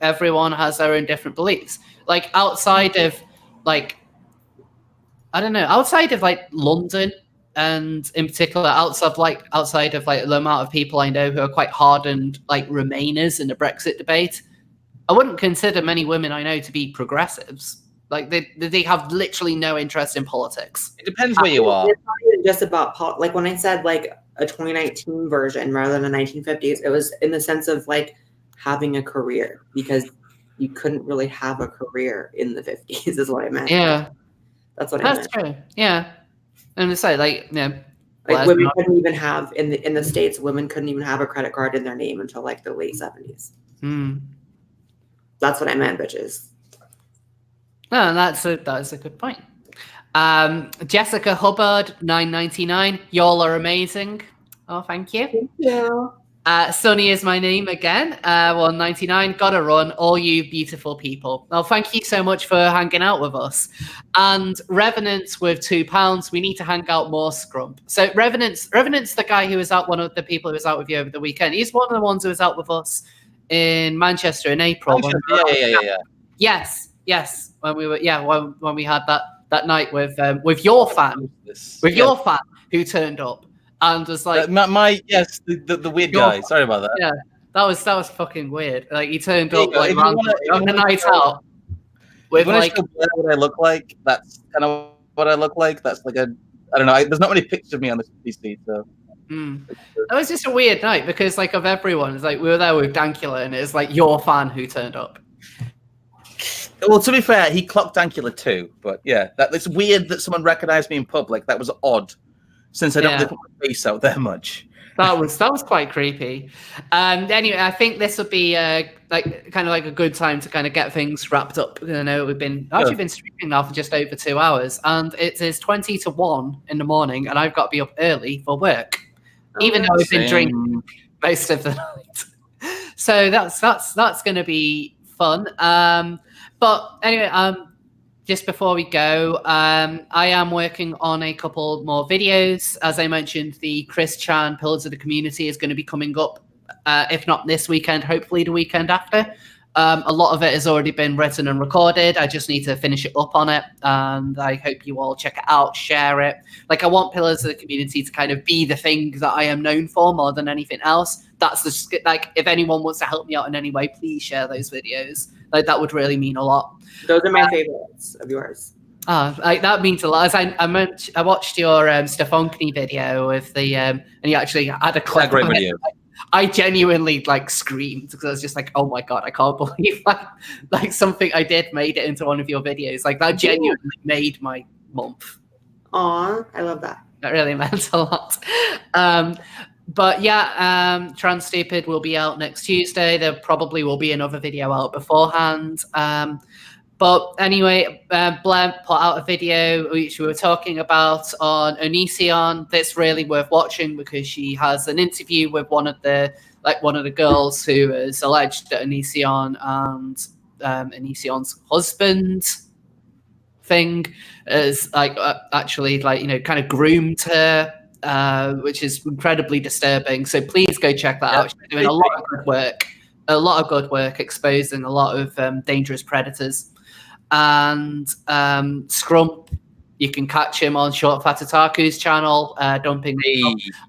everyone has their own different beliefs. Like outside of like, I don't know, outside of like London, and in particular outside of like the amount of people I know who are quite hardened like Remainers in the Brexit debate, I wouldn't consider many women I know to be progressives. Like they have literally no interest in politics. It depends where you are. It's not even just about like when I said like a 2019 version rather than the 1950s, it was in the sense of like having a career, because you couldn't really have a career in the 50s is what I meant. Yeah. That's what I meant. That's true. Yeah. And so like, you know, like women couldn't even have in the States, women couldn't even have a credit card in their name until like the late 70s. That's what I meant, bitches. No, that's a good point. Jessica Hubbard, $9.99. Y'all are amazing. Oh, thank you. Thank you. Sunny is my name again. $1.99. Gotta run, all you beautiful people. Well, thank you so much for hanging out with us. And Revenants with £2. We need to hang out more, Scrump. So Revenant's the guy who was out, one of the people who was out with you over the weekend. He's one of the ones who was out with us in Manchester in April. Yeah. Yes. When we were, when we had that night with your fan, your fan who turned up and was like, the weird guy. Sorry about that. Yeah, that was fucking weird. Like he turned up like on a night out with like what I look like. That's kind of what I look like. That's like I don't know. There's not many pictures of me on this PC, so. That was just a weird night because like of everyone, it's like we were there with Dankula and it's like your fan who turned up. Well, to be fair, he clocked Dankula too, but yeah, it's weird that someone recognized me in public. That was odd, since I don't really put my face out there much. That was quite creepy. Anyway, I think this would be like kind of like a good time to kind of get things wrapped up. I know we've been streaming now for just over 2 hours, and it is 20 to 1 in the morning, and I've got to be up early for work, even though I've been drinking most of the night. So that's going to be fun. But anyway, just before we go, I am working on a couple more videos. As I mentioned, the Chris Chan Pillars of the Community is going to be coming up, if not this weekend, hopefully the weekend after. A lot of it has already been written and recorded. I just need to finish it up on it, and I hope you all check it out, share it. Like, I want Pillars of the Community to kind of be the thing that I am known for more than anything else. That's like, if anyone wants to help me out in any way, please share those videos. Like, that would really mean a lot. Those are my favorites of yours. That means a lot. I watched your Stefankny video with the and you actually had a clip. Great video. I genuinely like screamed because I was just like, oh my god, I can't believe like something I did made it into one of your videos. Like that genuinely made my month. Aw, I love that. That really meant a lot. But yeah, Trans Stupid will be out next Tuesday. There probably will be another video out beforehand. But anyway, Blaire put out a video which we were talking about on Onision. That's really worth watching because she has an interview with one of the girls who is alleged that Onision and Onision's husband thing is like actually like, you know, kind of groomed her. Which is incredibly disturbing. So please go check that out. She's doing a lot of good work exposing a lot of dangerous predators. And Scrump, you can catch him on Short Fat Otaku's channel, Dumping.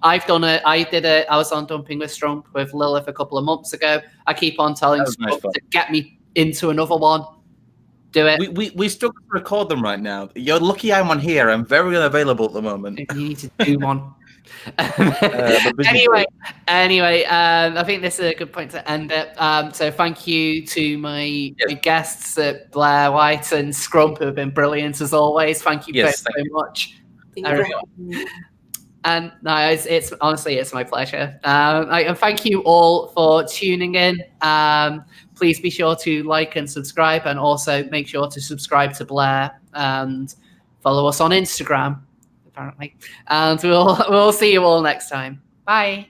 I've done it. I was on Dumping with Scrump with Lilith a couple of months ago. I keep on telling Scrump to get me into another one. Do it. We struggle to record them right now. You're lucky I'm on here. I'm very unavailable at the moment. You need to do one. Anyway, I think this is a good point to end it. So thank you to my guests at Blaire White and Scrump, who have been brilliant as always. Thank you both so much. And no, it's honestly, it's my pleasure. And thank you all for tuning in. Please be sure to like and subscribe, and also make sure to subscribe to Blaire and follow us on Instagram, apparently. And we'll see you all next time. Bye.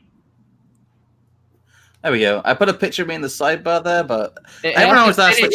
There we go. I put a picture of me in the sidebar there, but everyone was asked.